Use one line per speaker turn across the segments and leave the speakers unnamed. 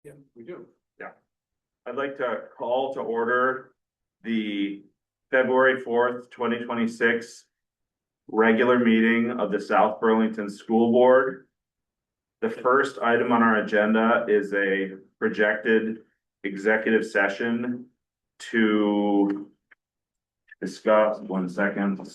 Yeah, we do.
I'd like to call to order the February 4th, 2026 regular meeting of the South Burlington School Board. The first item on our agenda is a projected executive session to discuss, 1 second.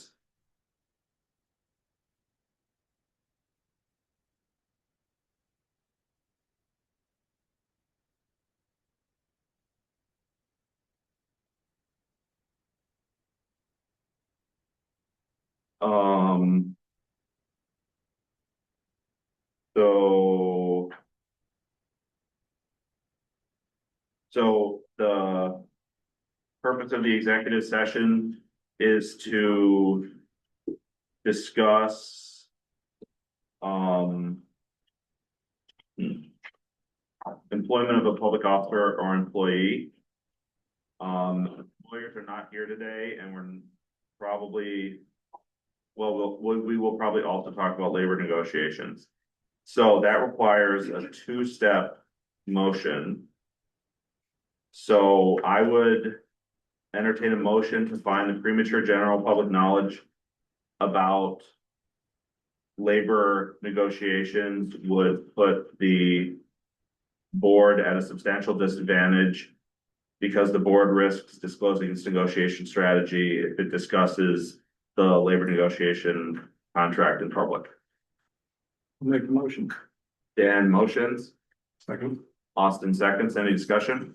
Um. So. So the purpose of the executive session is to discuss. Employment of a public officer or employee. Employers are not here today and we're probably, well, we will probably also talk about labor negotiations. So that requires a two-step motion. So I would entertain a motion to find the premature general public knowledge about labor negotiations would put the board at a substantial disadvantage because the board risks disclosing its negotiation strategy if it discusses the labor negotiation contract in public.
I'll make the motion.
Dan motions,
Second.
Austin seconds. Any discussion?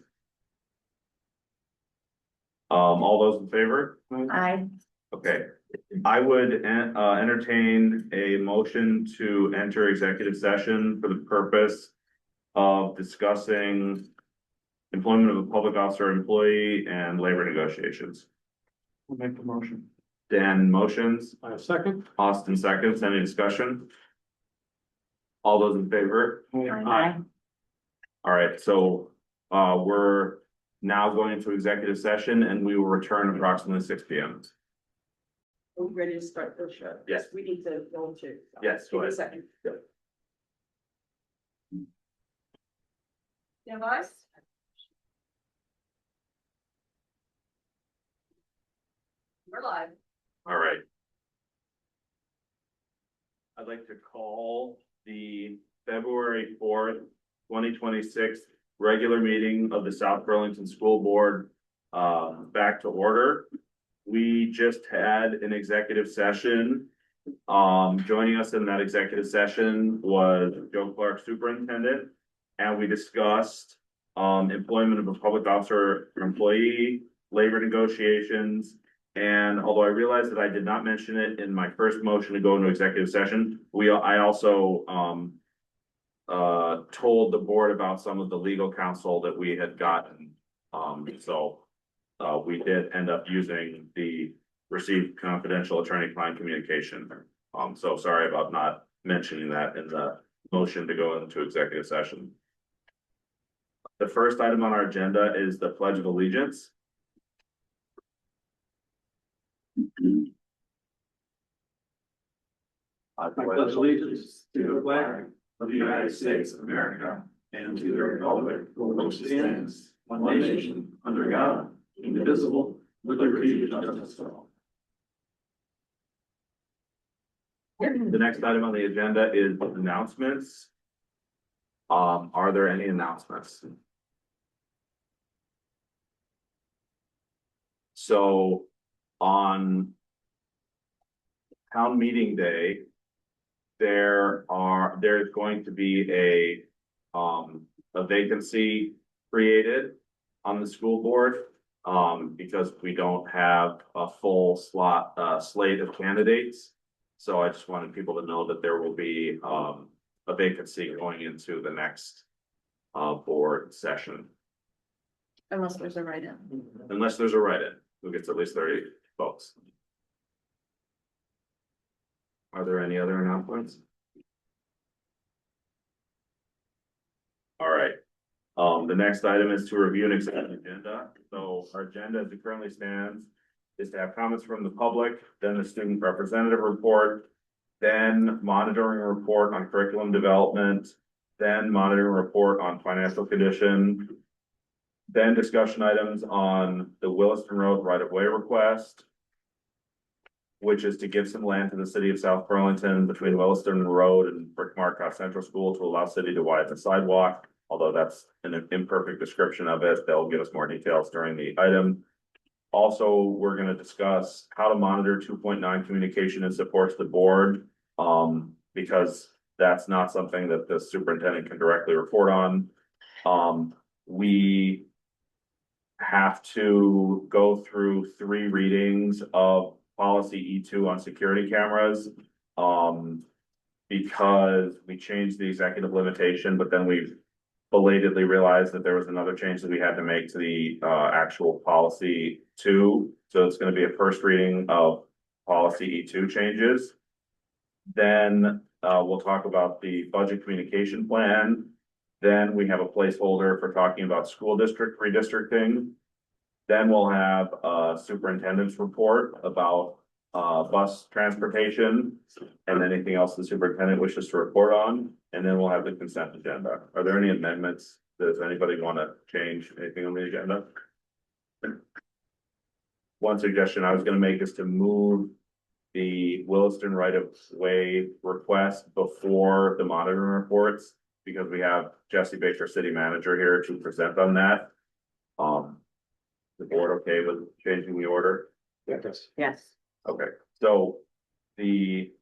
All those in favor?
Aye.
Okay, I would entertain a motion to enter executive session for the purpose of discussing employment of a public officer or employee and labor negotiations.
I'll make the motion.
Dan motions,
I have second.
Austin seconds. Any discussion? All those in favor?
Aye.
All right, so we're now going into executive session and we will return approximately 6 p.m.
Are we ready to start the show?
Yes.
We need to go to.
Yes, go
Give me a
ahead.
second.
Yeah.
Stand by. We're live.
All right. I'd like to call the February 4th, 2026 regular meeting of the South Burlington School Board back to order. We just had an executive session. Joining us in that executive session was Joe Clark, superintendent, and we discussed employment of a public officer or employee, labor negotiations. And although I realized that I did not mention it in my first motion to go into executive session, I also told the board about some of the legal counsel that we had gotten. We did end up using the received confidential attorney-client communication. So sorry about not mentioning that in the motion to go into executive session. The first item on our agenda is the Pledge of Allegiance.
I pledge allegiance to the flag of the United States of America and to the republic for which it stands, one nation, under God, indivisible, with liberty and justice for all.
The next item on the agenda is announcements. Are there any announcements? So on town meeting day, there's going to be a vacancy created on the school board because we don't have a full slate of candidates. So I just wanted people to know that there will be a vacancy going into the next board session.
Unless there's a write-in.
Unless there's a write-in, who gets at least 30 votes. Are there any other announcements? All right. The next item is to review and accept the agenda. So our agenda as it currently stands is to have comments from the public, then the student representative report, then monitoring report on curriculum development, then monitoring report on financial condition. Then discussion items on the Williston Road right-of-way request, which is to give some land to the city of South Burlington between Williston Road and Brick Markov Central School to allow city to widen the sidewalk. Although that's an imperfect description of it, they'll give us more details during the item. Also, we're gonna discuss how to monitor 2.9 communication and supports the board. Because that's not something that the superintendent can directly report on. We have to go through 3 readings of policy E2 on security cameras. Because we changed the executive limitation, but then we belatedly realized that there was another change that we had to make to the actual policy 2. So it's gonna be a first reading of policy E2 changes. Then we'll talk about the budget communication plan. Then we have a placeholder for talking about school district redistricting. Then we'll have a superintendent's report about bus transportation and anything else the superintendent wishes to report on. And then we'll have the consent agenda. Are there any amendments? Does anybody want to change anything on the agenda? One suggestion I was going to make is to move the Williston right-of-way request before the monitoring reports, because we have Jesse Baker, city manager, here to present on that. The board okay with changing the order?
Yes.
Okay, so the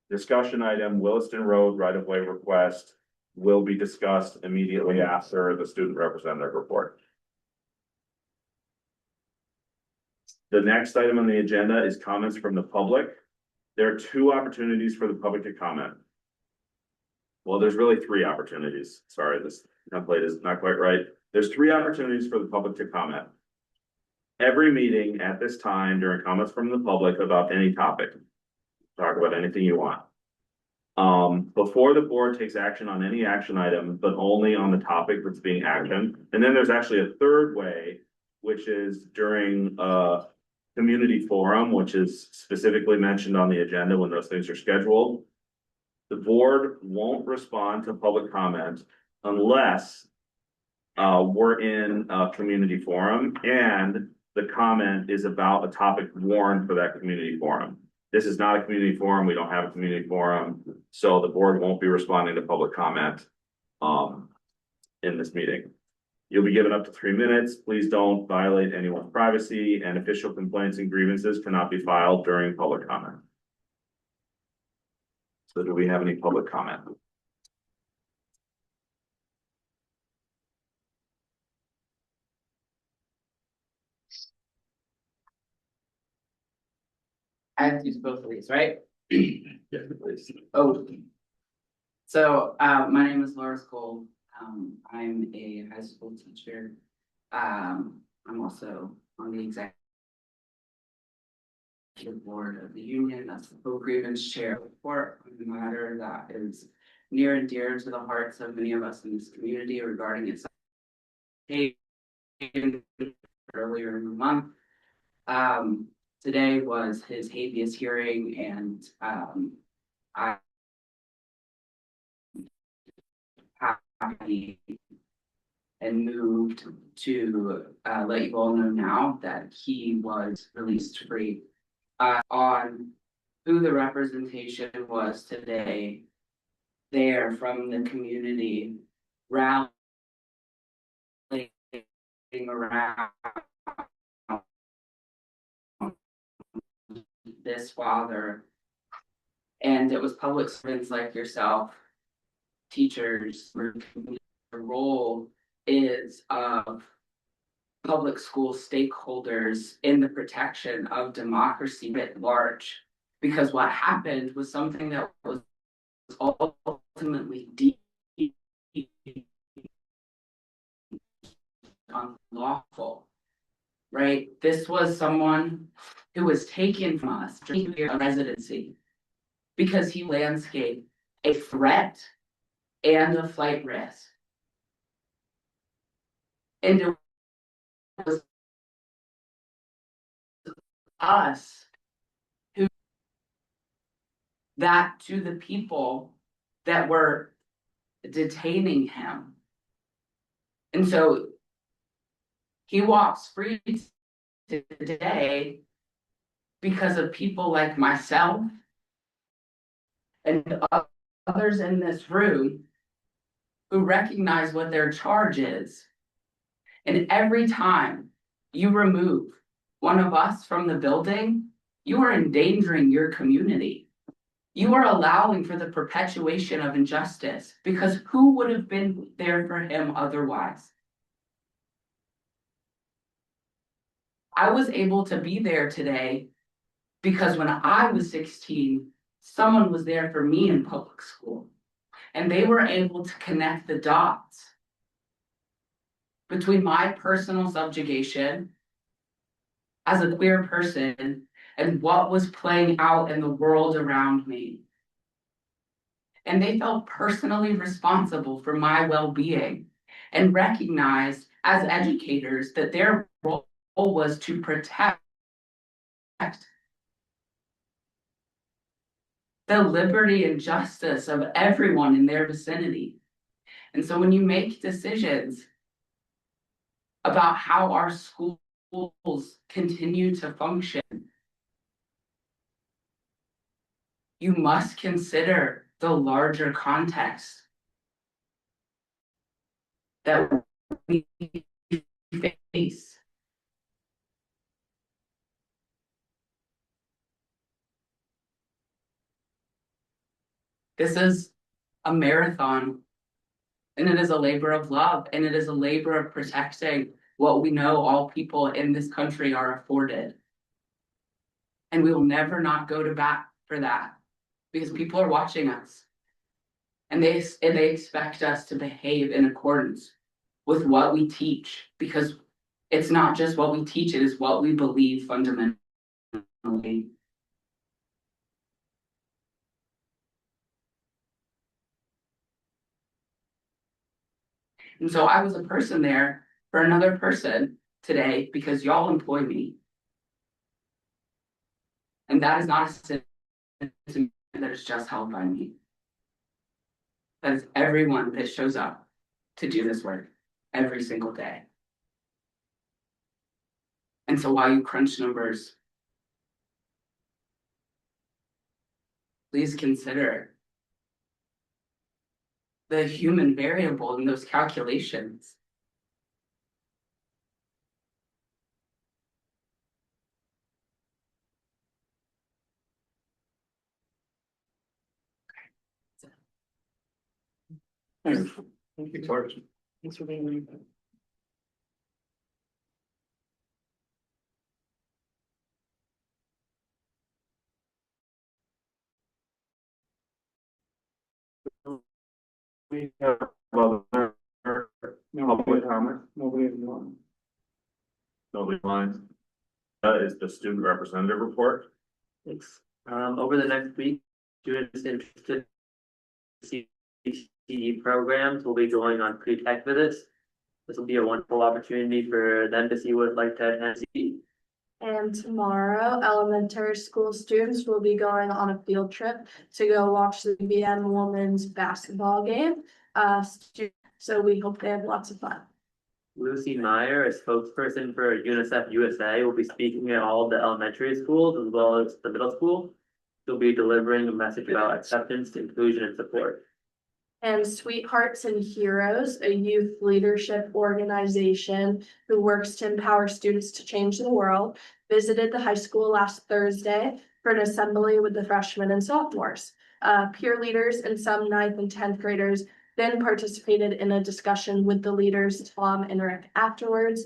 discussion item, Williston Road right-of-way request, will be discussed immediately after the student representative report. The next item on the agenda is comments from the public. There are 2 opportunities for the public to comment. Well, there's really 3 opportunities. Sorry, this template is not quite right. There's 3 opportunities for the public to comment. Every meeting at this time during comments from the public about any topic. Talk about anything you want. Before the board takes action on any action item, but only on the topic that's being actioned. And then there's actually a third way, which is during a community forum, which is specifically mentioned on the agenda when those things are scheduled. The board won't respond to public comment unless we're in a community forum and the comment is about a topic warned for that community forum. This is not a community forum. We don't have a community forum. So the board won't be responding to public comment in this meeting. You'll be given up to 3 minutes. Please don't violate anyone's privacy, and official complaints and grievances cannot be filed during public comment. So do we have any public comment?
I have to use both of these, right?
Yes, please.
Oh. So, my name is Laura Skoll. I'm a high school teacher. I'm also on the executive board of the union. That's the co-grievance chair report on the matter that is near and dear to the hearts of many of us in this community regarding its earlier in the month. Today was his habeas hearing, and I and moved to let you all know now that he was released free. On who the representation was today, there from the community rallying around this father, and it was public servants like yourself, teachers. The role is of public school stakeholders in the protection of democracy writ large, because what happened was something that was ultimately deep unlawful, right? This was someone who was taken from us during a residency because he landscaped a threat and a flight risk. And it was us who that to the people that were detaining him. And so he walks free today because of people like myself and others in this room who recognize what their charge is. And every time you remove one of us from the building, you are endangering your community. You are allowing for the perpetuation of injustice, because who would have been there for him otherwise? I was able to be there today because when I was 16, someone was there for me in public school, and they were able to connect the dots between my personal subjugation as a queer person and what was playing out in the world around me. And they felt personally responsible for my well-being and recognized as educators that their role was to protect the liberty and justice of everyone in their vicinity. And so when you make decisions about how our schools continue to function, you must consider the larger context that we face. This is a marathon, and it is a labor of love, and it is a labor of protecting what we know all people in this country are afforded. And we will never not go to bat for that, because people are watching us. And they expect us to behave in accordance with what we teach, because it's not just what we teach, it is what we believe fundamentally. And so I was a person there for another person today because y'all employ me. And that is not a sentiment that is just held by me. That is everyone that shows up to do this work every single day. And so while you crunch numbers, please consider the human variable in those calculations.
Thank you, George.
Thanks for being with me.
We have other public comment.
Nobody in line.
Nobody minds. That is the student representative report.
Thanks. Over the next week, students interested in CTE programs will be going on pre-tech visits. This will be a wonderful opportunity for them to see what it's like to attend CTE.
And tomorrow, elementary school students will be going on a field trip to go watch the BM women's basketball game. So we hope they have lots of fun.
Lucy Meyer, a spokesperson for UNICEF USA, will be speaking at all of the elementary schools as well as the middle school. She'll be delivering a message about acceptance, inclusion, and support.
And Sweethearts and Heroes, a youth leadership organization who works to empower students to change the world, visited the high school last Thursday for an assembly with the freshmen and sophomores. Peer leaders and some 9th and 10th graders then participated in a discussion with the leaders, Tom and Rick, afterwards.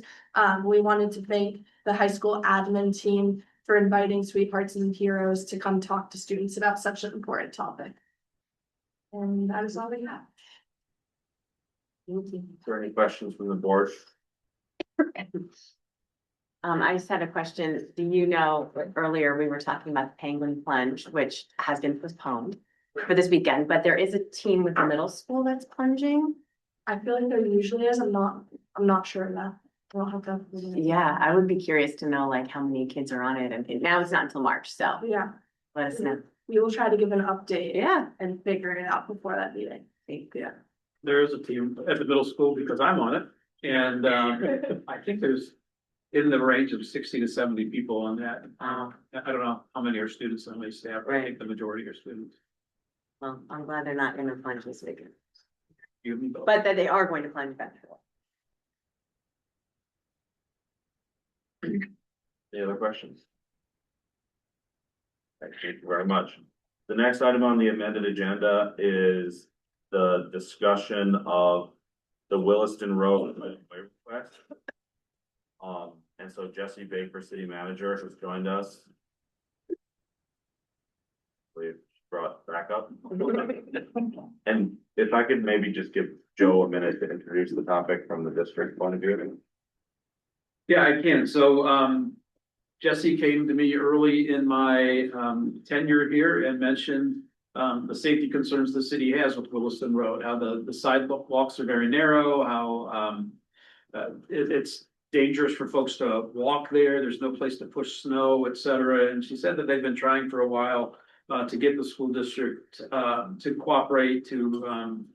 We wanted to thank the high school admin team for inviting Sweethearts and Heroes to come talk to students about such an important topic. And that is all we have.
Thank you.
Is there any questions from the board?
I just had a question. Do you know, earlier we were talking about the Penguin Plunge, which has been postponed for this weekend, but there is a team with the middle school that's plunging.
I feel like there usually is. I'm not sure of that. I'll have to.
Yeah, I would be curious to know like how many kids are on it, and now it's not until March, so
Yeah,
let us know.
we will try to give an update.
Yeah.
And figure it out before that meeting.
Thank
Yeah.
there is a team at the middle school because I'm on it. And, I think there's in the range of 60 to 70 people on that. I don't know how many are students, how many staff. I think the majority are students.
Well, I'm glad they're not gonna plunge this weekend,
You and me both.
but that they are going to plunge back.
Any other questions? Thank you very much. The next item on the amended agenda is the discussion of the Williston Road request. And so Jesse Baker, city manager, has joined us. We've brought back up. And if I could maybe just give Joe a minute to introduce the topic from the district point of view.
Yeah, I can. So, Jesse came to me early in my, tenure here and mentioned, the safety concerns the city has with Williston Road, how the sidewalks are very narrow, how, it's dangerous for folks to walk there. There's no place to push snow, et cetera. And she said that they've been trying for a while, to get the school district, to cooperate, to,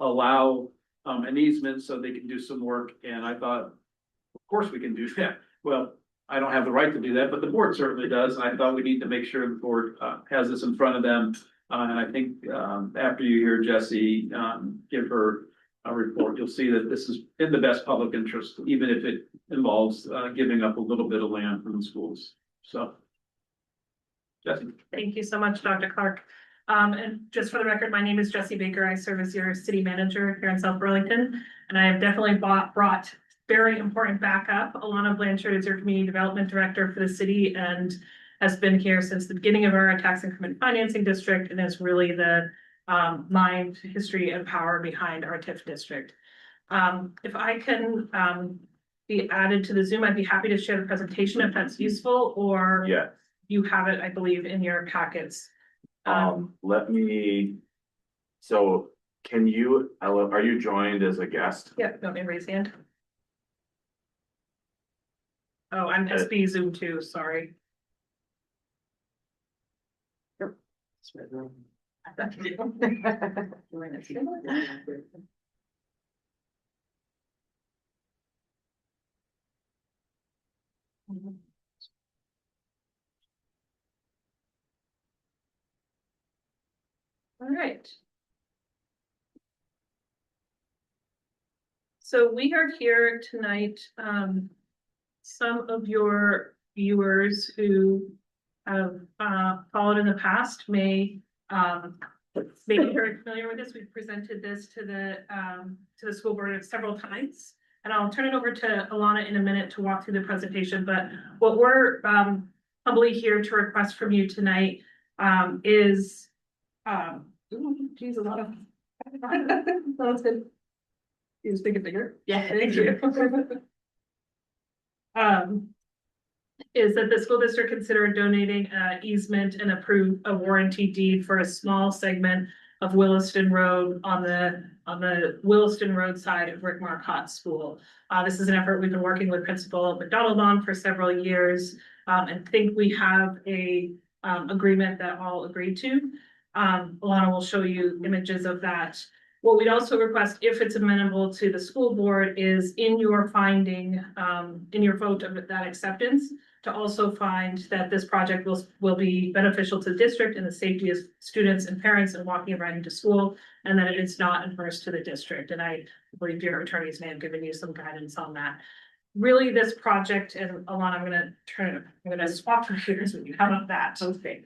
allow, an easement so they can do some work. And I thought, of course we can do that. Well, I don't have the right to do that, but the board certainly does. And I thought we need to make sure the board has this in front of them. And I think after you hear Jesse give her a report, you'll see that this is in the best public interest, even if it involves giving up a little bit of land from the schools. So. Jesse.
Thank you so much, Dr. Clark. And just for the record, my name is Jesse Baker. I serve as your city manager here in South Burlington. And I have definitely brought very important backup. Alana Blanchard is your community development director for the city and has been here since the beginning of our tax increment financing district and is really the mind, history, and power behind our TIF district. If I can be added to the Zoom, I'd be happy to share the presentation if that's useful, or
Yeah.
you have it, I believe, in your packets.
Let me, so can you, Ella, are you joined as a guest?
Yeah, don't me raise hand. Oh, I'm SB Zoom too, sorry. All right. So we are here tonight, some of your viewers who have followed in the past may be very familiar with this. We've presented this to the school board several times. And I'll turn it over to Alana in a minute to walk through the presentation, but what we're humbly here to request from you tonight is geez, a lot of that's good. You just make it bigger.
Yeah,
Thank you. Is that the school district consider donating easement and approve a warranty deed for a small segment of Williston Road on the Williston Road side of Rick Marcotte School. This is an effort we've been working with Principal McDonald on for several years, and think we have a agreement that all agreed to. Alana will show you images of that. What we'd also request, if it's amenable to the school board, is in your finding, in your vote of that acceptance, to also find that this project will be beneficial to the district and the safety of students and parents and walking and riding to school, and that it is not adverse to the district. And I believe your attorneys may have given you some guidance on that. Really, this project, and Alana, I'm gonna swap computers with you. How about that?
Sounds great.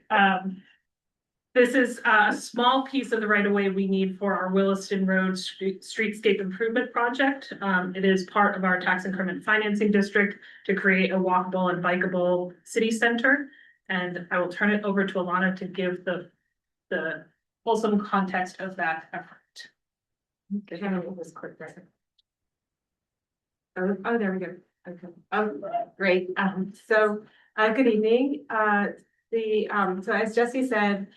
This is a small piece of the right of way we need for our Williston Road streetscape improvement project. It is part of our tax increment financing district to create a walkable and bikeable city center. And I will turn it over to Alana to give the wholesome context of that effort.
Get him with this quick record. Oh, there we go. Okay. Great. Good evening. So as Jesse said,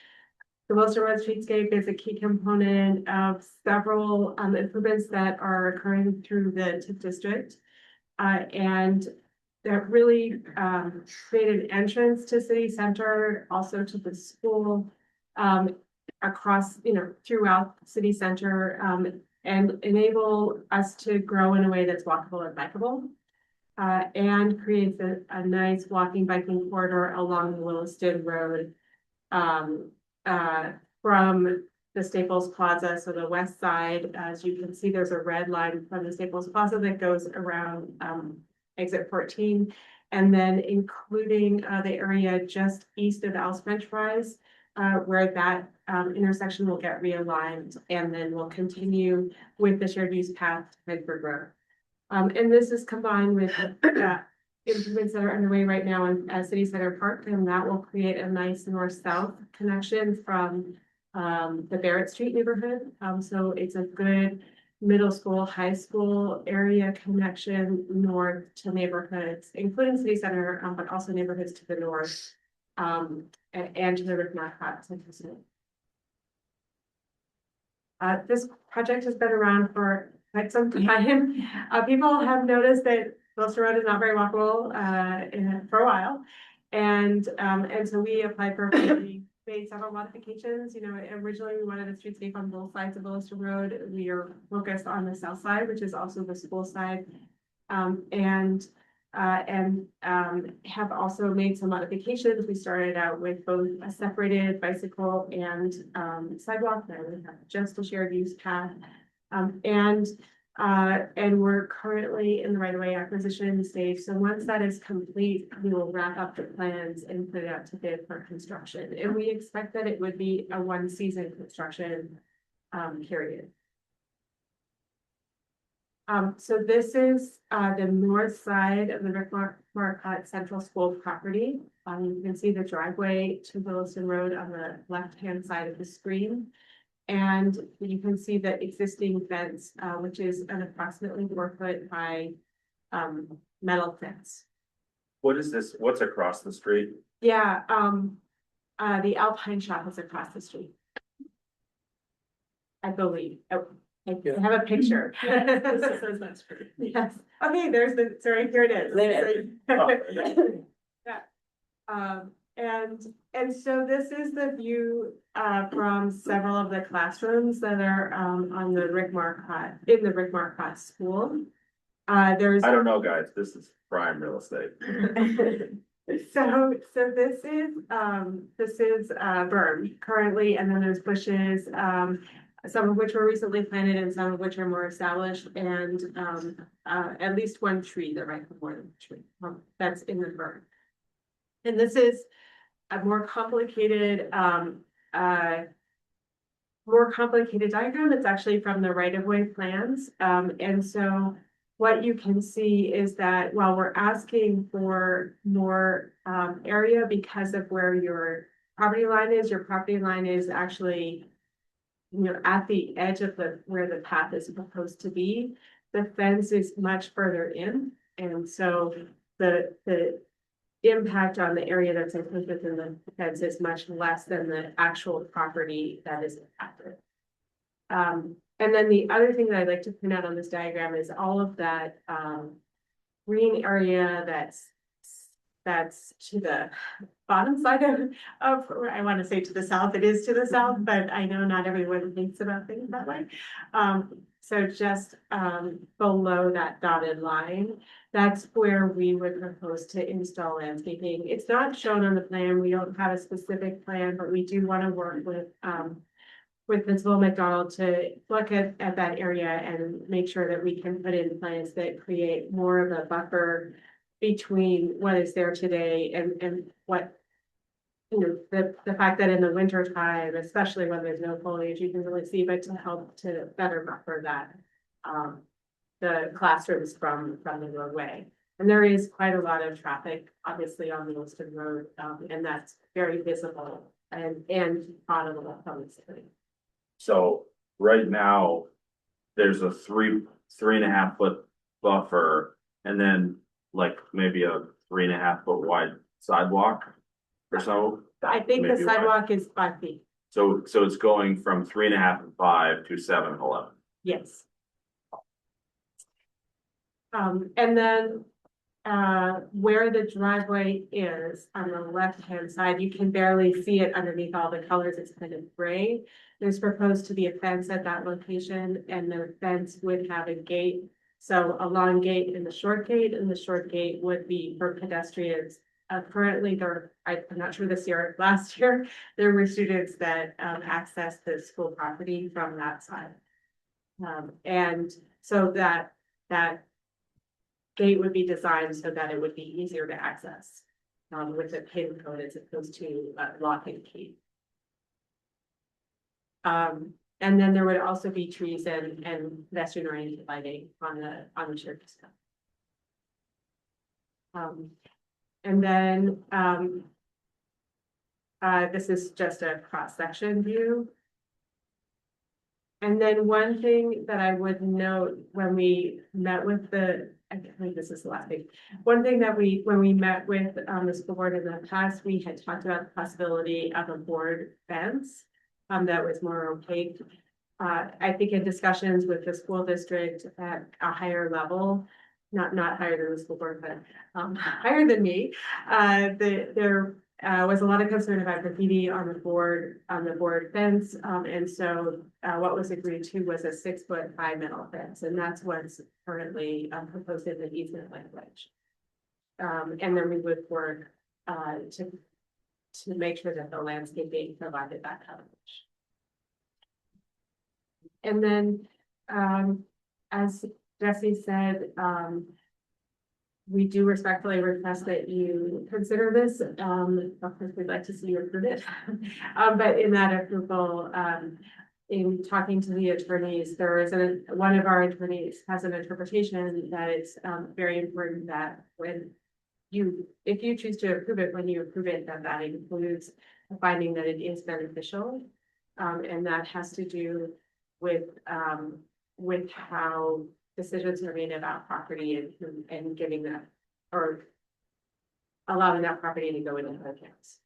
the Williston Road streetscape is a key component of several improvements that are occurring through the TIF district. And that really create an entrance to city center, also to the school, across, throughout city center. and enable us to grow in a way that's walkable and bikeable. And creates a nice walking biking corridor along Williston Road. From the Staples Plaza, so the west side, as you can see, there's a red line from the Staples Plaza that goes around exit 14. And then including the area just east of Al's French Fries, where that intersection will get realigned, and then we'll continue with the shared use path to Midford Road. And this is combined with improvements that are underway right now in City Center Park, and that will create a nice north-south connection from the Barrett Street neighborhood. So it's a good middle school, high school area connection north to neighborhoods, including City Center, but also neighborhoods to the north, and to the Rick Marcotte Central City. This project has been around for quite some time. People have noticed that Williston Road is not very walkable for a while. And so we applied for, we made several modifications. You know, originally we wanted a streetscape on both sides of Williston Road. We are focused on the south side, which is also the school side. And have also made some modifications. We started out with both a separated bicycle and sidewalk, then we have just a shared use path. And we're currently in the right-of-way acquisition stage. So once that is complete, we will wrap up the plans and put it out to bid for construction. And we expect that it would be a one-season construction period. So this is the north side of the Rick Marcotte Central School property. You can see the driveway to Williston Road on the left-hand side of the screen. And you can see the existing fence, which is an approximately 4-foot high metal fence.
What is this? What's across the street?
Yeah, the Alpine Shop is across the street, I believe. Oh, I have a picture. Yes. Okay, there's the, sorry, here it is. Yeah. And so this is the view from several of the classrooms that are on the Rick Marcotte, in the Rick Marcotte school. There's.
I don't know, guys. This is prime real estate.
So this is berm currently, and then there's bushes, some of which were recently planted and some of which are more established, and at least one tree that right before the tree that's in the berm. And this is a more complicated diagram. It's actually from the right-of-way plans. And so what you can see is that while we're asking for more area because of where your property line is actually, you know, at the edge of where the path is proposed to be. The fence is much further in, and so the impact on the area that's included within the fence is much less than the actual property that is impacted. And then the other thing that I'd like to point out on this diagram is all of that green area that's to the bottom side of I want to say to the south, it is to the south, but I know not everyone thinks about things that way. So just below that dotted line, that's where we would propose to install landscaping. It's not shown on the plan. We don't have a specific plan, but we do want to work with Principal McDonald to look at that area and make sure that we can put in plans that create more of a buffer between what is there today and what, you know, the fact that in the winter time, especially when there's no foliage, you can really see, but to help to better buffer that, the classrooms from the roadway. And there is quite a lot of traffic, obviously, on Williston Road, and that's very visible and audible from the city.
So right now, there's a 3.5 foot buffer, and then like maybe a 3.5 foot wide sidewalk or so.
I think the
Maybe
sidewalk is 5 feet.
So it's going from 3.5 and 5 to 7 and 11.
Yes. And then where the driveway is on the left-hand side, you can barely see it underneath all the colors. It's kind of gray. There's proposed to be a fence at that location, and the fence would have a gate. So a long gate and the short gate, and the short gate would be for pedestrians. Currently, I'm not sure this year, last year, there were students that accessed the school property from that side. And so that gate would be designed so that it would be easier to access with a pin code as opposed to lock and key. And then there would also be trees and pedestrian oriented lighting on the shared distance. And then this is just a cross-section view. And then one thing that I would note when we met with I think this is the last thing. One thing that when we met with the school board in the past, we had talked about the possibility of a board fence that was more opaque. I think in discussions with the school district at a higher level, not higher than the school board, but higher than me, there was a lot of concern about graffiti on the board fence. And so what was agreed to was a 6-foot high metal fence, and that's what's currently proposed in the easement language. And then we would work to make sure that the landscaping provided that coverage. And then, as Jesse said, we do respectfully request that you consider this. Of course, we'd like to see you approve it. But in that approval, in talking to the attorneys, one of our attorneys has an interpretation that it's very important that if you choose to approve it, when you approve it, that includes a finding that it is beneficial. And that has to do with how decisions are made about property and giving that or allowing that property to go into accounts.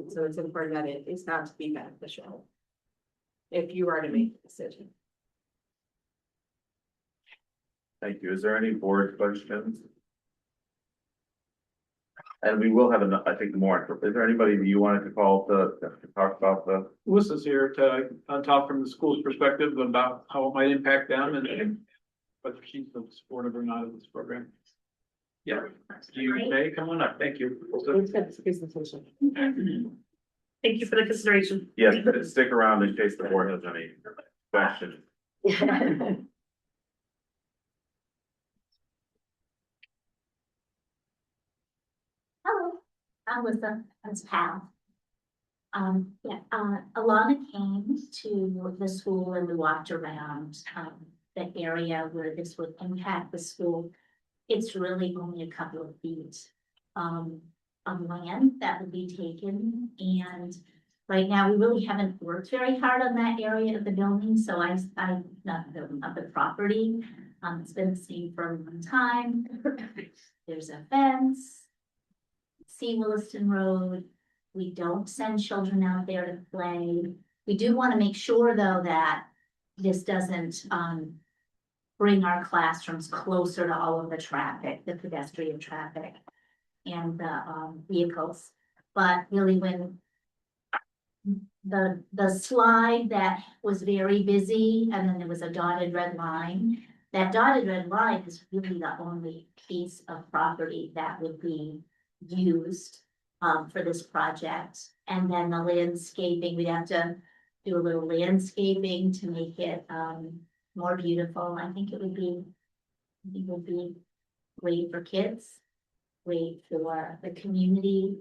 So it's important that it is found to be beneficial if you are to make a decision.
Thank you. Is there any board questions? And we will have I think more. Is there anybody that you wanted to call to talk about the?
Melissa's here to talk from the school's perspective about how it might impact them and whether she's supportive or not of this program. Yeah, you may come on up. Thank you.
Thank you for the consideration.
Yes, stick around in case the board has any questions.
Hello, I'm Lisa, as Pal. Alana came to the school and we walked around, the area where this would impact the school. It's really only a couple of feet, of land that would be taken. And right now, we really haven't worked very hard on that area of the building, so not of the property. It's been seen for a long time. There's a fence. See Williston Road. We don't send children out there to play. We do want to make sure, though, that this doesn't bring our classrooms closer to all of the traffic, the pedestrian traffic and the vehicles. But really, when the slide that was very busy and then there was a dotted red line, that dotted red line is really the only piece of property that would be used for this project. And then the landscaping, we'd have to do a little landscaping to make it more beautiful. I think it would be great for kids, great for the community.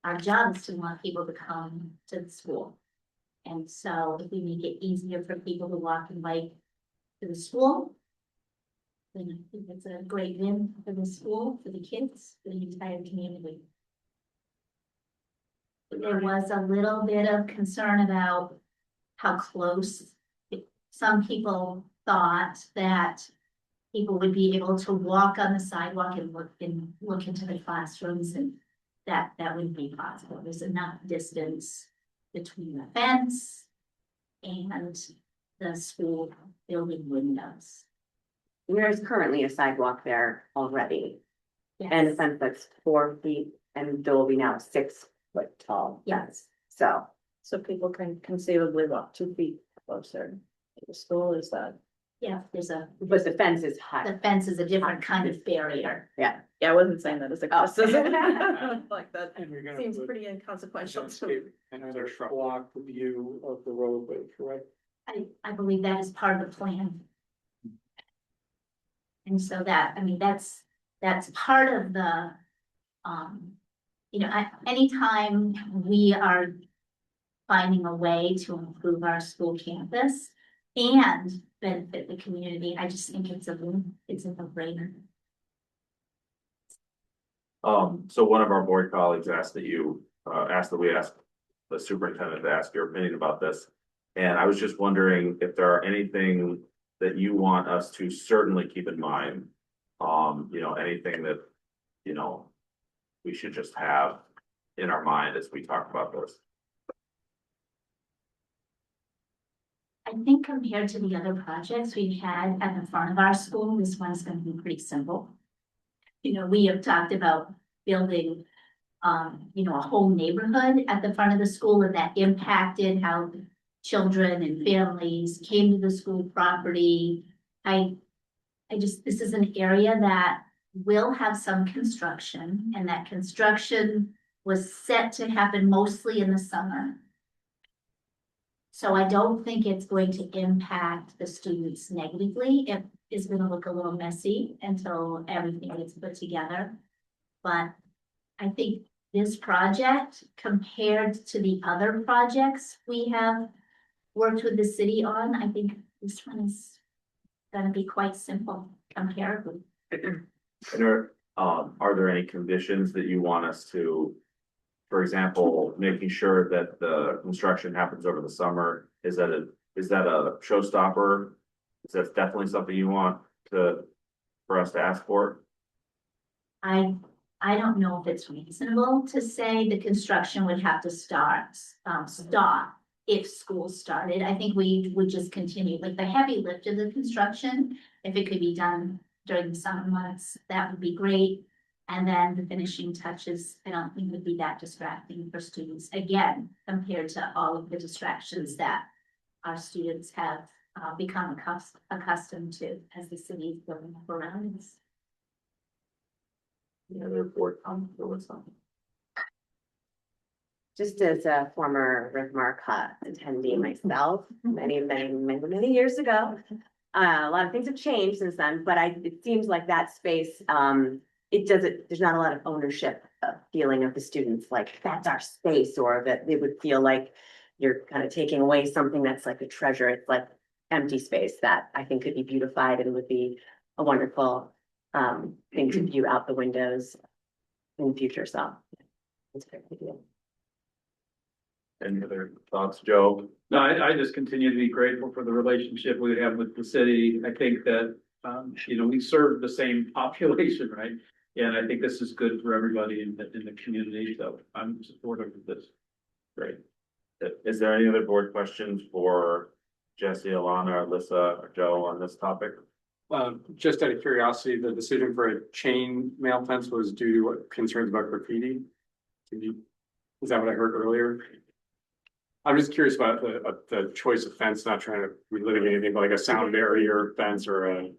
Our job is to want people to come to the school. And so if we make it easier for people to walk and bike to the school, then I think it's a great win for the school, for the kids, for the entire community. There was a little bit of concern about how close some people thought that people would be able to walk on the sidewalk and look into the classrooms, and that wouldn't be possible. There's enough distance between the fence and the school building windows.
There is currently a sidewalk there already. And a
Yes.
fence that's 4 feet and there will be now 6 foot tall.
Yes.
So,
So people can conceivably walk 2 feet closer to the school, is that?
Yeah, there's
but the fence is
the
high.
fence is a different kind of barrier.
Yeah, I wasn't saying that as a
Oh.
criticism. Like that
And you're gonna
seems
put
pretty inconsequential.
another block view of the roadway, correct?
I believe that is part of the plan. And so that, I mean, that's part of the, anytime we are finding a way to improve our school campus and benefit the community, I just think it's a no-brainer.
So one of our board colleagues asked that you, asked that we ask the superintendent to ask your opinion about this. And I was just wondering if there are anything that you want us to certainly keep in mind. Anything that, we should just have in our mind as we talk about this.
I think compared to the other projects we've had at the front of our school, this one's gonna be pretty simple. We have talked about building, a whole neighborhood at the front of the school, and that impacted how children and families came to the school property. This is an area that will have some construction, and that construction was set to happen mostly in the summer. So I don't think it's going to impact the students negatively. It is gonna look a little messy until everything gets put together. But I think this project, compared to the other projects we have worked with the city on, I think this one is gonna be quite simple comparatively.
And are there any conditions that you want us to, for example, making sure that the construction happens over the summer? Is that a showstopper? Is that definitely something you want for us to ask for?
I don't know if it's reasonable to say the construction would have to stop if school started. I think we would just continue, like the heavy lift of the construction, if it could be done during the summer months, that would be great. And then the finishing touches, I don't think would be that distracting for students, again, compared to all of the distractions that our students have become accustomed to as the city is going up around us.
just as a former Rick Marcotte attendee myself, many years ago. A lot of things have changed since then, but it seems like that space, there's not a lot of ownership feeling of the students, like that's our space, or that they would feel like you're kind of taking away something that's like a treasure. It's like empty space that I think could be beautified and would be a wonderful thing to view out the windows in the future. So it's a great idea.
Any other thoughts, Joe?
No, I just continue to be grateful for the relationship we have with the city. I think that, we serve the same population, right? And I think this is good for everybody in the community, so I'm supportive of this.
Great. Is there any other board questions for Jesse, Alana, Alyssa, or Joe on this topic?
Just out of curiosity, the decision for a chain mail fence was due to what concerns about graffiti? Is that what I heard earlier? I'm just curious about the choice of fence, not trying to relitigate anything, but like a sound barrier fence or a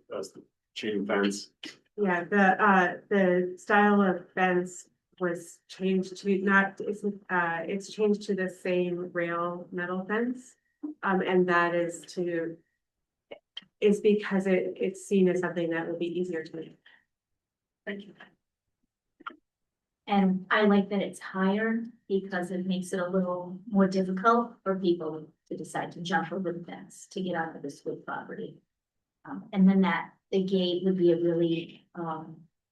chain fence.
Yeah, the style of fence was changed to it's changed to the same rail metal fence. And that is because it's seen as something that would be easier to make.
Thank you. And I like that it's higher because it makes it a little more difficult for people to decide to jump over the fence to get onto the school property. And then the gate would be a really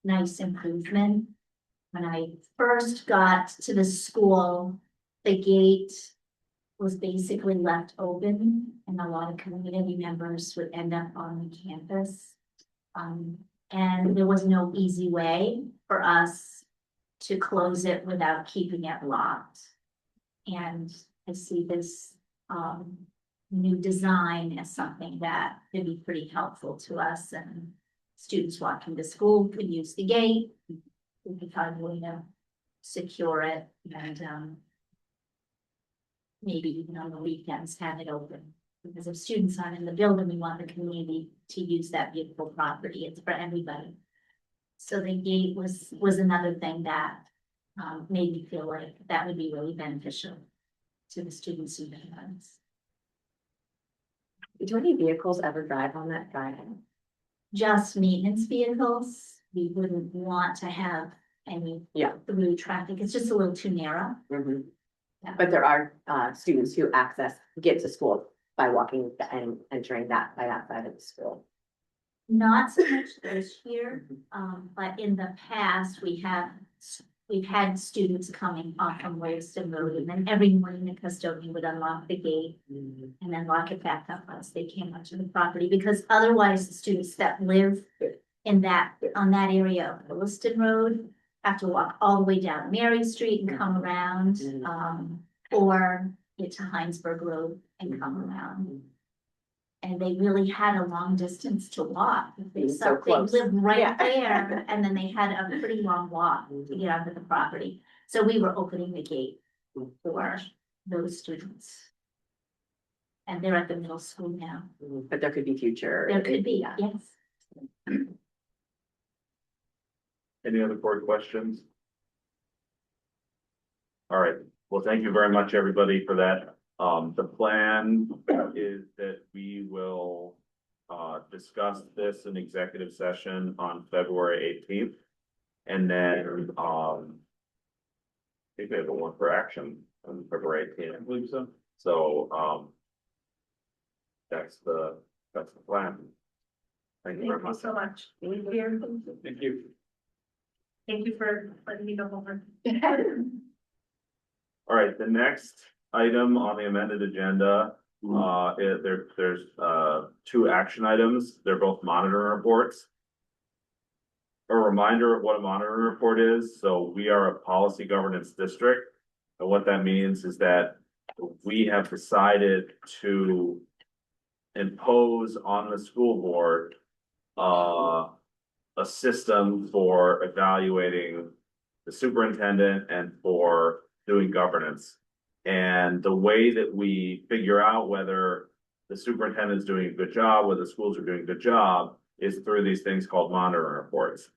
nice improvement. When I first got to the school, the gate was basically left open and a lot of community members would end up on the campus. And there was no easy way for us to close it without keeping it locked. And I see this new design as something that could be pretty helpful to us, and students walking to school could use the gate. we could find a way to secure it and, maybe even on the weekends have it open. Because if students aren't in the building, we want the community to use that beautiful property. It's for everybody. So the gate was another thing that, made me feel like that would be really beneficial to the students and parents.
Do any vehicles ever drive on that driveway?
Just maintenance vehicles, we wouldn't want to have any.
Yeah.
Through traffic, it's just a little too narrow.
Mhm.
Yeah.
But there are students who get to school by walking and entering that by that side of the school.
Not so much this year, but in the past, we've had students coming off from Williston Road, and then every morning the custodian would unlock the gate and then lock it back up once they came onto the property, because otherwise the students that live on that area of Williston Road have to walk all the way down Mary Street and come around, or get to Heinsberg Road and come around. And they really had a long distance to walk. They
So close.
lived right
Yeah.
there, and then they had a pretty long walk to get onto the property. So we were opening the gate for those students. And they're at the middle school now.
But there could be future.
There could be,
Yeah.
yes.
Any other board questions? All right, well, thank you very much, everybody, for that. The plan is that we will discuss this in executive session on February 18th. And then I think we have one for action on February 18th.
I believe so.
So that's the plan. Thank you very
Thank you
much.
so much.
Thank you.
Thank you for letting me go over.
All right, the next item on the amended agenda, there's two action items. They're both monitoring reports. A reminder of what a monitoring report is. So we are a policy governance district. And what that means is that we have decided to impose on the school board a system for evaluating the superintendent and for doing governance. And the way that we figure out whether the superintendent is doing a good job, whether the schools are doing a good job, is through these things called monitoring reports.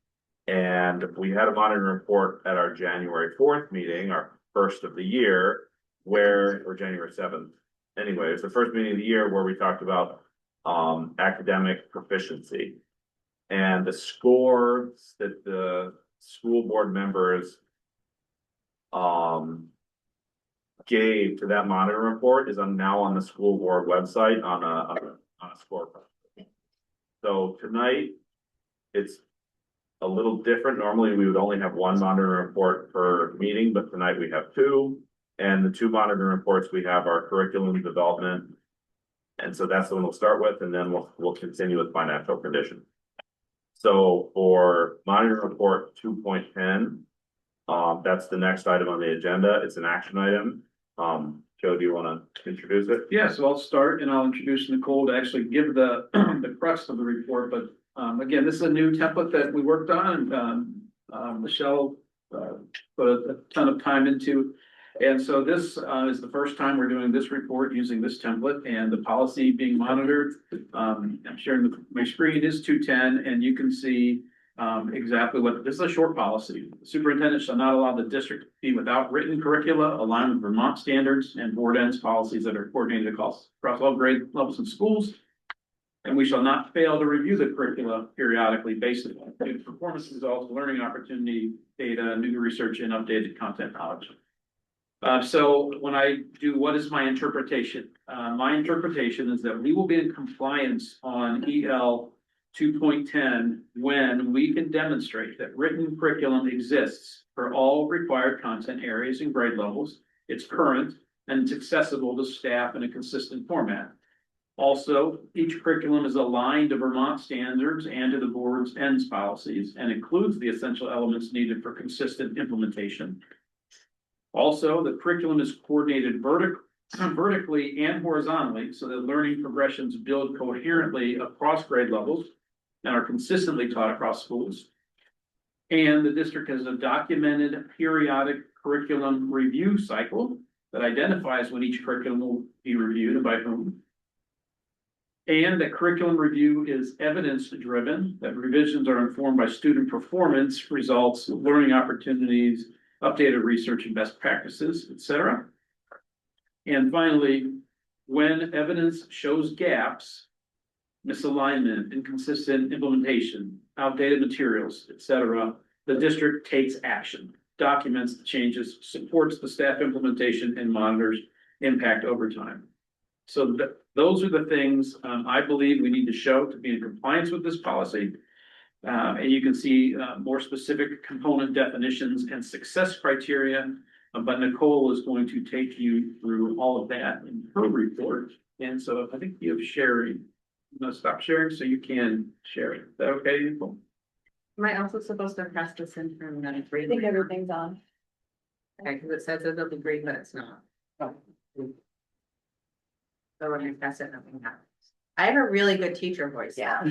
And we had a monitoring report at our January 4th meeting, our first of the year, or January 7th. Anyway, it's the first meeting of the year where we talked about academic proficiency. And the scores that the school board members gave to that monitoring report is now on the school board website on a scorecard. So tonight, it's a little different. Normally, we would only have one monitoring report per meeting, but tonight we have two. And the two monitoring reports we have are curriculum development. And so that's the one we'll start with, and then we'll continue with financial condition. So for monitoring report 2.10, that's the next item on the agenda. It's an action item. Joe, do you want to introduce it?
Yeah, so I'll start and I'll introduce Nicole to actually give the the crux of the report, but again, this is a new template that we worked on and Michelle put a ton of time into. And so this is the first time we're doing this report using this template and the policy being monitored. I'm sharing my screen is 210, and you can see exactly what this is. A short policy. The superintendent shall not allow the district to be without written curricula aligned with Vermont standards and board ends policies that are coordinated across all grade levels in schools. And we shall not fail to review the curricula periodically based on performance results, learning opportunity, data, new research, and updated content knowledge. So when I do, what is my interpretation? My interpretation is that we will be in compliance on EL 2.10 when we can demonstrate that written curriculum exists for all required content areas and grade levels. It's current and it's accessible to staff in a consistent format. Also, each curriculum is aligned to Vermont standards and to the board's ends policies and includes the essential elements needed for consistent implementation. Also, the curriculum is coordinated vertically and horizontally so that learning progressions build coherently across grade levels and are consistently taught across schools. And the district has a documented periodic curriculum review cycle that identifies when each curriculum will be reviewed and by whom. And that curriculum review is evidence-driven, that revisions are informed by student performance, results, learning opportunities, updated research and best practices, etc. And finally, when evidence shows gaps, misalignment, inconsistent implementation, outdated materials, etc., the district takes action, documents the changes, supports the staff implementation, and monitors impact over time. So those are the things I believe we need to show to be in compliance with this policy. And you can see more specific component definitions and success criteria. But Nicole is going to take you through all of that in her report. And so I think you have sharing. I'm gonna stop sharing so you can share it. Is that okay, Nicole?
Am I also supposed to press this in from the
I
three?
think everything's on.
Okay, because it says it'll be green, but it's not. So when I press it, nothing happens. I have a really good teacher voice.
Yeah.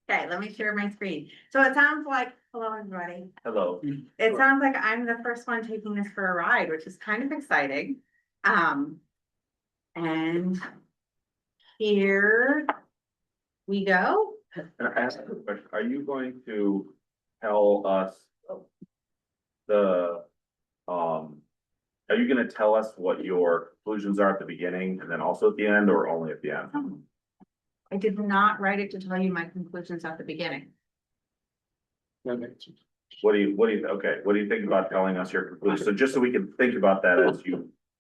Okay, let me share my screen. So it sounds like, hello, everybody.
Hello.
It sounds like I'm the first one taking this for a ride, which is kind of exciting. And here we go.
Can I ask a question? Are you going to tell us the, are you gonna tell us what your conclusions are at the beginning and then also at the end, or only at the end?
I did not write it to tell you my conclusions at the beginning.
What do you think about telling us your conclusions? So just so we can think about that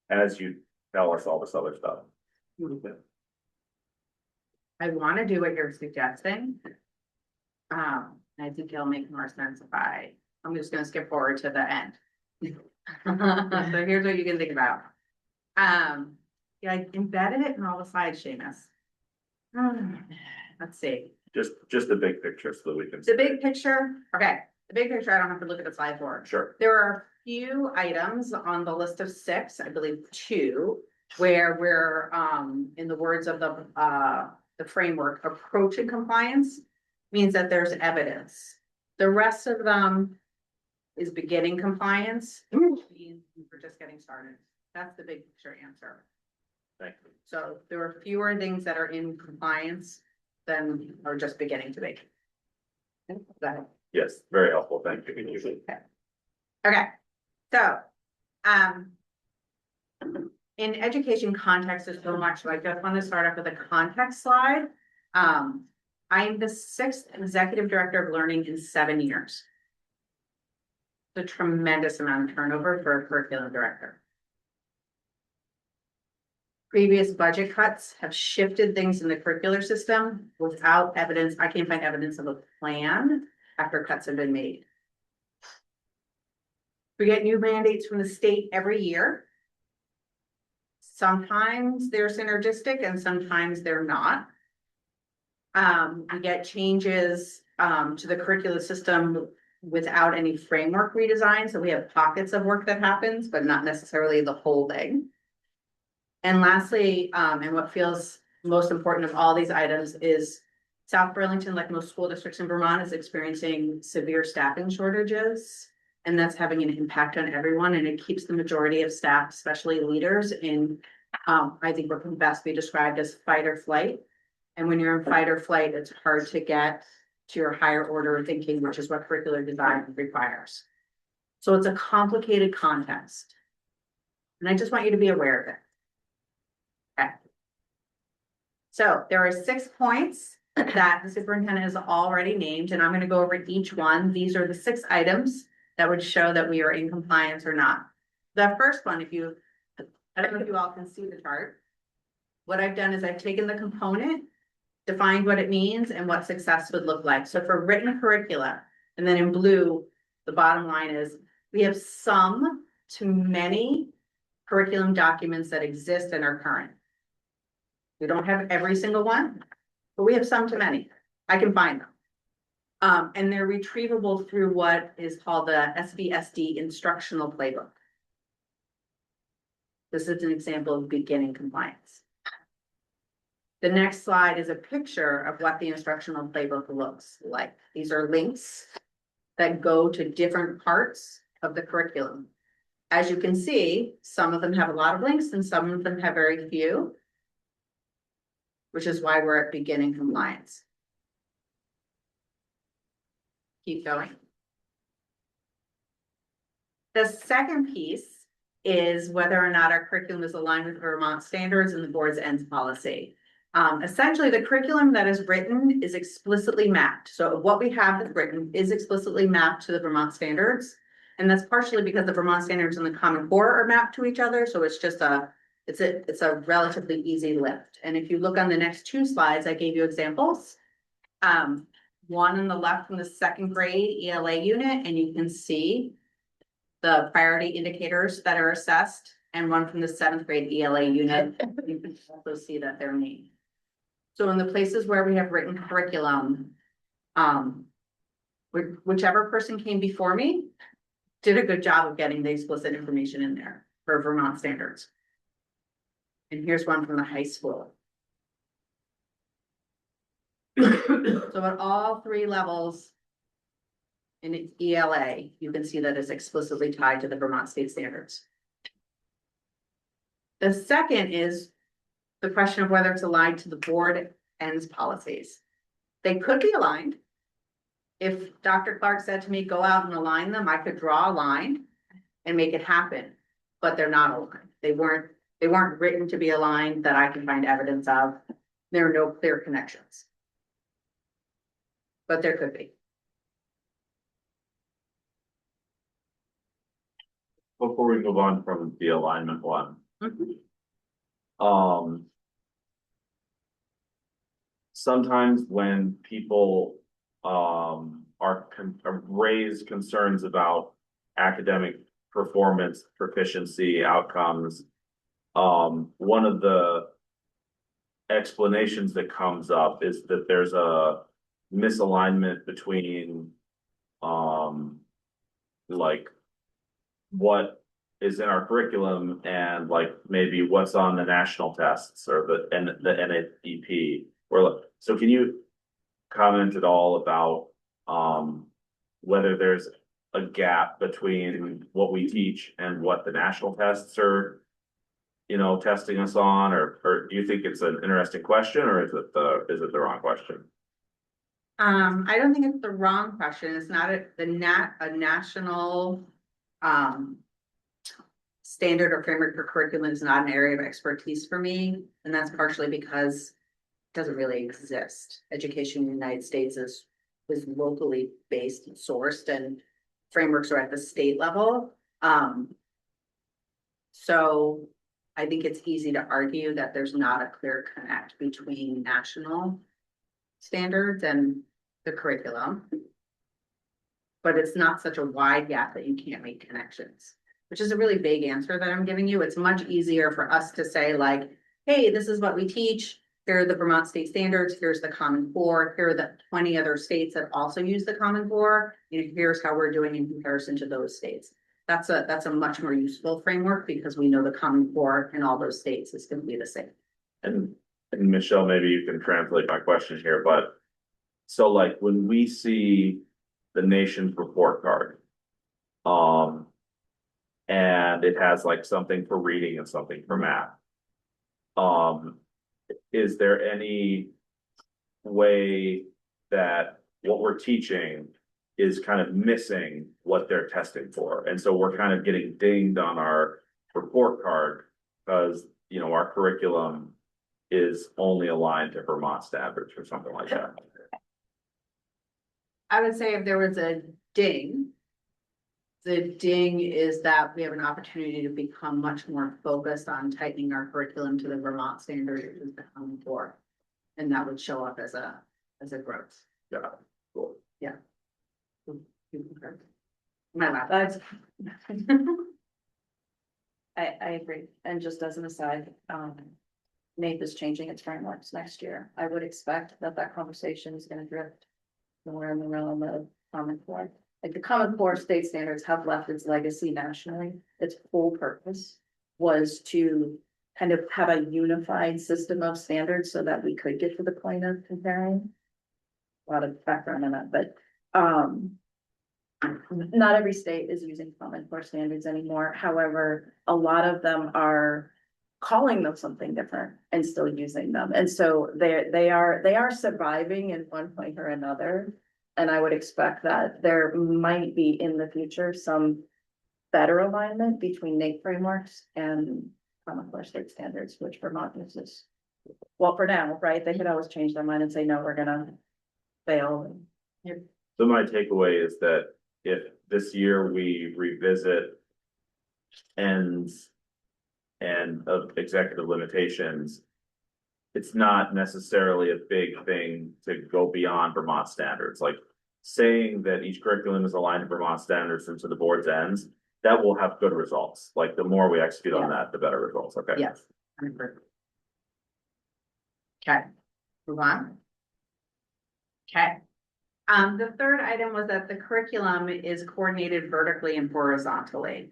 as you tell us all this other stuff.
I want to do what you're suggesting. I think it'll make more sense if I'm just gonna skip forward to the end. So here's what you can think about. Yeah, I embedded it in all the slides, Seamus. Let's see,
Just the big picture so that we can.
the big picture, okay, the big picture, I don't have to look at the slide for.
Sure.
There are a few items on the list of 6, I believe 2, where we're, in the words of the framework, approaching compliance means that there's evidence. The rest of them is beginning compliance, which means we're just getting started. That's the big picture answer.
Thank you.
So there are fewer things that are in compliance than are just beginning to be. That
Yes, very helpful. Thank you.
Okay, so, in education context is so much, so I just want to start off with a context slide. I am the 6th executive director of learning in 7 years. It's a tremendous amount of turnover for a curriculum director. Previous budget cuts have shifted things in the curricular system without evidence. I can't find evidence of a plan after cuts have been made. We get new mandates from the state every year. Sometimes they're synergistic and sometimes they're not. We get changes to the curricular system without any framework redesign. So we have pockets of work that happens, but not necessarily the whole thing. And lastly, and what feels most important of all these items is South Burlington, like most school districts in Vermont, is experiencing severe staffing shortages. And that's having an impact on everyone, and it keeps the majority of staff, especially leaders, in I think what can best be described as fight or flight. And when you're in fight or flight, it's hard to get to your higher order of thinking, which is what curricular design requires. So it's a complicated context. And I just want you to be aware of it. Okay. So there are 6 points that the superintendent has already named, and I'm going to go over each one. These are the 6 items that would show that we are in compliance or not. The first one, I don't know if you all can see the chart. What I've done is I've taken the component, defined what it means and what success would look like. So for written curricula, and then in blue, the bottom line is we have some to many curriculum documents that exist and are current. We don't have every single one, but we have some to many. I can find them. And they're retrievable through what is called the SBSD instructional playbook. This is an example of beginning compliance. The next slide is a picture of what the instructional playbook looks like. These are links
that go to different parts of the curriculum. As you can see, some of them have a lot of links and some of them have very few, which is why we're at beginning compliance. Keep going. The second piece is whether or not our curriculum is aligned with Vermont standards and the board's ends policy. Essentially, the curriculum that is written is explicitly mapped. So what we have that's written is explicitly mapped to the Vermont standards. And that's partially because the Vermont standards and the Common Core are mapped to each other. So it's just it's a relatively easy lift. And if you look on the next two slides, I gave you examples. One on the left from the second grade ELA unit, and you can see the priority indicators that are assessed, and one from the seventh grade ELA unit. You can also see that they're named. So in the places where we have written curriculum, whichever person came before me did a good job of getting the explicit information in there for Vermont standards. And here's one from the high school. So at all three levels in ELA, you can see that it's explicitly tied to the Vermont state standards. The second is the question of whether it's aligned to the board ends policies. They could be aligned. If Dr. Clark said to me, go out and align them, I could draw a line and make it happen, but they're not aligned. They weren't written to be aligned that I can find evidence of. There are no clear connections. But there could be.
Before we move on from the alignment one. Sometimes when people raise concerns about academic performance, proficiency, outcomes, one of the explanations that comes up is that there's a misalignment between like what is in our curriculum and like maybe what's on the national tests or the NAEP. Or so can you comment at all about whether there's a gap between what we teach and what the national tests are, you know, testing us on, or do you think it's an interesting question, or is it the wrong question?
I don't think it's the wrong question. It's not a national standard or framework for curriculum is not an area of expertise for me, and that's partially because it doesn't really exist. Education in the United States is locally based and sourced, and frameworks are at the state level. So I think it's easy to argue that there's not a clear connect between national standards and the curriculum. But it's not such a wide gap that you can't make connections, which is a really vague answer that I'm giving you. It's much easier for us to say like, hey, this is what we teach. Here are the Vermont state standards. Here's the Common Core. Here are the 20 other states that also use the Common Core. And here's how we're doing in comparison to those states. That's a much more useful framework because we know the Common Core in all those states is going to be the same.
And Michelle, maybe you can translate my question here, but so like when we see the nation's report card, and it has like something for reading and something for math. Is there any way that what we're teaching is kind of missing what they're testing for? And so we're kind of getting dinged on our report card because, you know, our curriculum is only aligned to Vermont standards or something like that.
I would say if there was a ding, the ding is that we have an opportunity to become much more focused on tightening our curriculum to the Vermont standard, which is the Common Core. And that would show up as a growth.
Yeah, cool.
Yeah. My lap.
I agree. And just as an aside, NAEP is changing its frameworks next year. I would expect that conversation is gonna drift somewhere in the realm of Common Core. Like the Common Core state standards have left its legacy nationally. Its whole purpose was to kind of have a unified system of standards so that we could get to the point of comparing. A lot of background on that, but not every state is using Common Core standards anymore. However, a lot of them are calling them something different and still using them. And so they are surviving in one point or another. And I would expect that there might be in the future some better alignment between NAEP frameworks and Common Core state standards, which Vermont uses. Well, for now, right? They could always change their mind and say, no, we're gonna fail.
So my takeaway is that if this year we revisit ends and of executive limitations, it's not necessarily a big thing to go beyond Vermont standards, like saying that each curriculum is aligned to Vermont standards into the board's ends, that will have good results. Like the more we execute on that, the better results. Okay.
Yes. Okay, move on. Okay. The third item was that the curriculum is coordinated vertically and horizontally.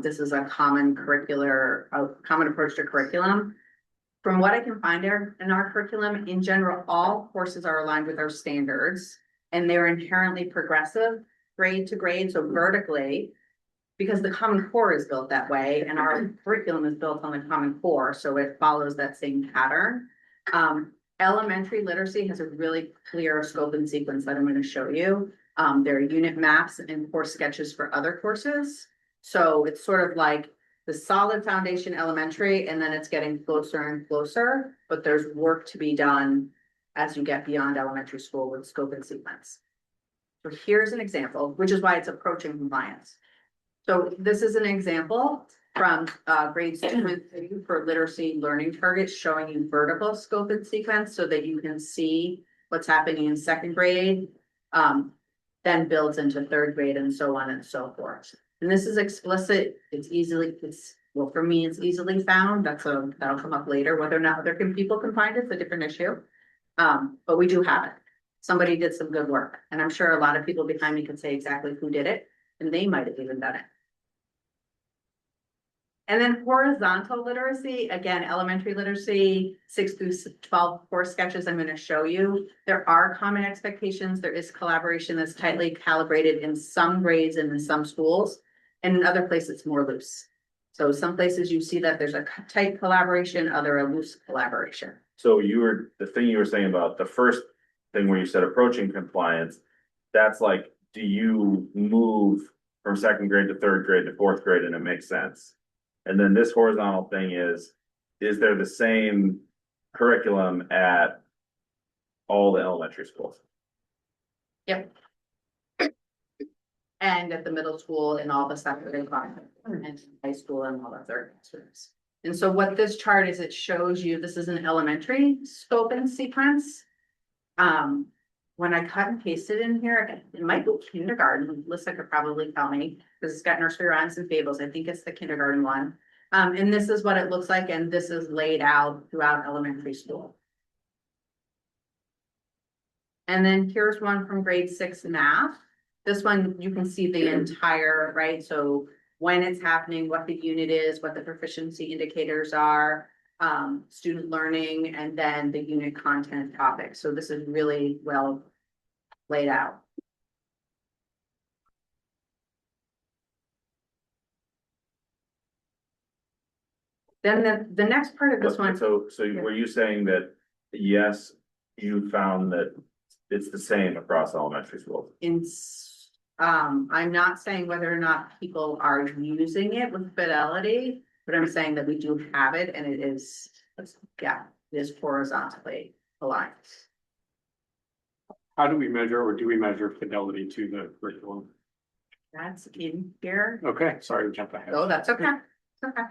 This is a common common approach to curriculum. From what I can find in our curriculum, in general, all courses are aligned with our standards and they're inherently progressive grade to grade, so vertically, because the Common Core is built that way and our curriculum is built on the Common Core, so it follows that same pattern. Elementary literacy has a really clear scope and sequence that I'm going to show you. There are unit maps and course sketches for other courses. So it's sort of like the solid foundation elementary, and then it's getting closer and closer, but there's work to be done as you get beyond elementary school with scope and sequence. So here's an example, which is why it's approaching compliance. So this is an example from grades 2 and 3 for literacy learning targets, showing you vertical scope and sequence so that you can see what's happening in second grade, then builds into third grade and so on and so forth. And this is explicit, well, for me, it's easily found. That'll come up later. Whether or not other people can find it's a different issue. But we do have it. Somebody did some good work, and I'm sure a lot of people behind me can say exactly who did it, and they might have even done it. And then horizontal literacy, again, elementary literacy, 6 through 12 course sketches I'm going to show you. There are common expectations. There is collaboration that's tightly calibrated in some grades and in some schools, and in other places it's more loose. So some places you see that there's a tight collaboration, other a loose collaboration.
So the thing you were saying about the first thing where you said approaching compliance, that's like, do you move from second grade to third grade to fourth grade and it makes sense? And then this horizontal thing is there the same curriculum at all the elementary schools?
Yep. And at the middle school and all the secondary classes and high school and all the third students. And so what this chart is, it shows you, this is an elementary scope and sequence. When I cut and pasted in here, it might go kindergarten. Melissa could probably tell me, because it's got nursery rhymes and fables. I think it's the kindergarten one. And this is what it looks like, and this is laid out throughout elementary school. And then here's one from grade 6 math. This one, you can see the entire, right? So when it's happening, what the unit is, what the proficiency indicators are, student learning, and then the unit content topic. So this is really well laid out. Then the next part of this one.
So were you saying that, yes, you found that it's the same across elementary schools?
I'm not saying whether or not people are using it with fidelity, but I'm saying that we do have it, and it is horizontally aligned.
How do we measure, or do we measure fidelity to the curriculum?
That's in here.
Okay, sorry to jump ahead.
Oh, that's okay. It's okay.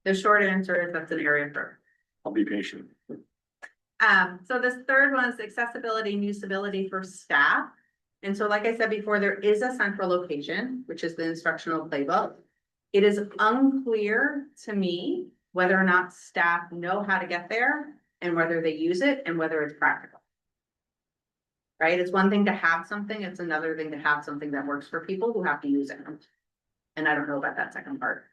The short answer is that's an area for.
I'll be patient.
So this third one is accessibility and usability for staff. And so, like I said before, there is a central location, which is the instructional playbook. It is unclear to me whether or not staff know how to get there and whether they use it and whether it's practical. Right? It's one thing to have something. It's another thing to have something that works for people who have to use it. And I don't know about that second part.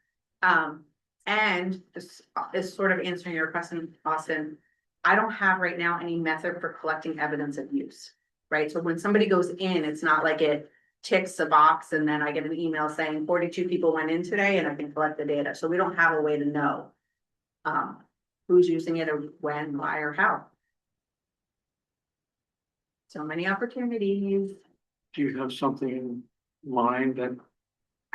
And this is sort of answering your question, Austin. I don't have right now any method for collecting evidence of use. Right? So when somebody goes in, it's not like it ticks a box and then I get an email saying 42 people went in today and I can collect the data. So we don't have a way to know. Who's using it or when, why, or how. So many opportunities.
Do you have something in mind that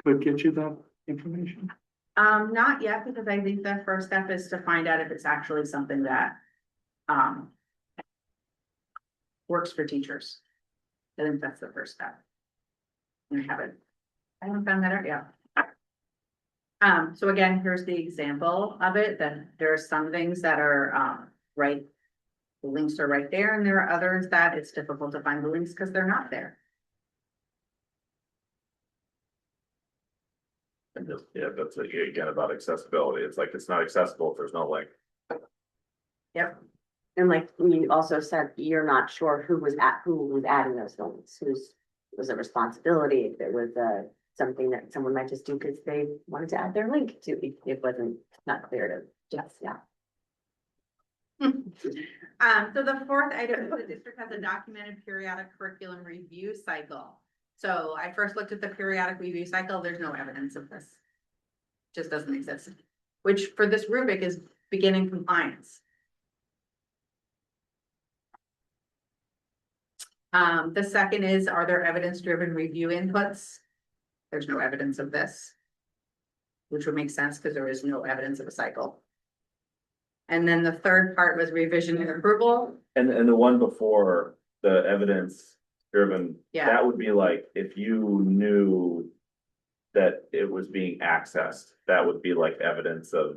could get you that information?
Not yet, because I think the first step is to find out if it's actually something that works for teachers. I think that's the first step. And I haven't found that out yet. So again, here's the example of it, that there are some things that are right. The links are right there, and there are others that it's difficult to find the links because they're not there.
And just, yeah, that's again about accessibility. It's like, it's not accessible if there's no link.
Yep.
And like we also said, you're not sure who was adding those links, was a responsibility, if it was something that someone might just do because they wanted to add their link to, it wasn't not clear to just, yeah.
So the fourth item is the district has a documented periodic curriculum review cycle. So I first looked at the periodic review cycle. There's no evidence of this. Just doesn't exist, which for this rubric is beginning compliance. The second is, are there evidence-driven review inputs? There's no evidence of this, which would make sense because there is no evidence of a cycle. And then the third part was revision and approval.
And the one before, the evidence driven,
Yeah.
that would be like, if you knew that it was being accessed, that would be like evidence of,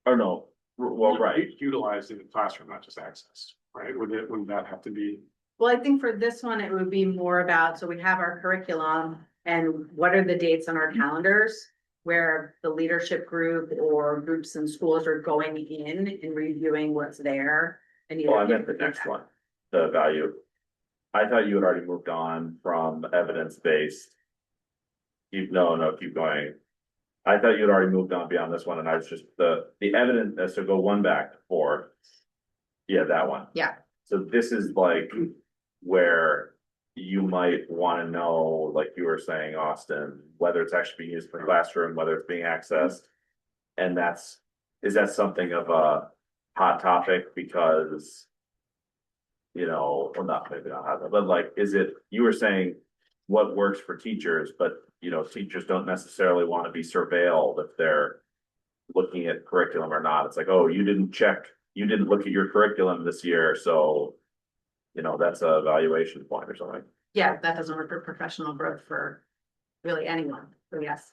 or no, well, right.
Utilized in the classroom, not just accessed, right? Wouldn't that have to be?
Well, I think for this one, it would be more about, so we have our curriculum and what are the dates on our calendars where the leadership group or groups and schools are going in and reviewing what's there. And
Well, I meant the next one, the value. I thought you had already moved on from evidence-based. Keep going. I thought you had already moved on beyond this one, and I was just, the evidence, so go one back to 4. Yeah, that one.
Yeah.
So this is like where you might want to know, like you were saying, Austin, whether it's actually being used for classroom, whether it's being accessed. And is that something of a hot topic because, well, maybe not hot, but like, you were saying what works for teachers, but teachers don't necessarily want to be surveilled if they're looking at curriculum or not. It's like, oh, you didn't look at your curriculum this year, so that's a evaluation point or something.
Yeah, that doesn't work for professional growth for really anyone. So yes,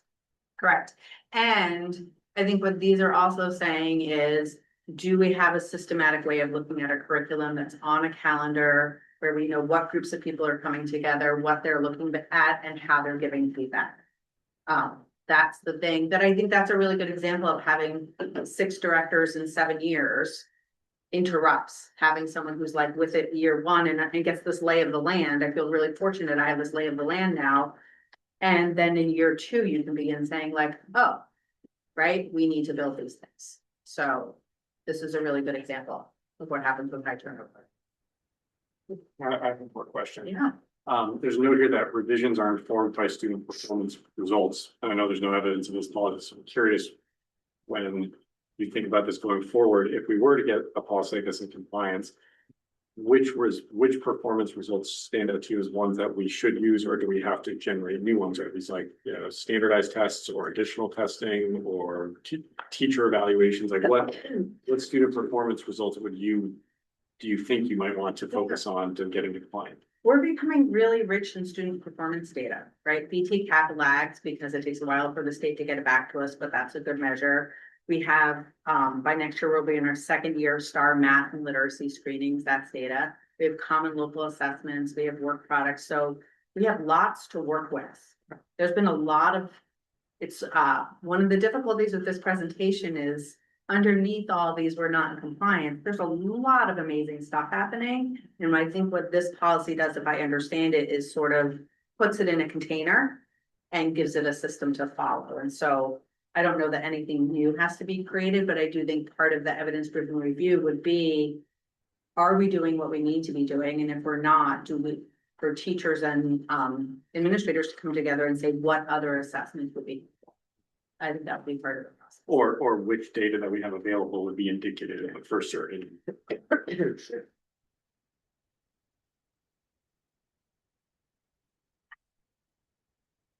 correct. And I think what these are also saying is, do we have a systematic way of looking at a curriculum that's on a calendar where we know what groups of people are coming together, what they're looking at, and how they're giving feedback? That's the thing that I think that's a really good example of having 6 directors in 7 years interrupts having someone who's like with it year 1 and gets this lay of the land. I feel really fortunate I have this lay of the land now. And then in year 2, you can begin saying like, oh, right, we need to build these things. So this is a really good example of what happens with high turnover.
I have one question.
Yeah.
There's a note here that revisions are informed by student performance results. And I know there's no evidence of this policy, so I'm curious when you think about this going forward, if we were to get a policy like this in compliance, which performance results stand out to you as ones that we should use, or do we have to generate new ones? Are these like, standardized tests or additional testing or teacher evaluations? Like what student performance results do you think you might want to focus on to get into compliance?
We're becoming really rich in student performance data, right? BT CAP lags because it takes a while for the state to get it back to us, but that's a good measure. We have, by next year, we'll be in our 2nd year STAR math and literacy screenings, that's data. We have common local assessments, we have work products, so we have lots to work with. There's been a lot of, one of the difficulties with this presentation is underneath all these, we're not in compliance. There's a lot of amazing stuff happening. And I think what this policy does, if I understand it, is sort of puts it in a container and gives it a system to follow. And so I don't know that anything new has to be created, but I do think part of the evidence-driven review would be, are we doing what we need to be doing? And if we're not, for teachers and administrators to come together and say what other assessments would be. I think that would be part of the process.
Or which data that we have available would be indicative for certain.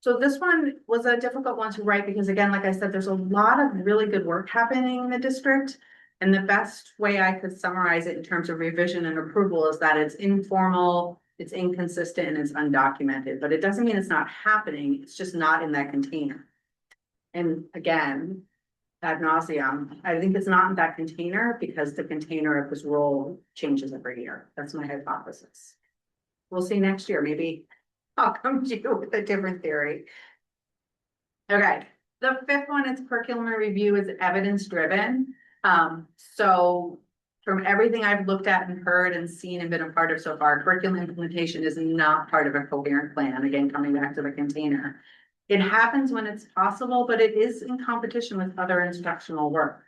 So this one was a difficult one to write because again, like I said, there's a lot of really good work happening in the district. And the best way I could summarize it in terms of revision and approval is that it's informal, it's inconsistent, and it's undocumented, but it doesn't mean it's not happening, it's just not in that container. And again, ad nauseum, I think it's not in that container because the container of this role changes every year. That's my hypothesis. We'll see next year, maybe I'll come to you with a different theory. Okay, the fifth one is curriculum review is evidence driven. So from everything I've looked at and heard and seen and been a part of so far, curriculum implementation is not part of a coherent plan. Again, coming back to the container. It happens when it's possible, but it is in competition with other instructional work.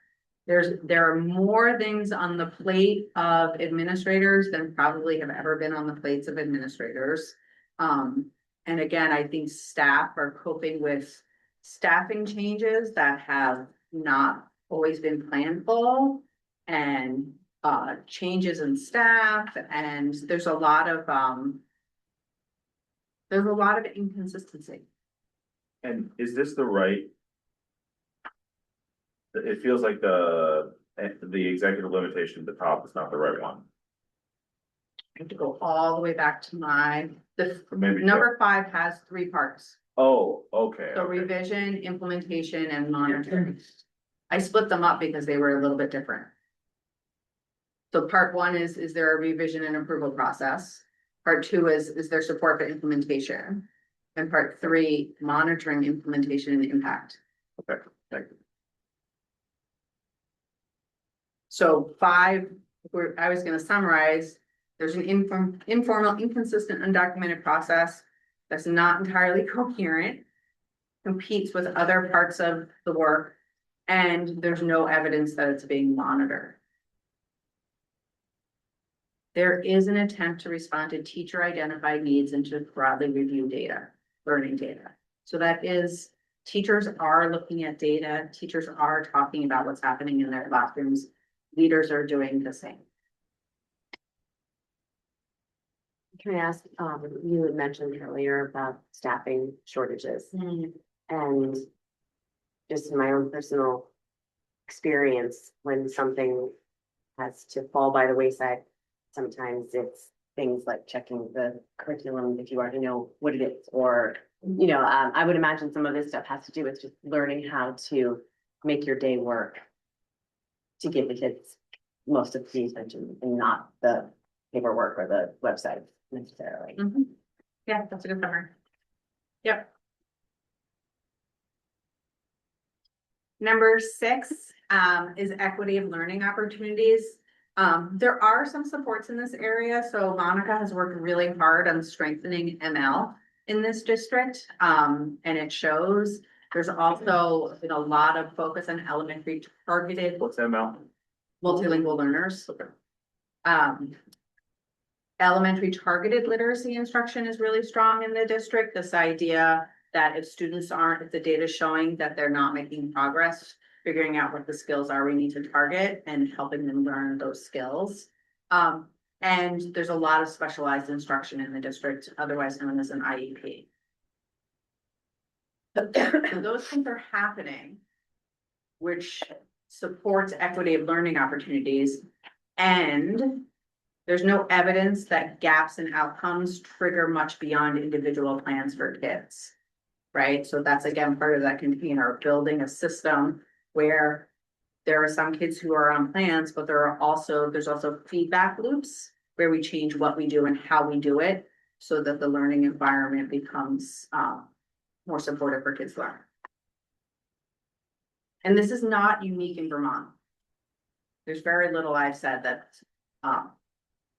There are more things on the plate of administrators than probably have ever been on the plates of administrators. And again, I think staff are coping with staffing changes that have not always been planful and changes in staff, and there's a lot of inconsistency.
And is this the right? It feels like the executive limitation at the top is not the right one.
I have to go all the way back to
Maybe
number 5 has 3 parts.
Oh, okay.
So
okay.
revision, implementation, and monitoring. I split them up because they were a little bit different. So part 1 is there a revision and approval process? Part 2 is there support for implementation? And part 3, monitoring implementation and impact.
Okay, thank you.
So 5, I was gonna summarize, there's an informal, inconsistent, undocumented process that's not entirely coherent, competes with other parts of the work, and there's no evidence that it's being monitored. There is an attempt to respond to teacher identified needs and to broadly review data, learning data. So that is, teachers are looking at data, teachers are talking about what's happening in their classrooms, leaders are doing the same.
Can I ask, you had mentioned earlier about staffing shortages and just in my own personal experience, when something has to fall by the wayside, sometimes it's things like checking the curriculum if you already know what it is, or, you know, I would imagine some of this stuff has to do with just learning how to make your day work to give the kids most of the attention and not the paperwork or the website necessarily.
Yeah, that's a good summary. Yep. Number 6 is equity of learning opportunities. There are some supports in this area. So Monica has worked really hard on strengthening ML in this district. And it shows. There's also been a lot of focus on elementary targeted.
What's ML?
Multilingual learners. Elementary targeted literacy instruction is really strong in the district. This idea that if students if the data is showing that they're not making progress, figuring out what the skills are we need to target and helping them learn those skills. And there's a lot of specialized instruction in the district, otherwise known as an IEP. So those things are happening, which supports equity of learning opportunities, and there's no evidence that gaps in outcomes trigger much beyond individual plans for kids, right? So that's again part of that container, building a system where there are some kids who are on plans, but there's also feedback loops where we change what we do and how we do it so that the learning environment becomes more supportive for kids to learn. And this is not unique in Vermont. There's very little I've said that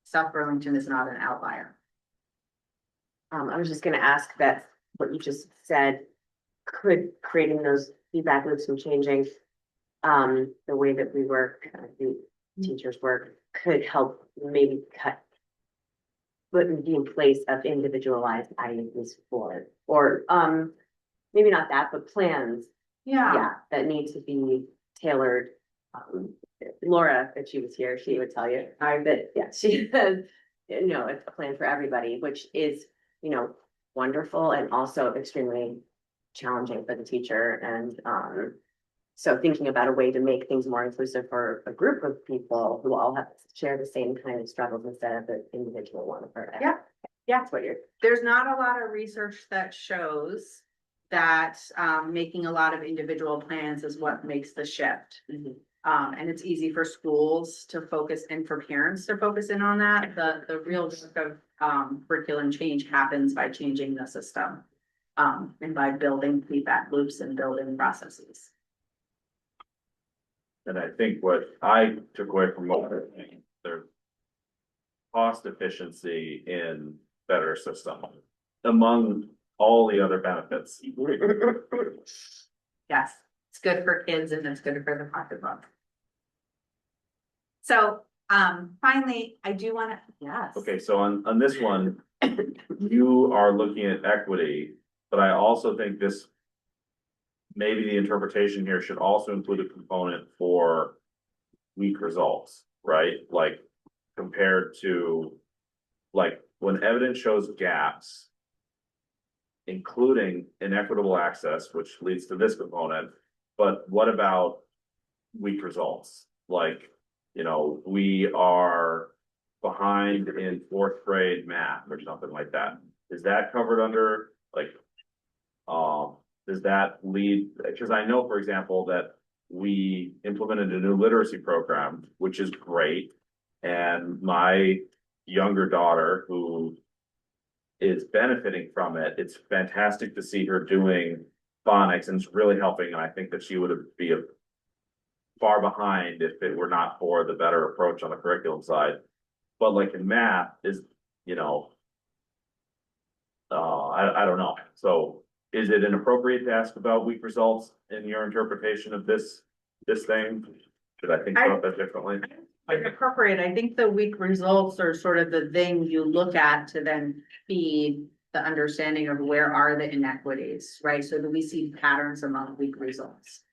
South Burlington is not an outlier.
I was just gonna ask that what you just said, could creating those feedback loops and changing the way that we work, the teachers work, could help maybe cut would be in place of individualized IEPs or, maybe not that, but plans, yeah, that need to be tailored. Laura, if she was here, she would tell you, that, yeah, she has, it's a plan for everybody, which is, wonderful and also extremely challenging for the teacher. And, so thinking about a way to make things more inclusive for a group of people who all have share the same kind of struggles instead of the individual one.
Yeah. Yeah.
That's what you're.
There's not a lot of research that shows that making a lot of individual plans is what makes the shift. And it's easy for schools to focus and for parents to focus in on that. The real work of curriculum change happens by changing the system. And by building feedback loops and building processes.
And I think what I took away from what they're saying, there's cost efficiency in better system among all the other benefits.
Yes, it's good for kids and it's good for the pocketbook. So, finally, I do want to, yes.
Okay, so on this one, you are looking at equity, but I also think this. Maybe the interpretation here should also include a component for weak results, right? Like compared to, like when evidence shows gaps, including inequitable access, which leads to this component, but what about weak results? Like, we are behind in 4th grade math or something like that. Is that covered under like, does that lead, because I know, for example, that we implemented a new literacy program, which is great. And my younger daughter, who is benefiting from it, it's fantastic to see her doing phonics and it's really helping. And I think that she would be far behind if it were not for the better approach on the curriculum side. But like in math is, I don't know. So is it inappropriate to ask about weak results in your interpretation of this thing? Should I think about that differently?
Appropriate. I think the weak results are sort of the thing you look at to then feed the understanding of where are the inequities, right? So do we see patterns among weak results?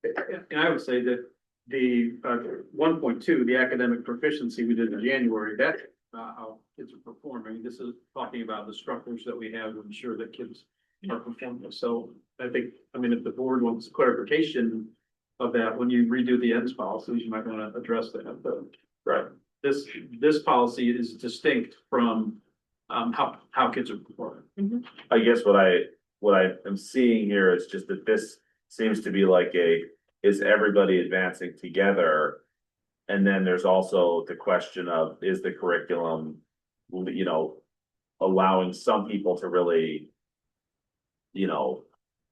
And I would say that the 1.2, the academic proficiency we did in January, that how kids are performing. This is talking about the structures that we have to ensure that kids are performing. So I think, if the board wants clarification of that, when you redo the ends policies, you might want to address that. But
Right.
This policy is distinct from how kids are performing.
I guess what I am seeing here is just that this seems to be like is everybody advancing together? And then there's also the question of, is the curriculum, allowing some people to really,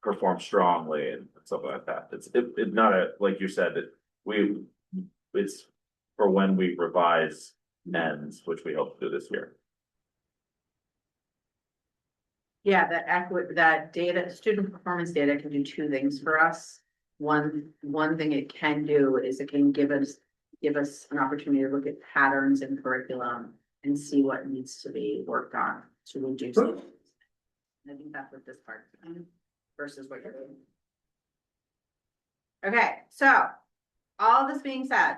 perform strongly and something like that. It's not like you said, that it's for when we revise ends, which we hope to do this year.
Yeah, that data, student performance data can do two things for us. One thing it can do is it can give us an opportunity to look at patterns in curriculum and see what needs to be worked on to reduce it. I think that's what this part is doing versus what you're doing. Okay, so all this being said,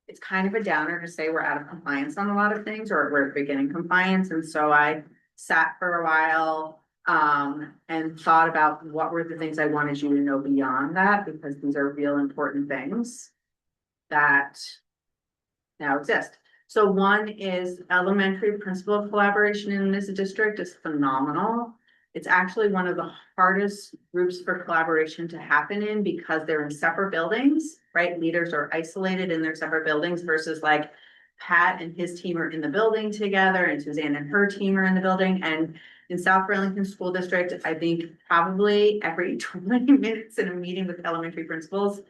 it's kind of a downer to say we're out of compliance on a lot of things, or we're beginning compliance, and so I sat for a while and thought about what were the things I wanted you to know beyond that, because these are real important things that now exist. So one is elementary principal collaboration in this district is phenomenal. It's actually one of the hardest groups for collaboration to happen in because they're in separate buildings, right? Leaders are isolated in their separate buildings versus like Pat and his team are in the building together and Suzanne and her team are in the building. And in South Burlington School District, I think probably every 20 minutes in a meeting with elementary principals,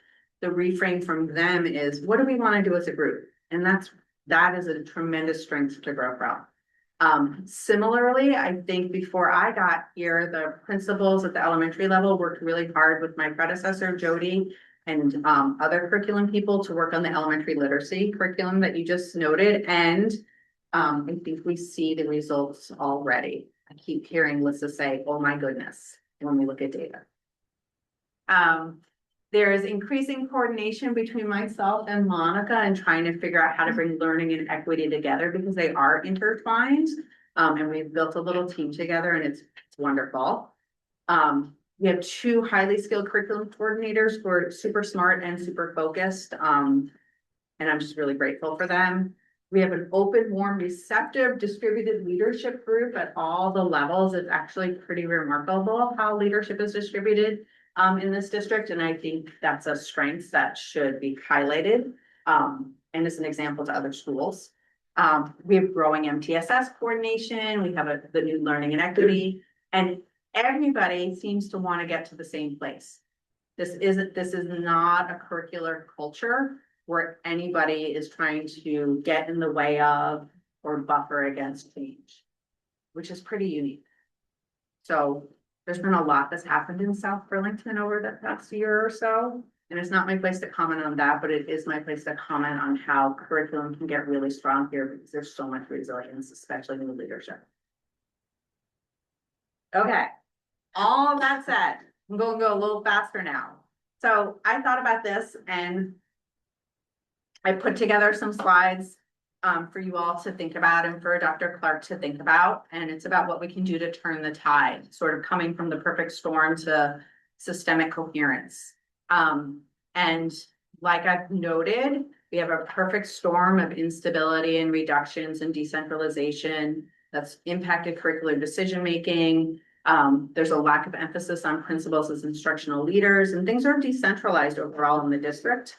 the reframe from them is, what do we want to do as a group? And that is a tremendous strength to grow from. Similarly, I think before I got here, the principals at the elementary level worked really hard with my predecessor, Jody, and other curriculum people to work on the elementary literacy curriculum that you just noted, and I think we see the results already. I keep hearing Lisa say, oh my goodness, when we look at data. There is increasing coordination between myself and Monica and trying to figure out how to bring learning and equity together because they are intertwined. And we've built a little team together and it's wonderful. We have 2 highly skilled curriculum coordinators who are super smart and super focused. And I'm just really grateful for them. We have an open, warm, receptive, distributed leadership group at all the levels. It's actually pretty remarkable how leadership is distributed in this district. And I think that's a strength that should be highlighted. And it's an example to other schools. We have growing MTSS coordination. We have the new learning and equity, and everybody seems to want to get to the same place. This is not a curricular culture where anybody is trying to get in the way of or buffer against change, which is pretty unique. So there's been a lot that's happened in South Burlington over the past year or so. And it's not my place to comment on that, but it is my place to comment on how curriculum can get really strong here because there's so much resilience, especially in the leadership. Okay, all that said, I'm going to go a little faster now. So I thought about this and I put together some slides for you all to think about and for Dr. Clark to think about. And it's about what we can do to turn the tide, sort of coming from the perfect storm to systemic coherence. And like I've noted, we have a perfect storm of instability and reductions and decentralization that's impacted curricular decision-making. There's a lack of emphasis on principals as instructional leaders, and things are decentralized overall in the district.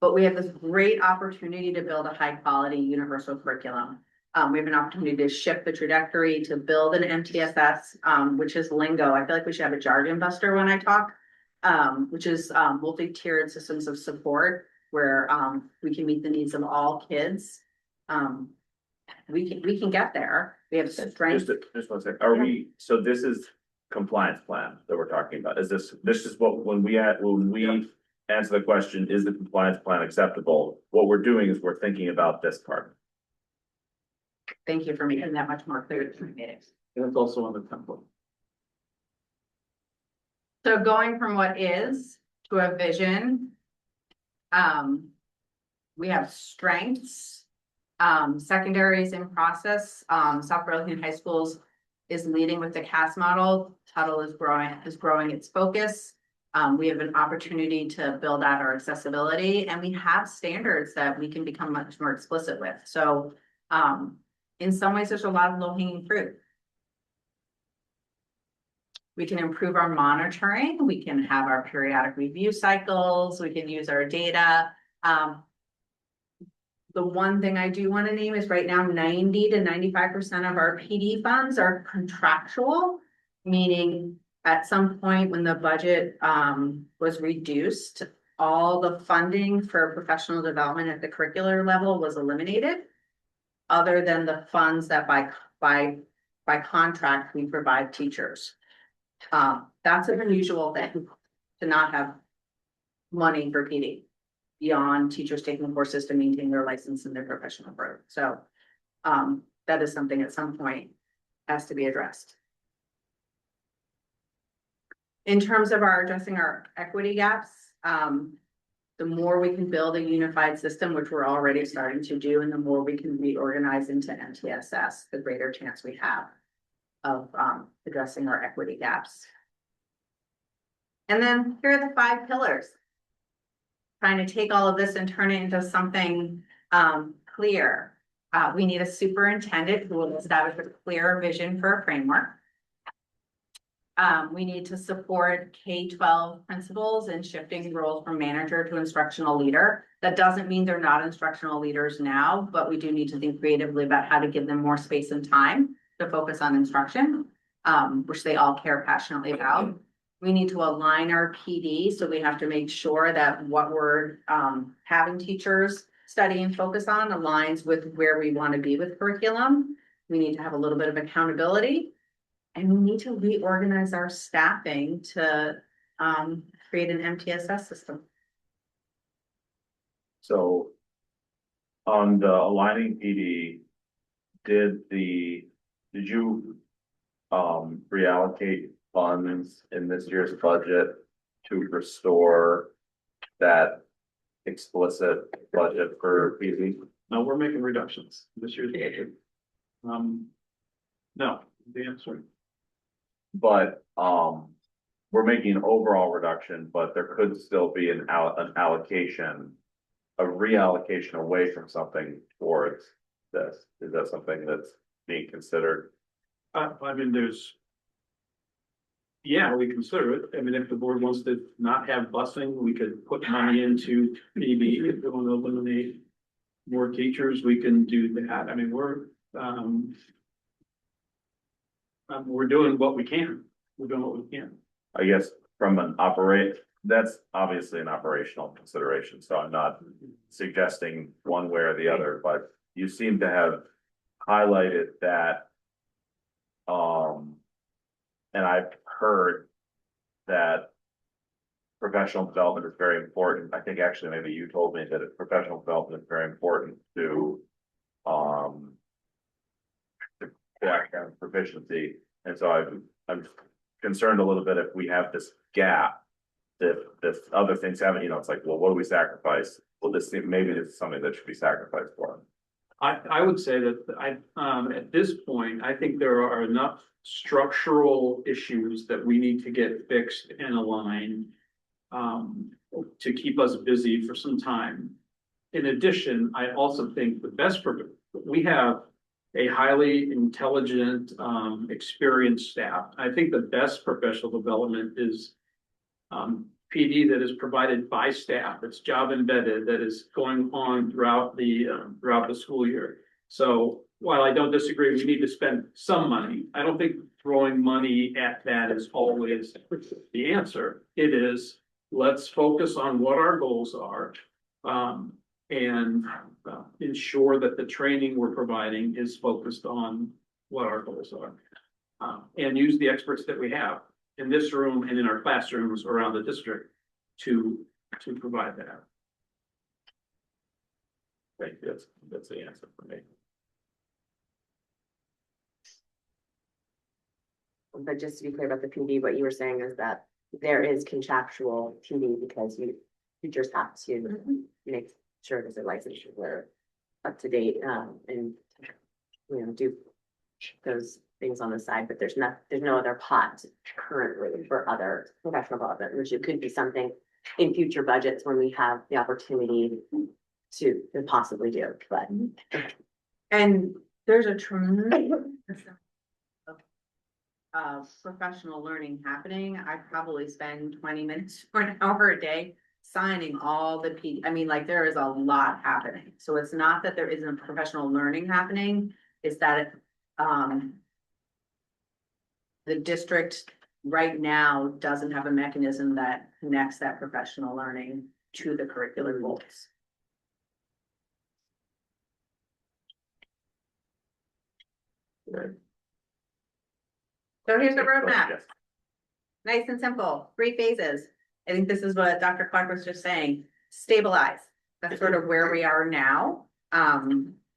But we have this great opportunity to build a high-quality universal curriculum. We have an opportunity to shift the trajectory to build an MTSS, which is lingo. I feel like we should have a jargon buster when I talk, which is multi-tiered systems of support where we can meet the needs of all kids. We can get there. We have strength.
Just one second. Are we, so this is compliance plan that we're talking about? Is this is what, when we answer the question, is the compliance plan acceptable? What we're doing is we're thinking about this part.
Thank you for making that much more clear to me.
And it's also on the template.
So going from what is to a vision, we have strengths, secondaries in process. South Burlington High Schools is leading with the CAS model. Tuttle is growing its focus. We have an opportunity to build out our accessibility, and we have standards that we can become much more explicit with. So in some ways, there's a lot of low-hanging fruit. We can improve our monitoring. We can have our periodic review cycles. We can use our data. The one thing I do want to name is right now 90 to 95% of our PD funds are contractual, meaning at some point when the budget was reduced, all the funding for professional development at the curricular level was eliminated, other than the funds that by contract we provide teachers. That's an unusual thing to not have money for PD beyond teachers taking courses to maintain their license and their professional growth. So that is something at some point has to be addressed. In terms of addressing our equity gaps, the more we can build a unified system, which we're already starting to do, and the more we can reorganize into MTSS, the greater chance we have of addressing our equity gaps. And then here are the 5 pillars. Trying to take all of this and turn it into something clear. We need a superintendent who will establish a clear vision for a framework. We need to support K-12 principals in shifting roles from manager to instructional leader. That doesn't mean they're not instructional leaders now, but we do need to think creatively about how to give them more space and time to focus on instruction, which they all care passionately about. We need to align our PD, so we have to make sure that what we're having teachers study and focus on aligns with where we want to be with curriculum. We need to have a little bit of accountability. And we need to reorganize our staffing to create an MTSS system.
So. On the aligning PD, did you? Reallocate funds in this year's budget to restore that explicit budget for PD?
No, we're making reductions this year's budget. No, the answer.
But, we're making an overall reduction, but there could still be an allocation. A reallocation away from something towards this. Is that something that's being considered?
I mean, yeah, we consider it. I mean, if the board wants to not have busing, we could put money into PB. If we want to eliminate more teachers, we can do that. I mean, we're doing what we can. We're doing what we can.
I guess from that's obviously an operational consideration, so I'm not suggesting one way or the other, but you seem to have highlighted that. And I've heard that professional development is very important. I think actually maybe you told me that professional development is very important to academic proficiency. And so I'm concerned a little bit if we have this gap, if other things haven't, it's like, well, what do we sacrifice? Well, maybe this is something that should be sacrificed for.
I would say that at this point, I think there are enough structural issues that we need to get fixed and aligned to keep us busy for some time. In addition, I also think we have a highly intelligent, experienced staff. I think the best professional development is PD that is provided by staff, that's job embedded, that is going on throughout the school year. So while I don't disagree, we need to spend some money. I don't think throwing money at that is always the answer. It is, let's focus on what our goals are. And ensure that the training we're providing is focused on what our goals are. And use the experts that we have in this room and in our classrooms around the district to provide that.
I think that's the answer for me.
But just to be clear about the PD, what you were saying is that there is contractual PD because teachers have to make sure that their licensure were up to date, and do those things on the side, but there's no other pot currently for other professional development, which it could be something in future budgets when we have the opportunity to possibly do, but.
And there's a tremendous of professional learning happening. I probably spend 20 minutes or an hour a day signing all the there is a lot happening. So it's not that there isn't professional learning happening, it's that the district right now doesn't have a mechanism that connects that professional learning to the curricular goals.
Right.
So here's the roadmap.
Yes.
Nice and simple, 3 phases. I think this is what Dr. Clark was just saying, stabilize. That's sort of where we are now.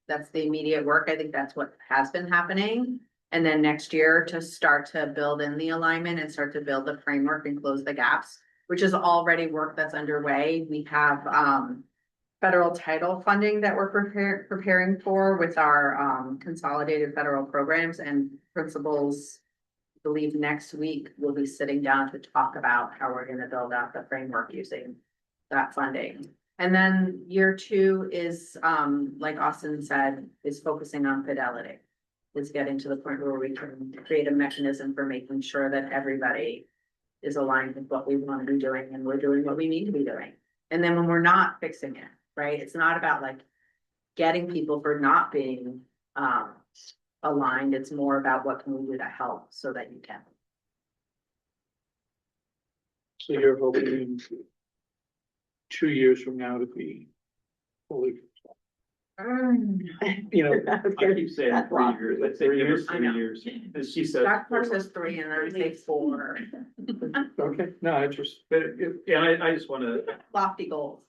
That's the immediate work. I think that's what has been happening. And then next year to start to build in the alignment and start to build the framework and close the gaps, which is already work that's underway. We have federal title funding that we're preparing for with our consolidated federal programs, and principals, I believe next week we'll be sitting down to talk about how we're going to build out the framework using that funding. And then year 2 is, like Austin said, is focusing on fidelity. It's getting to the point where we can create a mechanism for making sure that everybody is aligned with what we want to be doing and we're doing what we need to be doing. And then when we're not fixing it, right? It's not about like getting people for not being aligned. It's more about what can we do to help so that you can.
So you're hoping 2 years from now to be fully. You know, I keep saying
That's
3
long.
years, I say give us
I
3
know.
years, and she said.
Dr. says 3 and I say 4.
Okay, no, I just,
But, yeah, I just wanna,
Lofty goals.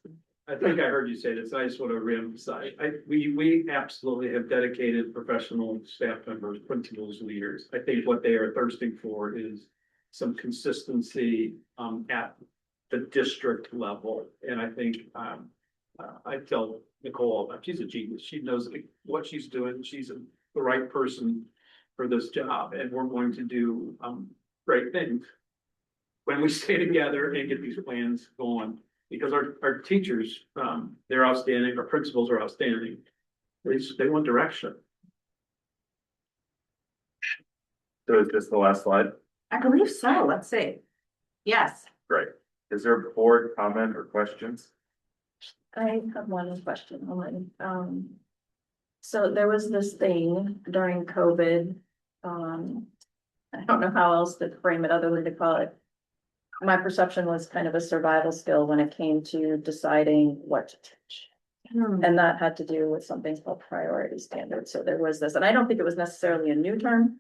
I think I heard you say this, I just wanna reemphasize, we absolutely have dedicated professional staff members, principals, leaders. I think what they are thirsting for is some consistency, at the district level, and I think, I tell Nicole all that, she's a genius, she knows what she's doing, she's the right person for this job, and we're going to do, great things when we stay together and get these plans going, because our teachers, they're outstanding, our principals are outstanding. They want direction.
So is this the last slide?
I believe so. Let's see. Yes.
Great. Is there board comment or questions?
I have one question, Ellen. So there was this thing during COVID. I don't know how else to frame it other than to call it. My perception was kind of a survival skill when it came to deciding what to teach. And that had to do with something called priority standards. So there was this, and I don't think it was necessarily a new term,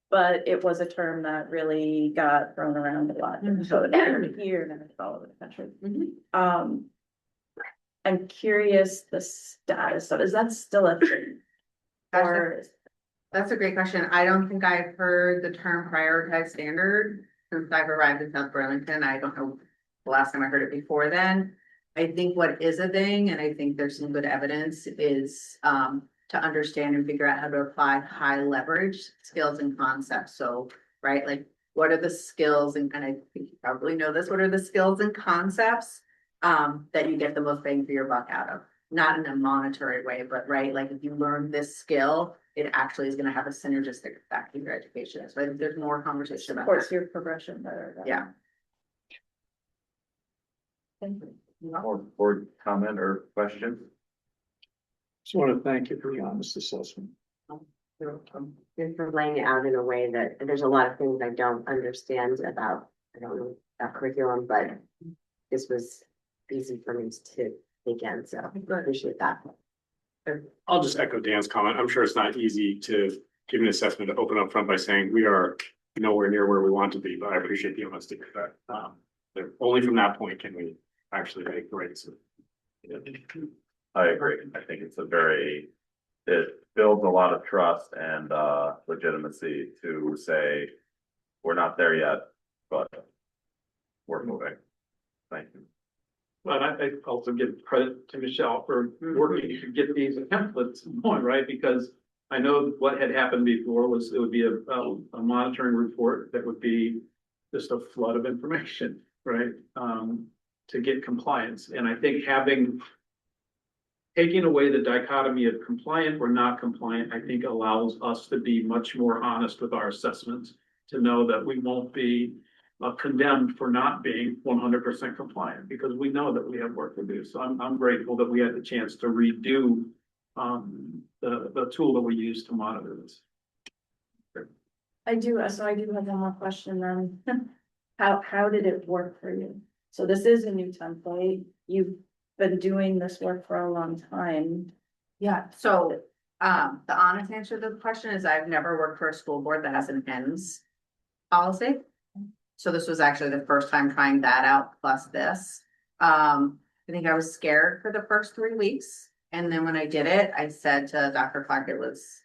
but it was a term that really got thrown around a lot. So here and it's all over the country. I'm curious the status of, is that still a thing? Or
That's a great question. I don't think I've heard the term prioritized standard since I've arrived in South Burlington. I don't know the last time I heard it before then. I think what is a thing, and I think there's some good evidence, is to understand and figure out how to apply high leverage skills and concepts. So, right, like what are the skills, and I think you probably know this, what are the skills and concepts that you get the most bang for your buck out of? Not in a monetary way, but right, like if you learn this skill, it actually is gonna have a synergistic effect in your education. So I think there's more conversation about
supports
that.
your progression better.
Yeah.
Thank you.
More board comment or questions?
just want to thank you for the honest assessment.
And for laying it out in a way that there's a lot of things I don't understand about, I don't know, that curriculum, but this was easy for me to take in, so I appreciate that.
I'll just echo Dan's comment. I'm sure it's not easy to give an assessment to open up front by saying we are nowhere near where we want to be, but I appreciate the honesty of that. Only from that point can we actually make the right decision.
I agree. I think it's it builds a lot of trust and legitimacy to say, we're not there yet, but we're moving. Thank you.
But I also give credit to Michelle for working to get these templates going, right? Because I know what had happened before was it would be a monitoring report that would be just a flood of information, right? To get compliance. And I think taking away the dichotomy of compliant or not compliant, I think allows us to be much more honest with our assessments, to know that we won't be condemned for not being 100% compliant, because we know that we have work to do. So I'm grateful that we had the chance to redo the tool that we use to monitor this.
I do have one more question then. How did it work for you? So this is a new template. You've been doing this work for a long time.
Yeah, so the honest answer to the question is I've never worked for a school board that has an ends policy. So this was actually the first time trying that out, plus this. I think I was scared for the first 3 weeks. And then when I did it, I said to Dr. Clark, it was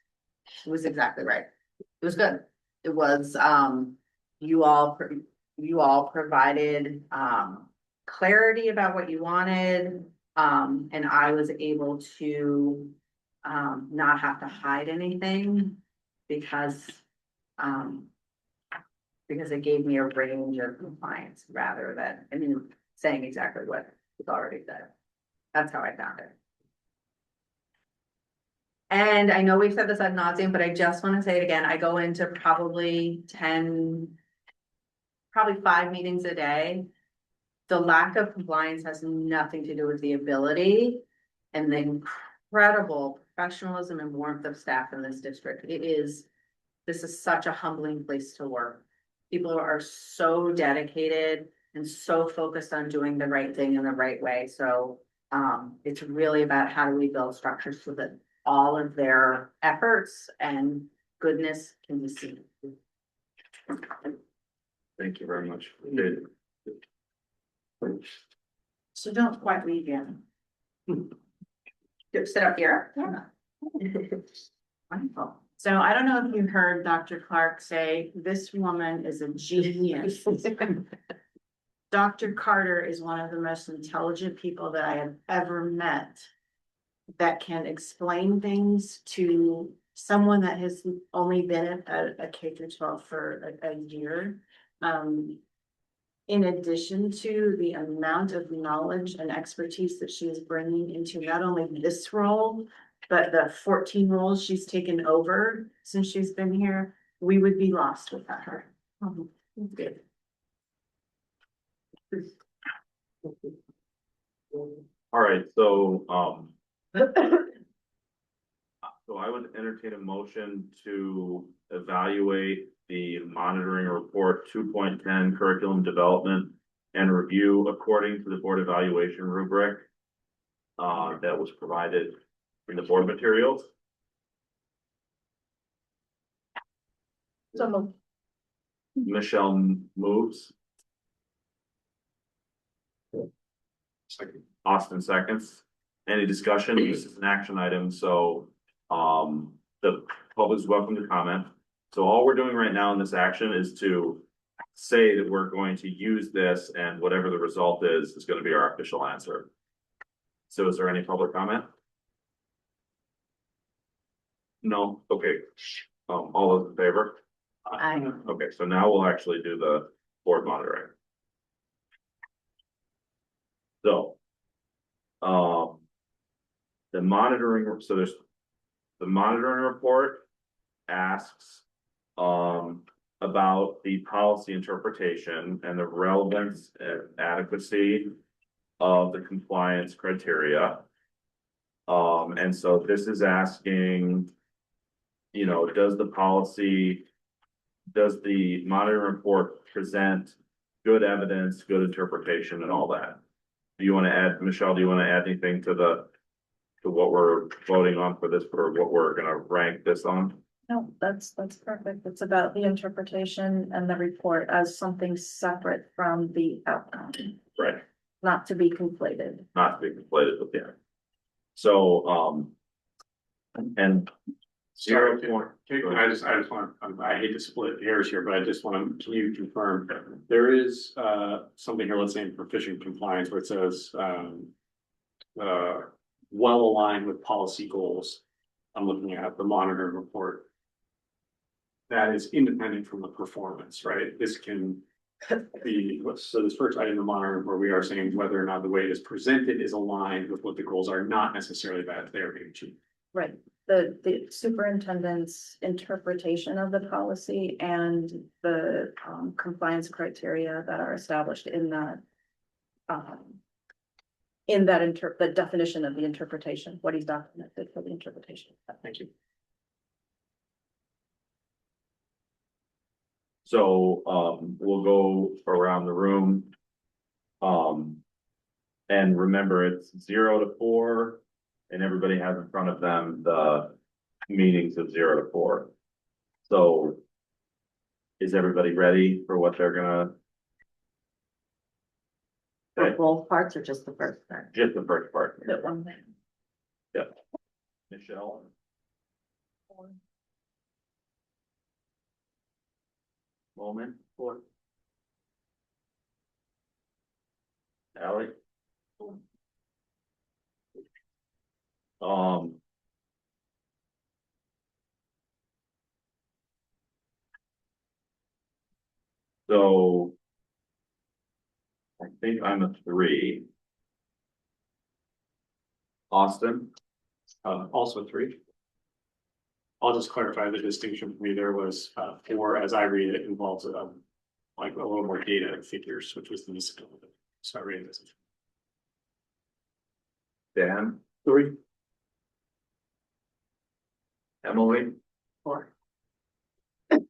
exactly right. It was good. It was, you all provided clarity about what you wanted. And I was able to not have to hide anything because it gave me a range of compliance rather than, saying exactly what was already said. That's how I found it. And I know we've said this ad nauseum, but I just want to say it again. I go into probably 5 meetings a day. The lack of compliance has nothing to do with the ability and the incredible professionalism and warmth of staff in this district. This is such a humbling place to work. People are so dedicated and so focused on doing the right thing in the right way. So It's really about how do we build structures so that all of their efforts and goodness can be seen.
Thank you very much. Good.
So don't quite leave yet. Sit up here. Wonderful. So I don't know if you heard Dr. Clark say, this woman is a genius. Dr. Carter is one of the most intelligent people that I have ever met that can explain things to someone that has only been at a K through 12 for a year. In addition to the amount of knowledge and expertise that she is bringing into not only this role, but the 14 roles she's taken over since she's been here, we would be lost without her. Good.
All right, so, so I would entertain a motion to evaluate the monitoring report 2.10 curriculum development and review according to the board evaluation rubric that was provided in the board materials.
So
Michelle moves.
Second.
Austin seconds. Any discussion? This is an action item, so the public is welcome to comment. So all we're doing right now in this action is to say that we're going to use this, and whatever the result is going to be our official answer. So is there any public comment? No? Okay. All those in favor? Okay, so now we'll actually do the board monitoring. So, the monitoring, so there's the monitoring report asks, about the policy interpretation and the relevance and adequacy of the compliance criteria. And so this is asking, you know, does the monitoring report present good evidence, good interpretation and all that? Do you want to add, Michelle, do you want to add anything to what we're voting on for this, for what we're gonna rank this on?
no, that's perfect. It's about the interpretation and the report as something separate from the outcome,
Right,
not to be conflated.
not to be conflated with the. So, and zero
Sorry,
point.
I just want, I hate to split hairs here, but I just want to, can you confirm? There is something here, let's say in proficient compliance, where it says well aligned with policy goals. I'm looking at the monitoring report. That is independent from the performance, right? This can be, so this first item, the monitoring, where we are saying whether or not the way it is presented is aligned with what the goals are, not necessarily that they are being achieved.
Right, the superintendent's interpretation of the policy and the compliance criteria that are established in that. The definition of the interpretation, what he's documented for the interpretation.
Thank you.
So, we'll go around the room. And remember, it's 0 to 4, and everybody has in front of them the meetings of 0 to 4. So, is everybody ready for what they're gonna?
For both parts or just the first part?
Just the first part.
That one thing.
Yep. Michelle? Moment. 4. Ally? So I think I'm a 3. Austin?
Also 3. I'll just clarify the distinction for me. There was 4, as I read it, involves like a little more data and figures, which was the missing element. So I read it as
Dan?
3.
Emily?
4.
Very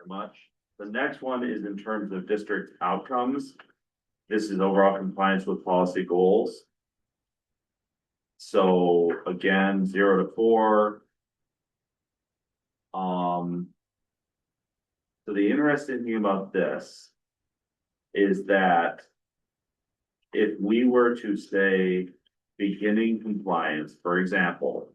much. The next one is in terms of district outcomes. this is overall compliance with policy goals. So again, 0 to 4. So the interesting thing about this is that if we were to say beginning compliance, for example,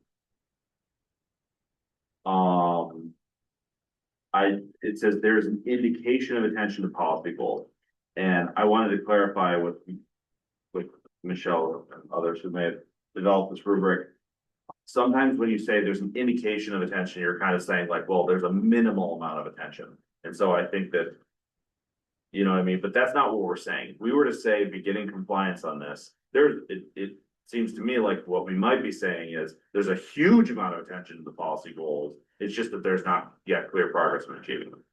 it says there's an indication of attention to policy goals. And I wanted to clarify with Michelle and others who may have developed this rubric. Sometimes when you say there's an indication of attention, you're kind of saying like, well, there's a minimal amount of attention. And so I think that, you know what I mean, but that's not what we're saying. If we were to say beginning compliance on this, it seems to me like what we might be saying is there's a huge amount of attention to the policy goals. It's just that there's not yet clear progress in achieving them.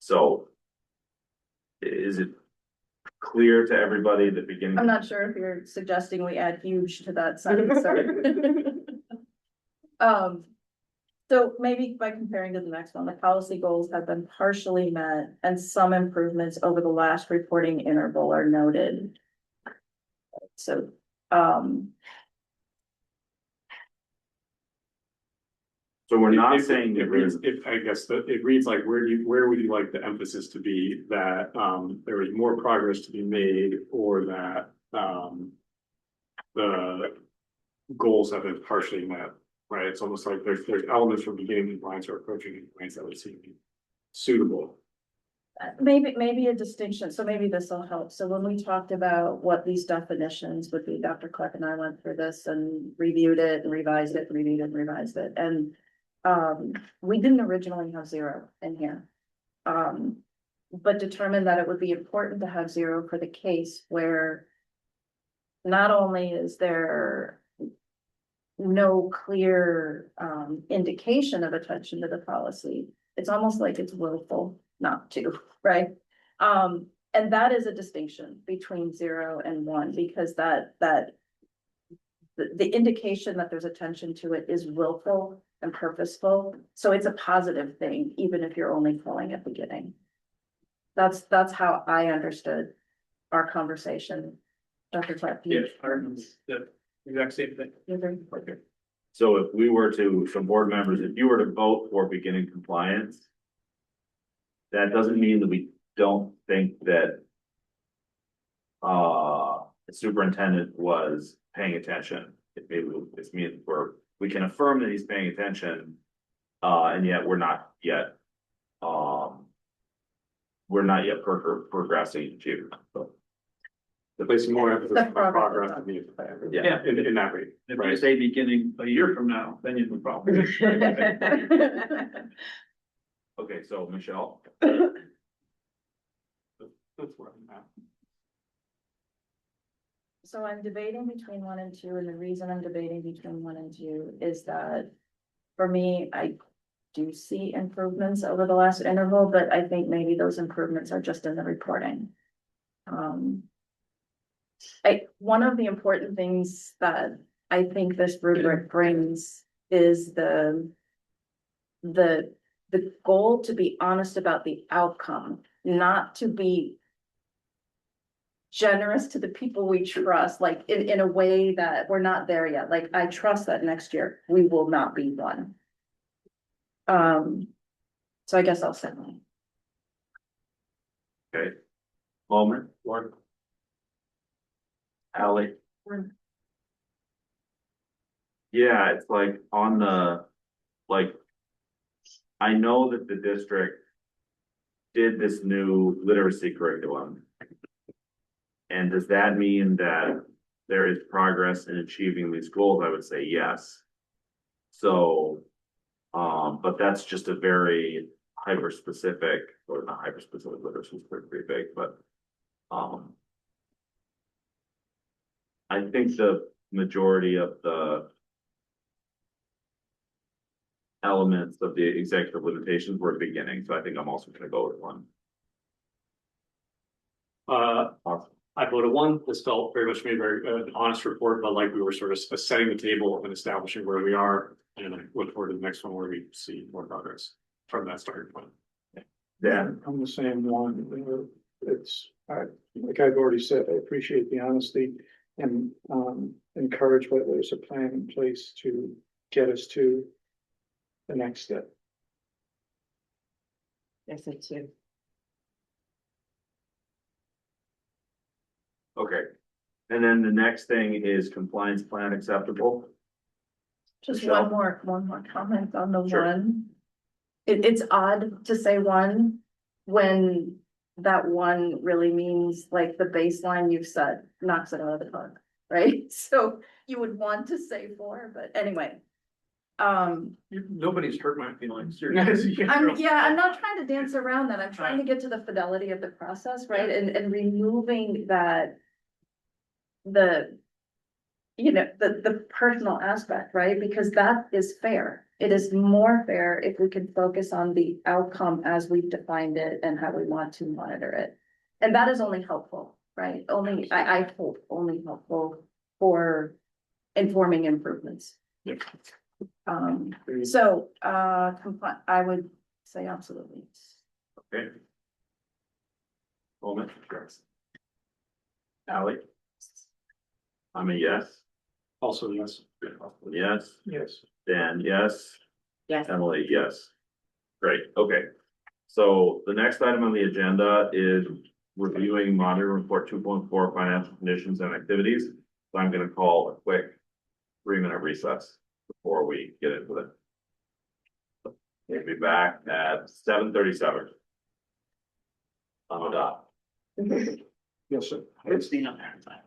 So is it clear to everybody that beginning?
I'm not sure if you're suggesting we add huge to that sentence or. So maybe by comparing to the next one, the policy goals have been partially met and some improvements over the last reporting interval are noted. So,
So we're not saying
it
that
reads, I guess that it reads like, where would you like the emphasis to be that, there is more progress to be made or that, the goals have been partially met, right? It's almost like there's elements from beginning compliance or approaching compliance that would seem suitable.
maybe a distinction, so maybe this will help. So when we talked about what these definitions would be, Dr. Clark and I went through this and reviewed it and revised it, reviewed it and revised it. And we didn't originally have 0 in here. But determined that it would be important to have 0 for the case where not only is there no clear indication of attention to the policy, it's almost like it's willful not to, right? And that is a distinction between 0 and 1, because the indication that there's attention to it is willful and purposeful. So it's a positive thing, even if you're only calling it beginning. That's how I understood our conversation. Dr. Clark.
Yeah, the exact same thing.
Okay. So if we were to, some board members, if you were to vote for beginning compliance, that doesn't mean that we don't think that the superintendent was paying attention. It means we can affirm that he's paying attention, and yet we're not yet progressing achievement. So,
Placing more emphasis on
That's
progress
progress.
in
Yeah.
in that way.
If
Right.
you say beginning a year from now, then you have a problem.
okay, so Michelle,
That's where I'm at.
So I'm debating between 1 and 2, and the reason I'm debating between 1 and 2 is that for me, I do see improvements over the last interval, but I think maybe those improvements are just in the reporting. One of the important things that I think this rubric brings is the goal to be honest about the outcome, not to be generous to the people we trust, like in a way that we're not there yet. Like, I trust that next year we will not be 1. So I guess I'll say mine.
okay, Palmer, Ally. Yeah, it's like on the, like, I know that the district did this new literacy curriculum. And does that mean that there is progress in achieving these goals? I would say yes. So, but that's just a very hyper specific, or not hyper specific, literacy is pretty big, but I think the majority of the elements of the executive limitations were beginning, so I think I'm also gonna go with 1.
I voted 1. This felt very much made an honest report, but like we were sort of setting the table and establishing where we are. And I look forward to the next one where we see more progress from that starting point.
Yeah,
I'm the same one. it's, like I've already said, I appreciate the honesty and, encourage whether there's a plan in place to get us to the next step.
I said too.
Okay. And then the next thing is compliance plan acceptable.
Just
Michelle?
one more comment on the
Sure.
one. It's odd to say one when that one really means like the baseline you've set knocks it out of the park, right? So you would want to say four, but anyway.
Nobody's hurt my feelings.
I'm not trying to dance around that. I'm trying to get to the fidelity of the process, right? And removing that. The personal aspect, right? Because that is fair. It is more fair if we can focus on the outcome as we've defined it and how we want to monitor it. And that is only helpful, right? I hope only helpful for informing improvements. I would say absolutely.
Okay. Moment. Ally? I'm a yes.
Also, yes.
Yes.
Yes.
Dan, yes.
Yes.
Emily, yes. Great, okay. So the next item on the agenda is reviewing monitor report 2.4 financial conditions and activities. So I'm gonna call a quick 3-minute recess before we get into it. We'll be back at 7:37. On the dot.
Yes, sir.
It's the other time.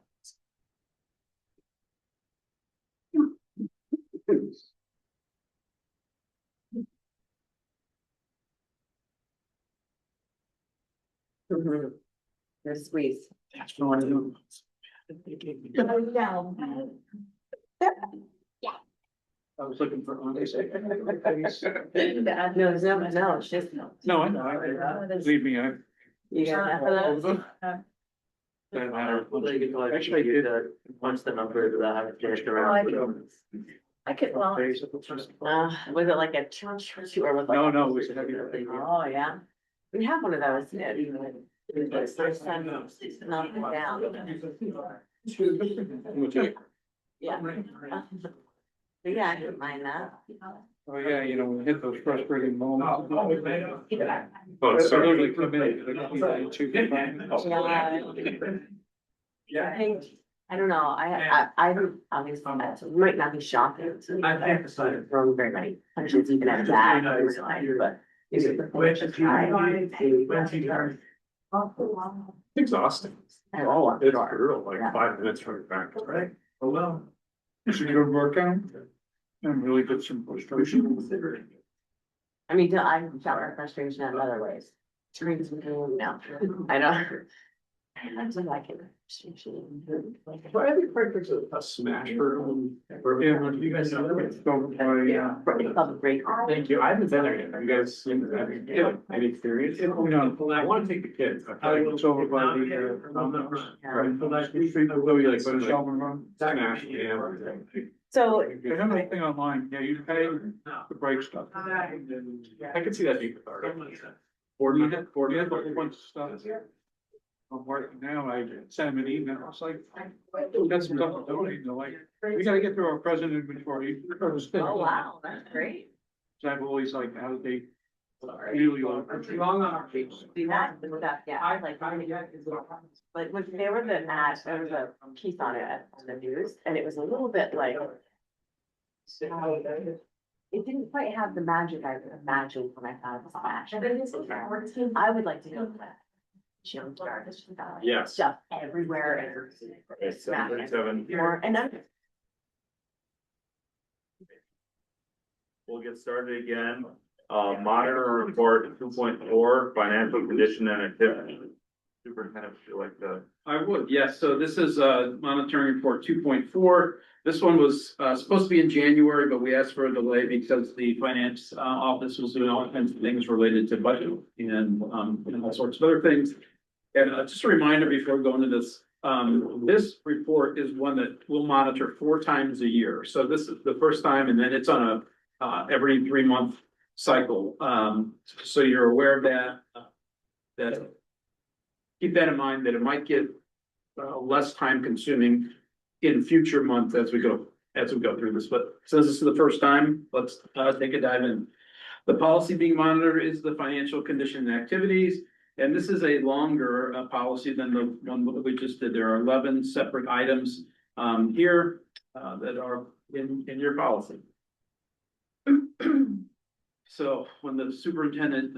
You're sweet.
That's what I want to do. I was looking for.
No, it's no, it's just no.
No, I know, believe me, I.
You got enough of those?
Doesn't matter.
Actually, I did, once the numbers that I haven't finished around.
I could, well,
Was it like a church or was it?
No, no, it was heavy.
Oh, yeah. We have one of those. Yeah. It's first time knock it down. Yeah. But yeah, I didn't mind that.
Oh, yeah, you know, we hit those frustrating moments.
Oh,
So
sorry.
literally come in.
I think, I don't know, I obviously, it might not be shocking to me. I've thrown very many punches even at that, in real life, but. Is it the punches
Exhausting.
Oh,
It's brutal, like 5 minutes from your back.
Right. Oh, well. It's a good workout. And really get some frustration.
I mean, I felt our frustration in other ways. No, I don't. I don't like it.
Well, I think Frankfurt's a smasher. Yeah, you guys know.
Thank you. I haven't been there yet. Have you guys seen that? Any experience?
No.
I want to take the kids.
I was over by the, right, we street, the way like, the Shelburne Run.
Smash, yeah.
So,
They have anything online, yeah, you pay the break stuff.
I could see that being cathartic.
Yeah, but a bunch of stuff. I'm working now, I sent him an email, I was like, that's some stuff, they're like, we gotta get through our present inventory.
oh, wow, that's great.
So I've always like, how they really long.
Long on our feet.
Do that, yeah, I like. But when they were the ad, there was a piece on it on the news, and it was a little bit like. It didn't quite have the magic I imagined when I thought of Smash. I would like to go to that. Junkyard, it's just got like
Yes.
stuff everywhere and.
It's 7:37.
And then.
We'll get started again. Monitor report 2.4 financial condition and activity. Superintendent, would you like to?
I would, yes. So this is monitoring report 2.4. This one was supposed to be in January, but we asked for a delay because the finance office was doing all kinds of things related to budget and all sorts of other things. And just a reminder before we go into this, this report is one that we'll monitor 4 times a year. So this is the first time, and then it's on a every 3-month cycle. So you're aware of that. That keep that in mind, that it might get less time consuming in future months as we go through this, but since this is the first time, let's take a dive in. The policy being monitored is the financial condition and activities, and this is a longer policy than the one that we just did. There are 11 separate items here that are in your policy. So when the superintendent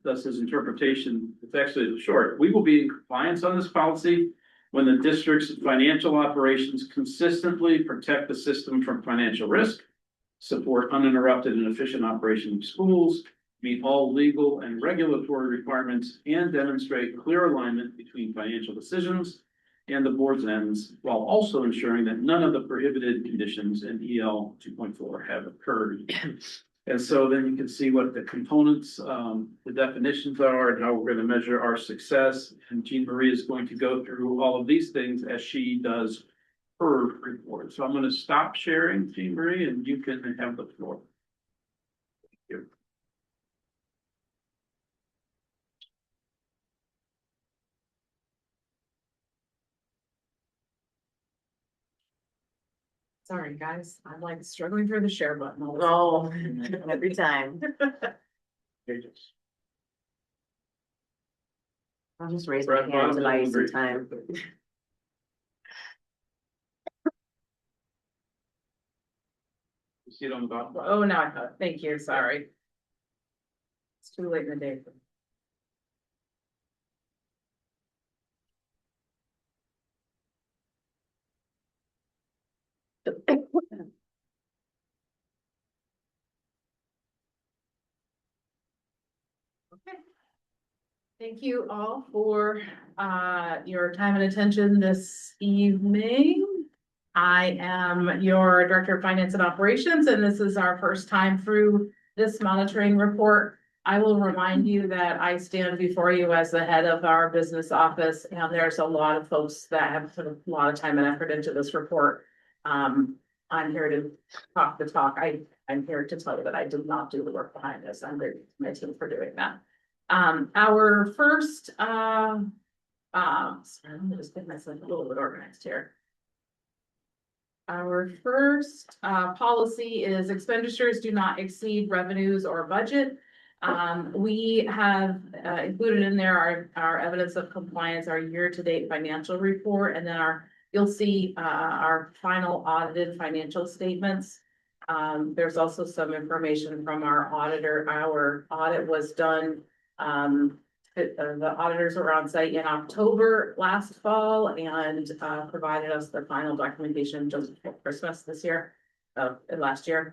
does his interpretation, it's actually short. We will be in compliance on this policy when the district's financial operations consistently protect the system from financial risk, support uninterrupted and efficient operation of schools, meet all legal and regulatory requirements, and demonstrate clear alignment between financial decisions and the board's ends, while also ensuring that none of the prohibited conditions in EL 2.4 have occurred. And so then you can see what the components, the definitions are, and how we're going to measure our success. And Jean Marie is going to go through all of these things as she does her report. So I'm going to stop sharing, Jean Marie, and you can have the floor. Thank you.
Sorry, guys, I'm like struggling for the share button.
Oh, every time. I'll just raise my hand to buy you some time.
You see it on the bottom?
Oh, now I thought, thank you, sorry. It's too late in the day.
Thank you all for your time and attention this evening. I am your Director of Finance and Operations, and this is our first time through this monitoring report. I will remind you that I stand before you as the head of our business office, and there's a lot of folks that have put a lot of time and effort into this report. I'm here to talk the talk. I'm here to tell you that I did not do the work behind this. I'm grateful to my team for doing that. Our first, sorry, let me just get myself a little bit organized here. Our first, policy is expenditures do not exceed revenues or budget. We have, included in there our evidence of compliance, our year-to-date financial report, and then you'll see, our final audited financial statements. There's also some information from our auditor. Our audit was done, the auditors were on site in October last fall and provided us the final documentation just before Christmas this year, last year.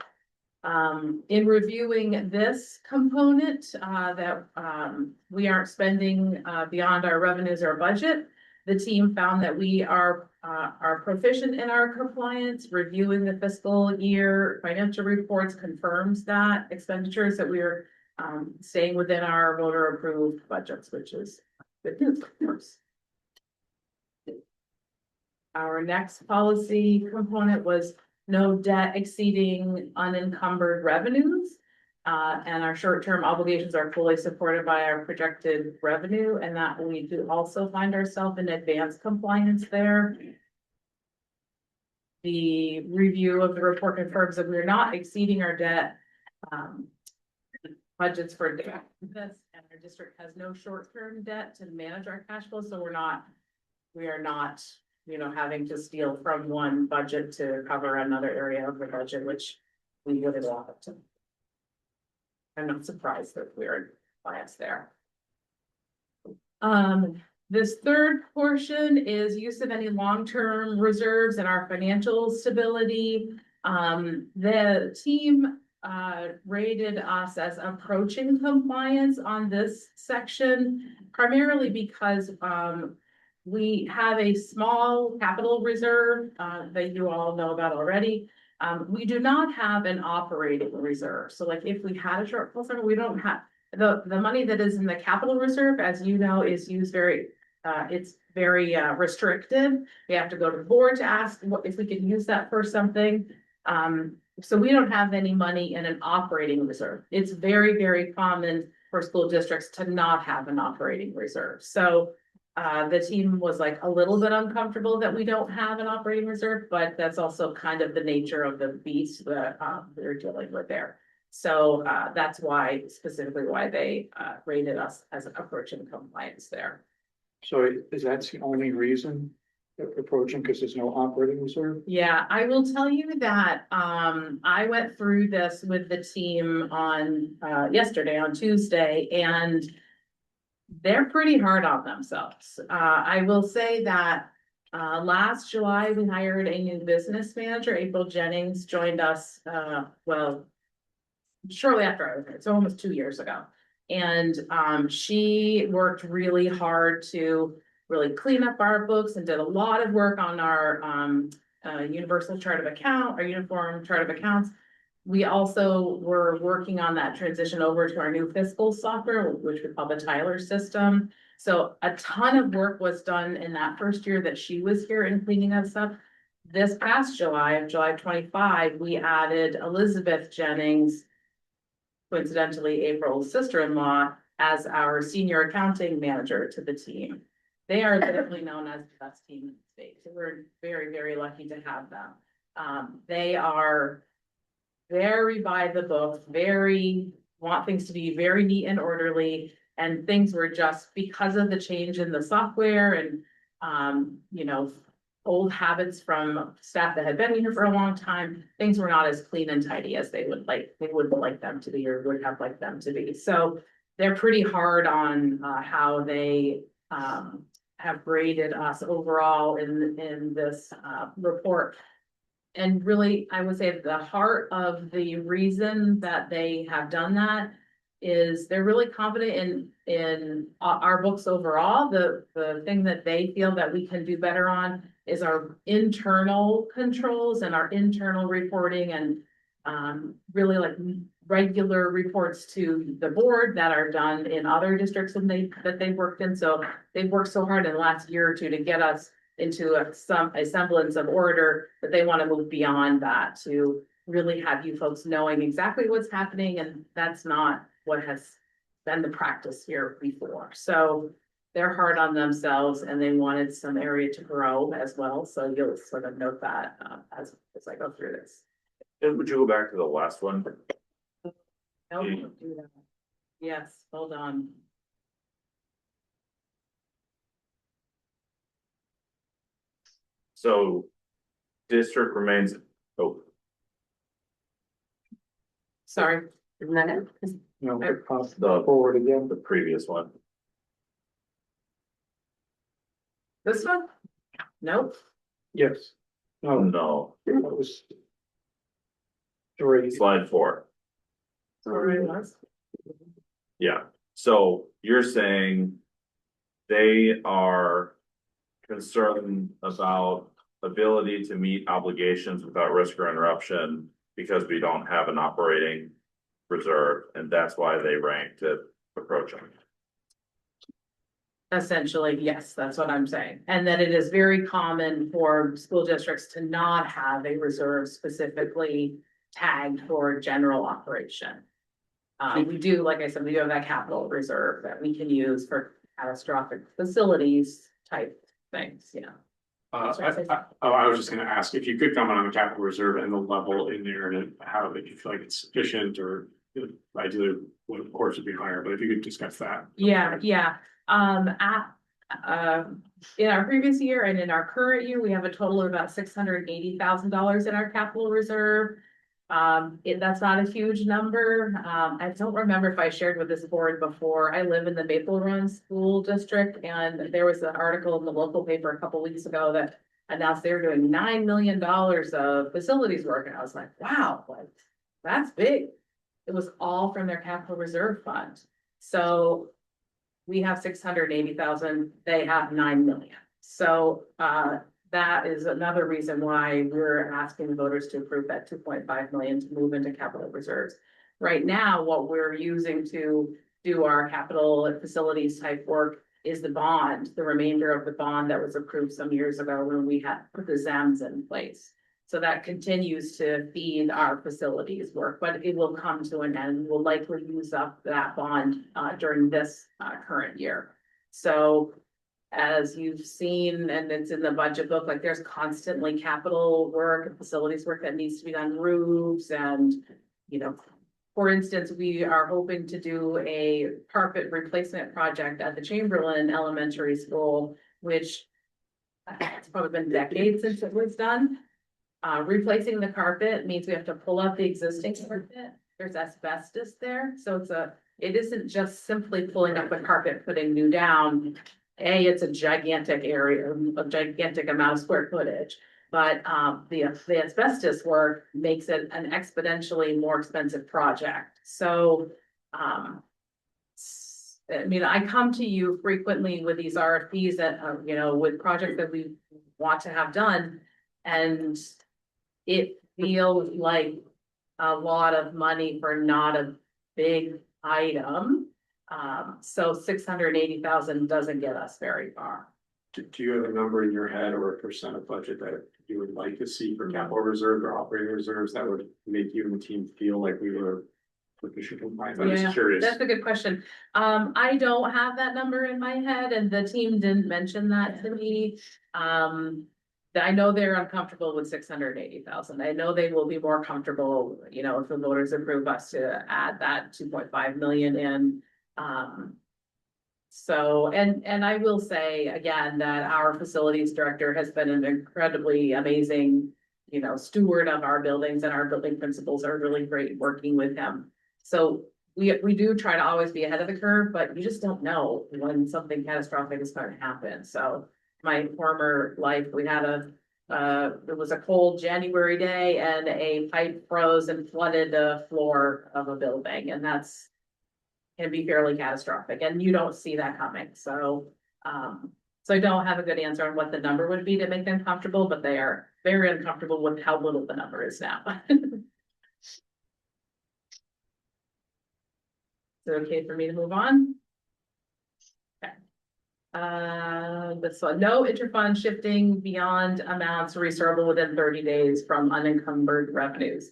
In reviewing this component, that we aren't spending beyond our revenues or budget, the team found that we are proficient in our compliance. Reviewing the fiscal year financial reports confirms that expenditures that we are staying within our voter approved budgets, which is good news, of course. Our next policy component was no debt exceeding unencumbered revenues. And our short-term obligations are fully supported by our projected revenue, and that we do also find ourselves in advanced compliance there. The review of the report confirms that we're not exceeding our debt budgets for debt, and our district has no short-term debt to manage our cash flow, so we are not, having to steal from one budget to cover another area of the budget, which we would have loved. I'm not surprised that we're in compliance there. This third portion is use of any long-term reserves and our financial stability. The team rated us as approaching compliance on this section, primarily because we have a small capital reserve that you all know about already. We do not have an operating reserve. So like if we had a shortfall, we don't have the money that is in the capital reserve, as you know, is used very, it's very restricted. We have to go to the board to ask if we can use that for something. So we don't have any money in an operating reserve. It's very, very common for school districts to not have an operating reserve. So
The team was like a little bit uncomfortable that we don't have an operating reserve, but that's also kind of the nature of the beast that we're dealing with there. So that's why, specifically why they rated us as approaching compliance there.
So is that the only reason approaching, because there's no operating reserve?
Yeah, I will tell you that, I went through this with the team on, yesterday, on Tuesday, and they're pretty hard on themselves. I will say that, last July, we hired a new business manager, April Jennings, joined us, well, shortly after I was there, it's almost 2 years ago. And, she worked really hard to really clean up our books and did a lot of work on our universal chart of account, our uniform chart of accounts. We also were working on that transition over to our new fiscal software, which we call the Tyler system. So a ton of work was done in that first year that she was here in cleaning us up. This past July, July 25, we added Elizabeth Jennings, coincidentally April's sister-in-law, as our senior accounting manager to the team. They are literally known as the best team in the state. So we're very, very lucky to have them. They are very by the book, want things to be very neat and orderly. And things were just because of the change in the software and, you know, old habits from staff that had been here for a long time, things were not as clean and tidy as they would like them to be or would have liked them to be. So they're pretty hard on how they have graded us overall in this report. And really, I would say the heart of the reason that they have done that is they're really confident in our books overall. The thing that they feel that we can do better on is our internal controls and our internal reporting and really like regular reports to the board that are done in other districts that they've worked in. So they've worked so hard in the last year or two to get us into a semblance of order that they want to move beyond that to really have you folks knowing exactly what's happening. And that's not what has been the practice here before. So they're hard on themselves and they wanted some area to grow as well. So you'll sort of note that as I go through this.
And would you go back to the last one?
No, we don't do that. Yes, hold on.
So district remains, oh,
Sorry.
Isn't that it?
No,
the
forward again.
the previous one.
This one? Nope.
Yes. No,
No,
that was 3.
slide 4.
Sorry, it was.
Yeah, so you're saying they are concerned about ability to meet obligations without risk or interruption because we don't have an operating reserve, and that's why they ranked it approaching.
Essentially, yes, that's what I'm saying. And that it is very common for school districts to not have a reserve specifically tagged for general operation. We do, like I said, we do have that capital reserve that we can use for catastrophic facilities type things, you know.
I was just gonna ask if you could comment on the capital reserve and the level in there and how, if you feel like it's sufficient or ideally what of course would be higher, but if you could discuss that.
Yeah. In our previous year and in our current year, we have a total of about $680,000 in our capital reserve. That's not a huge number. I don't remember if I shared with this board before. I live in the Maple Run School District, and there was an article in the local paper a couple weeks ago that announced they were doing $9 million of facilities work, and I was like, wow, like that's big. It was all from their capital reserve fund. So we have 680,000, they have 9 million. So that is another reason why we're asking the voters to approve that 2.5 million to move into capital reserves. Right now, what we're using to do our capital and facilities type work is the bond, the remainder of the bond that was approved some years ago when we had put the ZEMs in place. So that continues to feed our facilities work, but it will come to an end. We'll likely use up that bond during this current year. So
as you've seen, and it's in the budget book, like there's constantly capital work and facilities work that needs to be done, roofs and, you know, for instance, we are hoping to do a carpet replacement project at the Chamberlain Elementary School, which it's probably been decades since it was done. Replacing the carpet means we have to pull up the existing carpet. There's asbestos there, so it isn't just simply pulling up the carpet, putting new down. It's a gigantic area, a gigantic amount of square footage. But the asbestos work makes it an exponentially more expensive project. So I mean, I come to you frequently with these RFPs that you know, with projects that we want to have done, and it feels like a lot of money for not a big item. So 680,000 doesn't get us very far.
Do you have a number in your head or a percent of budget that you would like to see for capital reserve or operating reserves that would make you and the team feel like we were mission compliant? I'm just curious.
That's a good question. I don't have that number in my head, and the team didn't mention that to me. I know they're uncomfortable with 680,000. I know they will be more comfortable, you know, if the voters approve us to add that 2.5 million in. So, and I will say again that our facilities director has been an incredibly amazing, you know, steward of our buildings, and our building principals are really great working with him. So we do try to always be ahead of the curve, but you just don't know when something catastrophic is going to happen. So my former life, we had it was a cold January day and a pipe froze and flooded the floor of a building, and that's can be fairly catastrophic, and you don't see that coming. So, so I don't have a good answer on what the number would be to make them comfortable, but they are very uncomfortable with how little the number is now. Is it okay for me to move on? Okay. This one, no interfund shifting beyond amounts restorable within 30 days from unencumbered revenues.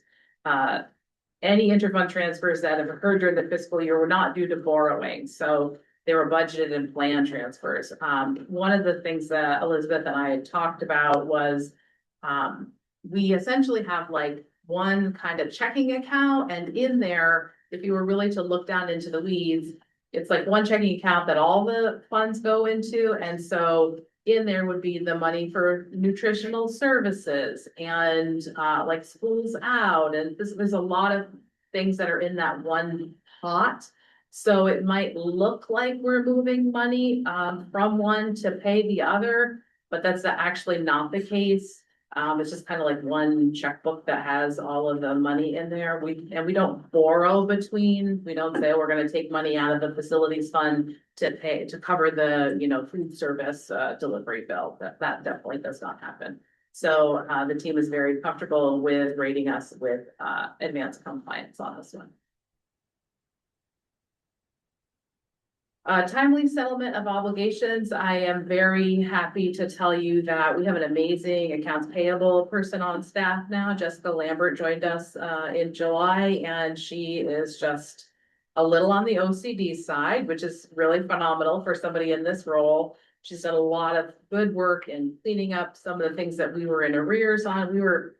Any interfund transfers that have occurred during the fiscal year were not due to borrowing, so they were budgeted and planned transfers. One of the things that Elizabeth and I had talked about was we essentially have like one kind of checking account, and in there, if you were really to look down into the weeds, it's like one checking account that all the funds go into, and so in there would be the money for nutritional services and like schools out, and there's a lot of things that are in that one pot. So it might look like we're moving money from one to pay the other, but that's actually not the case. It's just kind of like one checkbook that has all of the money in there. We don't borrow between, we don't say we're gonna take money out of the facilities fund to cover the, you know, food service delivery bill. That definitely does not happen. So the team is very comfortable with rating us with advanced compliance on this one. Timely settlement of obligations. I am very happy to tell you that we have an amazing accounts payable person on staff now. Jessica Lambert joined us in July, and she is just a little on the OCD side, which is really phenomenal for somebody in this role. She's done a lot of good work in cleaning up some of the things that we were in arrears on. We were,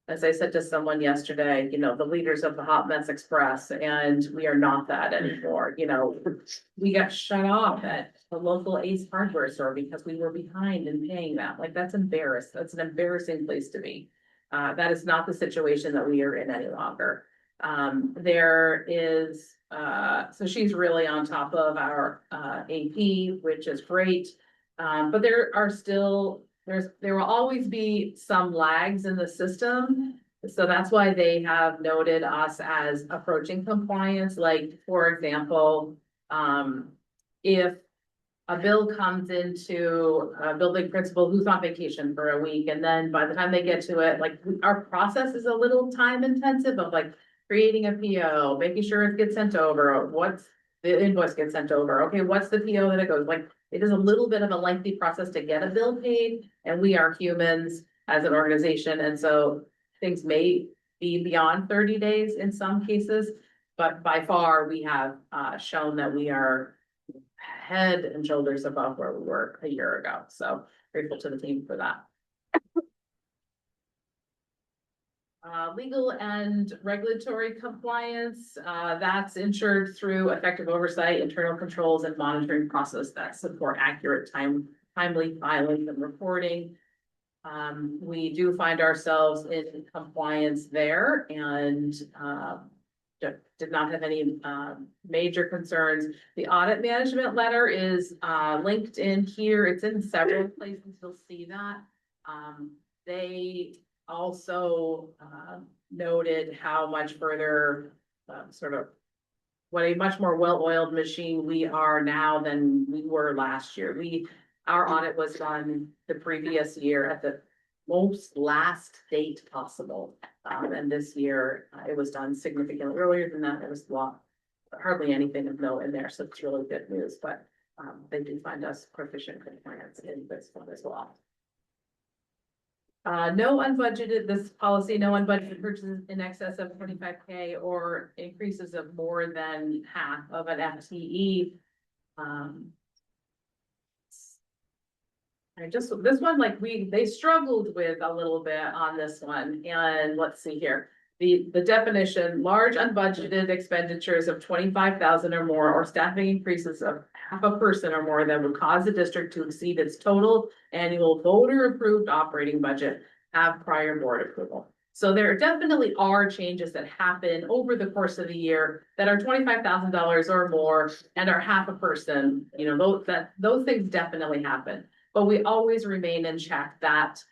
as I said to someone yesterday, you know, the leaders of the Hot Mess Express, and we are not that anymore. You know, we got shut off at the local Ace Hardware store because we were behind in paying that. Like, that's embarrassing. That's an embarrassing place to be. That is not the situation that we are in any longer. There is, so she's really on top of our AP, which is great. But there are still, there will always be some lags in the system. So that's why they have noted us as approaching compliance. Like, for example, if a bill comes into a building principal who's on vacation for a week, and then by the time they get to it, like, our process is a little time intensive of like creating a PO, making sure it gets sent over, what's the invoice gets sent over. Okay, what's the PO that it goes? Like, it is a little bit of a lengthy process to get a bill paid, and we are humans as an organization, and so things may be beyond 30 days in some cases, but by far we have shown that we head and shoulders above where we were a year ago. So grateful to the team for that. Legal and regulatory compliance, that's ensured through effective oversight, internal controls, and monitoring process that support accurate timely filing and reporting. We do find ourselves in compliance there and, did not have any, major concerns. The audit management letter is, linked in here. It's in several places. You'll see that. They also, noted how much further, what a much more well-oiled machine we are now than we were last year. Our audit was done the previous year at the most last date possible. And this year, it was done significantly earlier than that. There was hardly anything of note in there, so it's really good news, but, they do find us proficient compliance in this one as well. No unbudgeted, this policy, no unbudgeted purchases in excess of 25K or increases of more than half of an FTE. This one, like they struggled with a little bit on this one, and let's see here. The definition, large unbudgeted expenditures of 25,000 or more, or staffing increases of half a person or more that would cause the district to exceed its total annual voter approved operating budget, have prior board approval. So there definitely are changes that happen over the course of the year that are $25,000 or more and are half a person, those things definitely happen. But we always remain in check that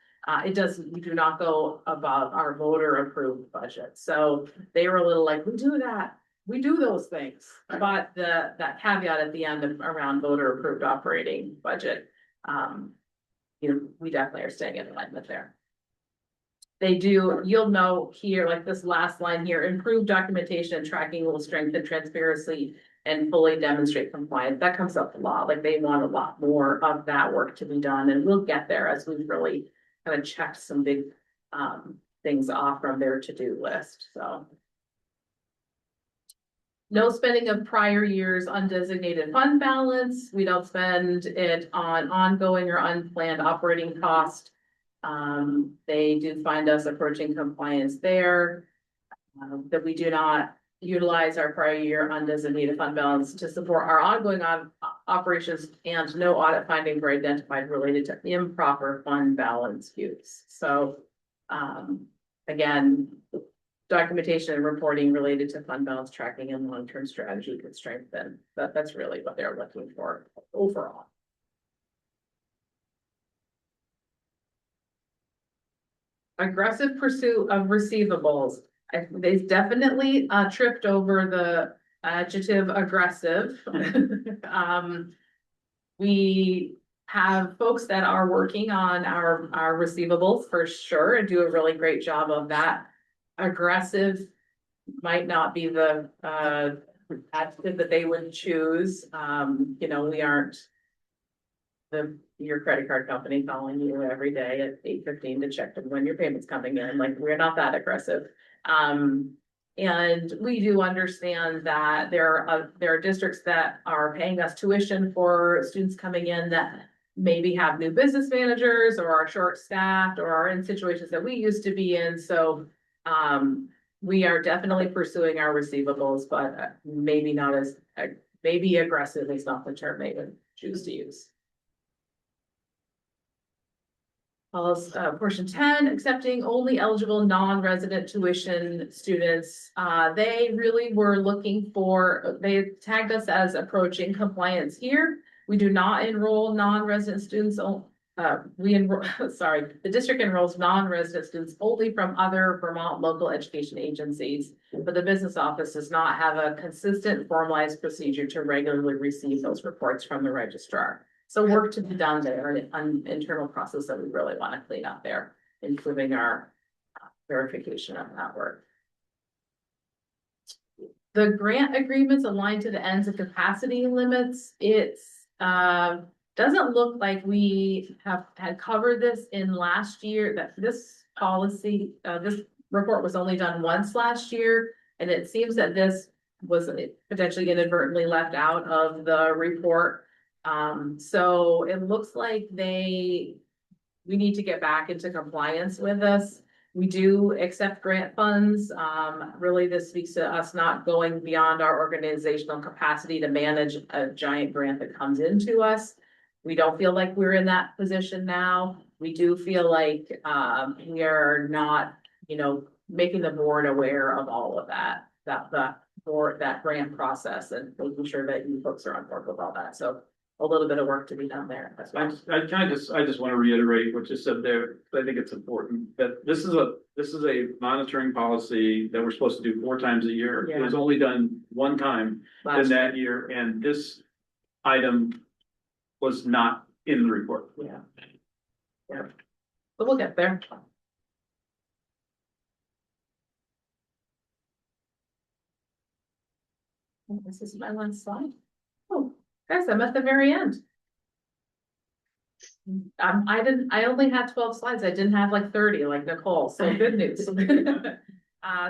we do not go above our voter approved budget. So they were a little like, we do those things. But that caveat at the end around voter approved operating budget, we definitely are staying in alignment there. You'll know here, like this last line here, improved documentation and tracking will strengthen transparency and fully demonstrate compliance. That comes up a lot, like they want a lot more of that work to be done, and we'll get there as we've really kind of checked some big things off from their to-do list, so. No spending of prior years undesignated fund balance. We don't spend it on ongoing or unplanned operating cost. They do find us approaching compliance there. That we do not utilize our prior year undesignated fund balance to support our ongoing operations, and no audit findings were identified related to improper fund balance use. So, again, documentation and reporting related to fund balance tracking and long-term strategy could strengthen. That's really what they're looking for overall. Aggressive pursuit of receivables. They definitely tripped over the adjective aggressive. We have folks that are working on our receivables for sure and do a really great job of that. Aggressive might not be the adjective that they would choose. We aren't your credit card company calling you every day at 8:15 to check when your payment's coming in. Like, we're not that aggressive. And we do understand that there are districts that are paying us tuition for students coming in that maybe have new business managers or are short-staffed or are in situations that we used to be in. So we are definitely pursuing our receivables, but maybe not as maybe aggressive is not the term they would choose to use. Portion 10, accepting only eligible non-resident tuition students. They really were looking for, they tagged us as approaching compliance here. We do not enroll non-resident students. The district enrolls non-resident students only from other Vermont local education agencies, but the business office does not have a consistent formalized procedure to regularly receive those reports from the registrar. So work to be done there, an internal process that we really want to clean up there, improving our verification of that work. The grant agreements align to the ends of capacity limits. It's doesn't look like we had covered this in last year, that this policy, this report was only done once last year. And it seems that this
was potentially inadvertently left out of the report. So it looks like we need to get back into compliance with this. We do accept grant funds. Really, this speaks to us not going beyond our organizational capacity to manage a giant grant that comes into us. We don't feel like we're in that position now. We do feel like, we are not, making the board aware of all of that board, that grant process and making sure that you folks are on board with all that. So a little bit of work to be done there as well.
I just want to reiterate what you said there. I think it's important that this is a monitoring policy that we're supposed to do 4 times a year. It was only done 1 time in that year, and this item was not in the report.
Yeah. But we'll get there. This is my last slide. Oh, guys, I'm at the very end. I only had 12 slides. I didn't have like 30 like Nicole, so good news.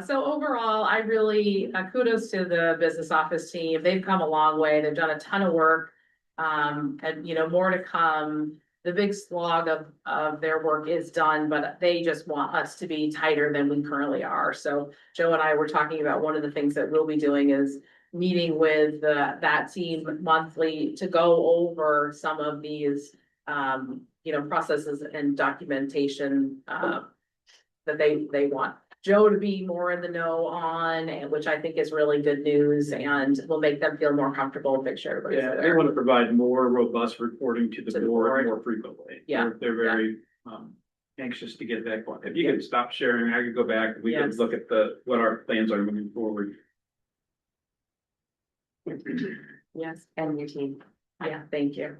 So overall, I really, kudos to the business office team. They've come a long way. They've done a ton of work. And more to come. The big slog of their work is done, but they just want us to be tighter than we currently are. So Joe and I were talking about one of the things that we'll be doing is meeting with that team monthly to go over some of these, processes and documentation, that they want Joe to be more in the know on, and which I think is really good news and will make them feel more comfortable, make sure everybody's
Yeah, they
there.
want to provide more robust reporting to the board more frequently.
Yeah.
They're very anxious to get that going. If you could stop sharing, I could go back, we could
Yes.
look at what our plans are moving forward.
Yes,
And your team.
yeah, thank you.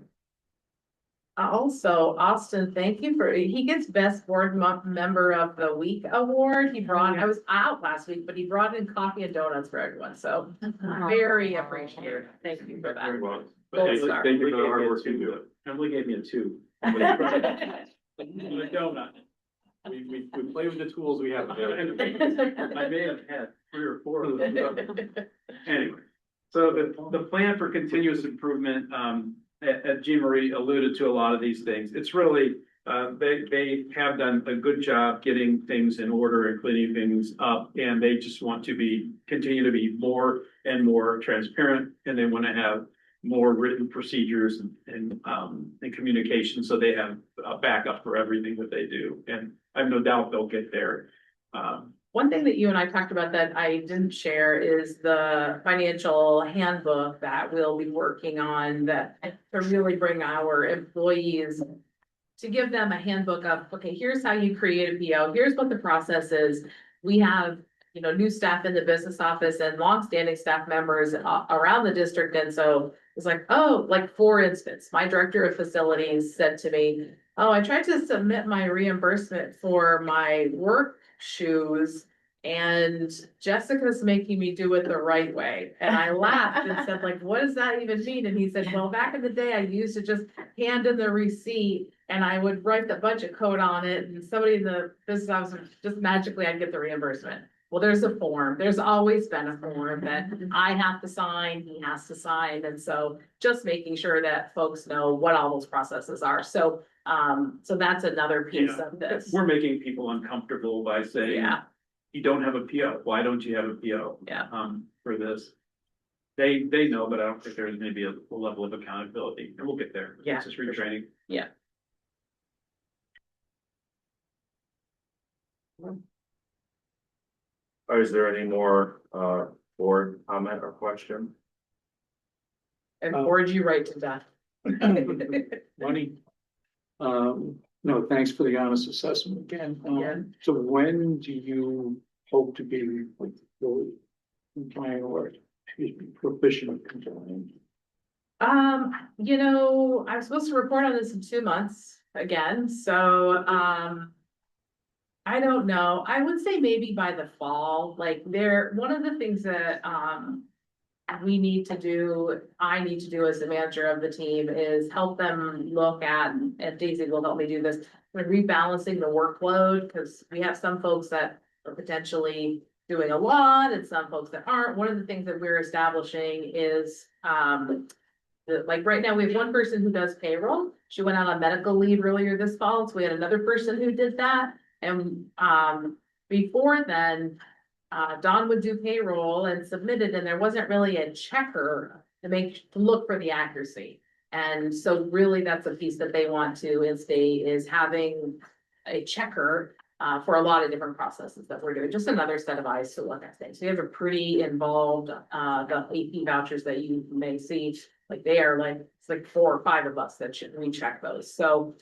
Also, Austin, thank you he gets Best Board Member of the Week award. I was out last week, but he brought in coffee and donuts for everyone, so very appreciated. Thank you for that.
Very well.
Gold star.
Thank you for the hard
Emily
work
gave me
you
a
do. Emily gave me a 2. The donut. We play with the tools we have. I may have had 3 or 4 of them. Anyway, so the plan for continuous improvement, Jean Marie alluded to a lot of these things. It's really, they have done a good job getting things in order and cleaning things up, and they just want to continue to be more and more transparent, and they want to have more written procedures and communication, so they have a backup for everything that they do, and I have no doubt they'll get there.
One thing that you and I talked about that I didn't share is the financial handbook that we'll be working on that to really bring our employees to give them a handbook of, okay, here's how you create a PO, here's what the process is. We have, new staff in the business office and longstanding staff members around the district. And so it's like, oh, like for instance, my director of facilities said to me, oh, I tried to submit my reimbursement for my work shoes and Jessica's making me do it the right way. And I laughed and said, like, what does that even mean? And he said, well, back in the day, I used to just hand in the receipt and I would write the budget code on it and somebody in the business office would just magically I'd get the reimbursement. Well, there's a form. There's always been a form that I have to sign, he has to sign. And so just making sure that folks know what all those processes are. So that's another piece of this.
We're making people uncomfortable by saying,
Yeah.
you don't have a PO. Why don't you have a PO?
Yeah.
For this. They know, but I don't think there's maybe a level of accountability, and we'll get there.
Yeah,
It's just retraining.
Yeah.
Is there any more, board comment or question?
And board you right to death.
Money. No, thanks for the honest assessment again.
Yeah.
So when do you hope to be like fully compliant or proficient in compliant?
I'm supposed to report on this in 2 months again, so, I don't know. I would say maybe by the fall, one of the things that, we need to do, I need to do as the manager of the team is help them look at, and Daisy will help me do this, rebalancing the workload, because we have some folks that are potentially doing a lot and some folks that aren't. One of the things that we're establishing is, like right now, we have one person who does payroll. She went out on medical leave earlier this fall, so we had another person who did that. And, before then, Dawn would do payroll and submit it, and there wasn't really a checker to look for the accuracy. And so really, that's a piece that they want to instate, is having a checker for a lot of different processes that we're doing, just another set of eyes to look at things. We have a pretty involved, the AP vouchers that you may see, like they are like, it's like 4 or 5 of us that should recheck those. So,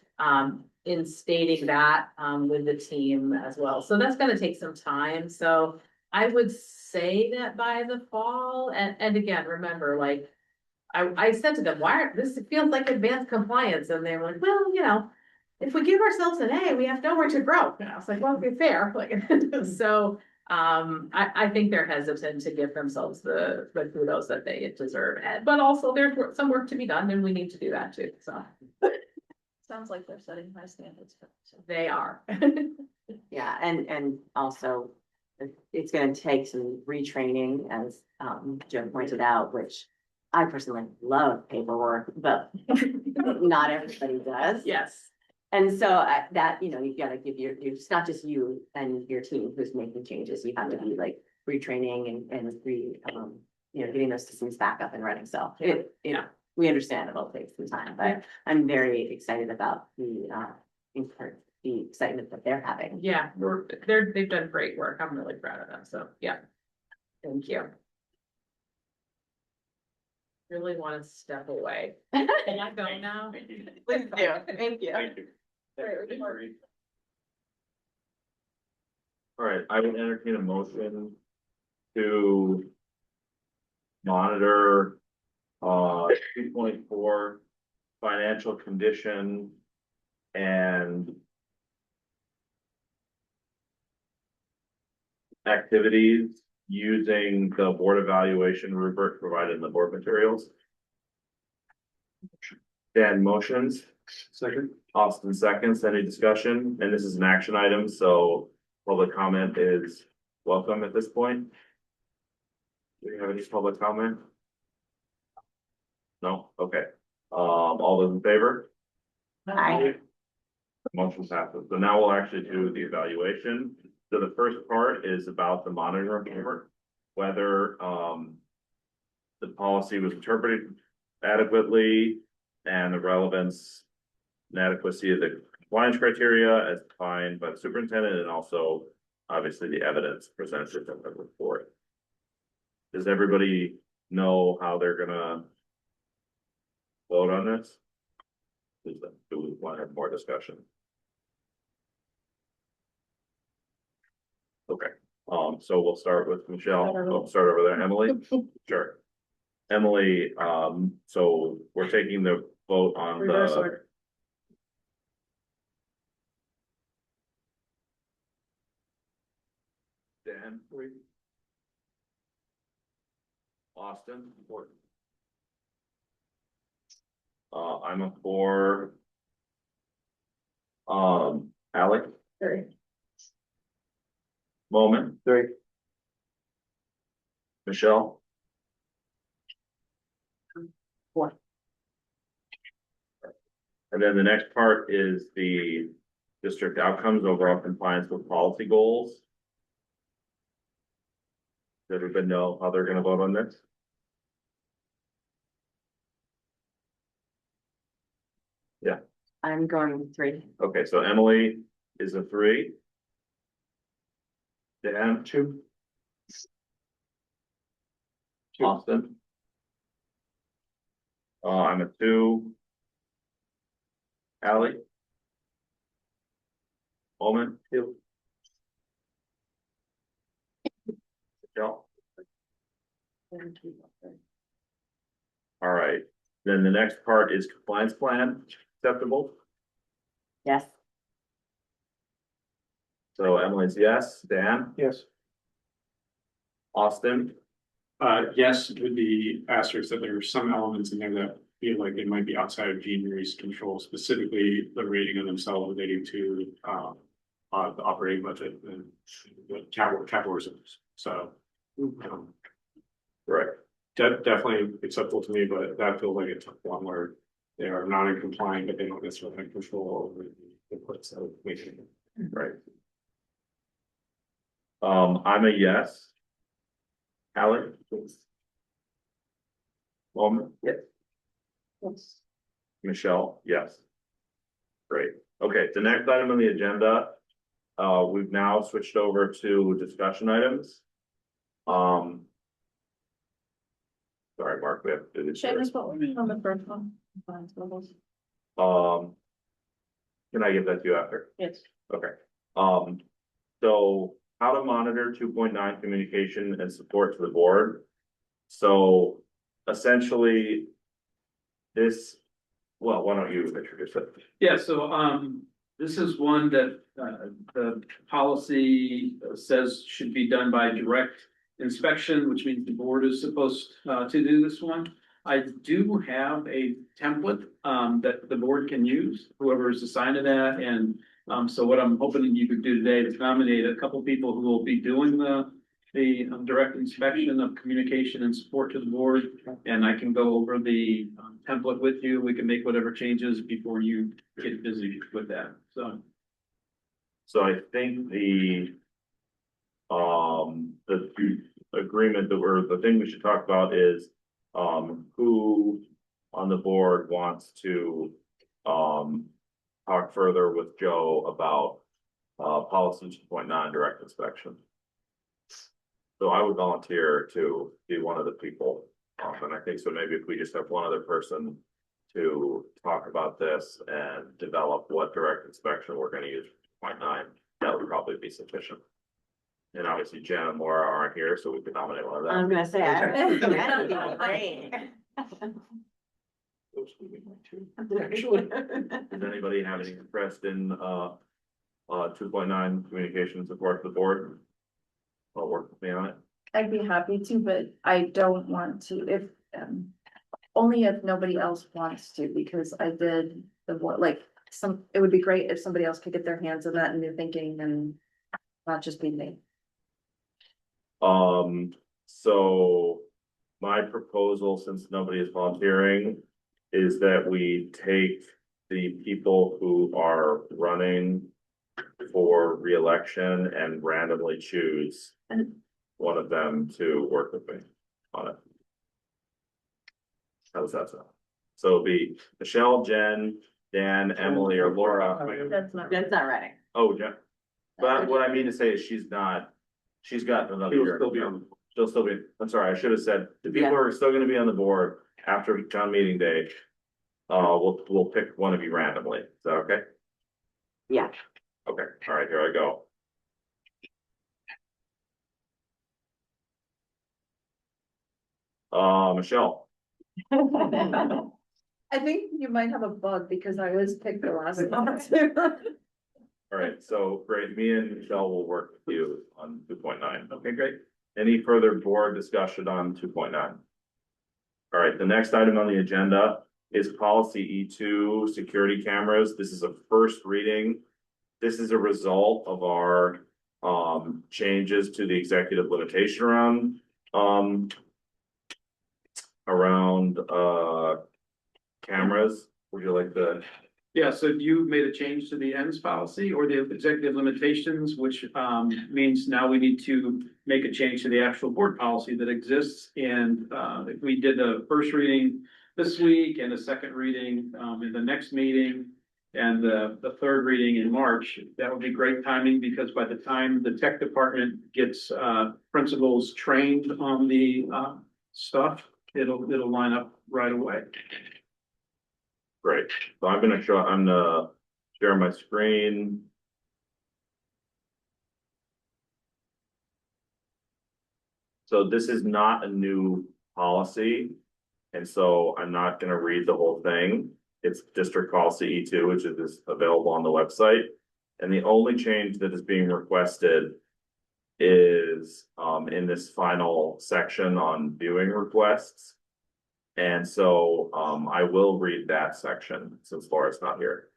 in stating that, with the team as well. So that's gonna take some time. So I would say that by the fall, and again, remember, like, I said to them, this feels like advanced compliance, and they were like, well, you know, if we give ourselves an A, we have nowhere to grow. And I was like, well, be fair, like, so, I think they're hesitant to give themselves the kudos that they deserve, but also there's some work to be done, and we need to do that too, so.
Sounds like they're setting high standards.
They are.
Yeah, and also it's gonna take some retraining, as Joe pointed out, which I personally love paperwork, but not everybody does.
Yes.
And so that, you know, you've got to give it's not just you and your team who's making changes. You have to be like retraining and you know, getting those systems back up and running. So we understand it'll take some time, but I'm very excited about the excitement that they're having.
Yeah, they've done great work. I'm really proud of them. So, yeah. Thank you. Really want to step away. Can I go now?
Please do. Thank you.
Thank you. All right, I would entertain a motion to monitor 2.4 financial condition and activities using the board evaluation rubric provided in the board materials. Dan motions.
Second.
Austin seconds. Any discussion? And this is an action item, so public comment is welcome at this point. Do you have any public comment? No? Okay. All those in favor?
Aye.
Motion passes. So now we'll actually do the evaluation. So the first part is about the monitoring report, whether the policy was interpreted adequately and the relevance and adequacy of the compliance criteria as defined by the superintendent, and also obviously the evidence presented in the report. Does everybody know how they're gonna vote on this? Do we want to have more discussion? Okay, so we'll start with Michelle. We'll start over there. Emily? Sure. Emily, so we're taking the vote on
Reverse
the.
order.
Dan? Austin? I'm a 4. Alec?
3.
Moment? 3. Michelle?
4.
And then the next part is the district outcomes, overall compliance with policy goals. Does everybody know how they're gonna vote on this? Yeah,
I'm going with 3.
okay, so Emily is a 3. Dan? 2. Austin? I'm a 2. Ally? Bowman? 2. Michelle? All right, then the next part is compliance plan, acceptable.
Yes.
So Emily's yes, Dan,
Yes.
Austin,
Yes, with the asterisk that there are some elements in there that feel like they might be outside of Jean Marie's control, specifically the rating of themselves relating to the operating budget and the capital reserves. So.
Right.
Definitely acceptable to me, but that feels like a tough one where they are not in compliant, but they don't necessarily have control over the inputs that we make.
Right. I'm a yes. Alan?
Yes.
Michelle, yes. Great, okay, the next item on the agenda, we've now switched over to discussion items. Sorry, Mark, we have to do this.
Seamus, what were we on the first one?
Can I give that to you after?
Yes.
Okay, so how to monitor 2.9 communication and support to the board. So essentially. This, well, why don't you introduce it?
Yeah, so, this is one that, the policy says should be done by direct inspection, which means the board is supposed, to do this one. I do have a template, that the board can use, whoever is assigned to that, and, so what I'm hoping you could do today is nominate a couple people who will be doing the direct inspection of communication and support to the board, and I can go over the template with you. We can make whatever changes before you get busy with that, so.
So I think the agreement that the thing we should talk about is, who on the board wants to, talk further with Joe about, policy 2.9 direct inspection. So I would volunteer to be one of the people, and I think so maybe if we just have one other person to talk about this and develop what direct inspection we're gonna use for 2.9, that would probably be sufficient. And obviously Jen and Laura aren't here, so we could nominate one of them.
I'm gonna say, that'll be great.
Does anybody have any interest in 2.9 communication support to the board? I'll work with me on it.
I'd be happy to, but I don't want to, if, only if nobody else wants to, because I did the work, like, it would be great if somebody else could get their hands on that and new thinking and not just be me.
So my proposal, since nobody is volunteering, is that we take the people who are running for re-election and randomly choose one of them to work with me on it. How does that sound? So it'll be Michelle, Jen, Dan, Emily, or Laura.
That's not.
ready.
Oh, Jen. But what I mean to say is she's got another year. She'll still be, I'm sorry, I should have said, the people who are still gonna be on the board after town meeting day. We'll pick one of you randomly. Is that okay?
Yeah.
Okay, all right, here I go. Michelle,
I think you might have a bug because I was picked the last one too.
all right, so great, me and Michelle will work with you on 2.9.
Okay, great.
Any further board discussion on 2.9? All right, the next item on the agenda is policy E2, security cameras. This is a first reading. This is a result of our changes to the executive limitation around cameras. Would you like to?
Yeah, so you made a change to the ends policy or the executive limitations, which means now we need to make a change to the actual board policy that exists. And if we did the first reading this week and a second reading in the next meeting and the third reading in March, that would be great timing because by the time the tech department gets principals trained on the stuff, it'll line up right away.
Great, so I'm gonna share my screen. So this is not a new policy. And so I'm not gonna read the whole thing. It's district policy E2, which is available on the website. And the only change that is being requested is in this final section on viewing requests. And so I will read that section since Laura's not here.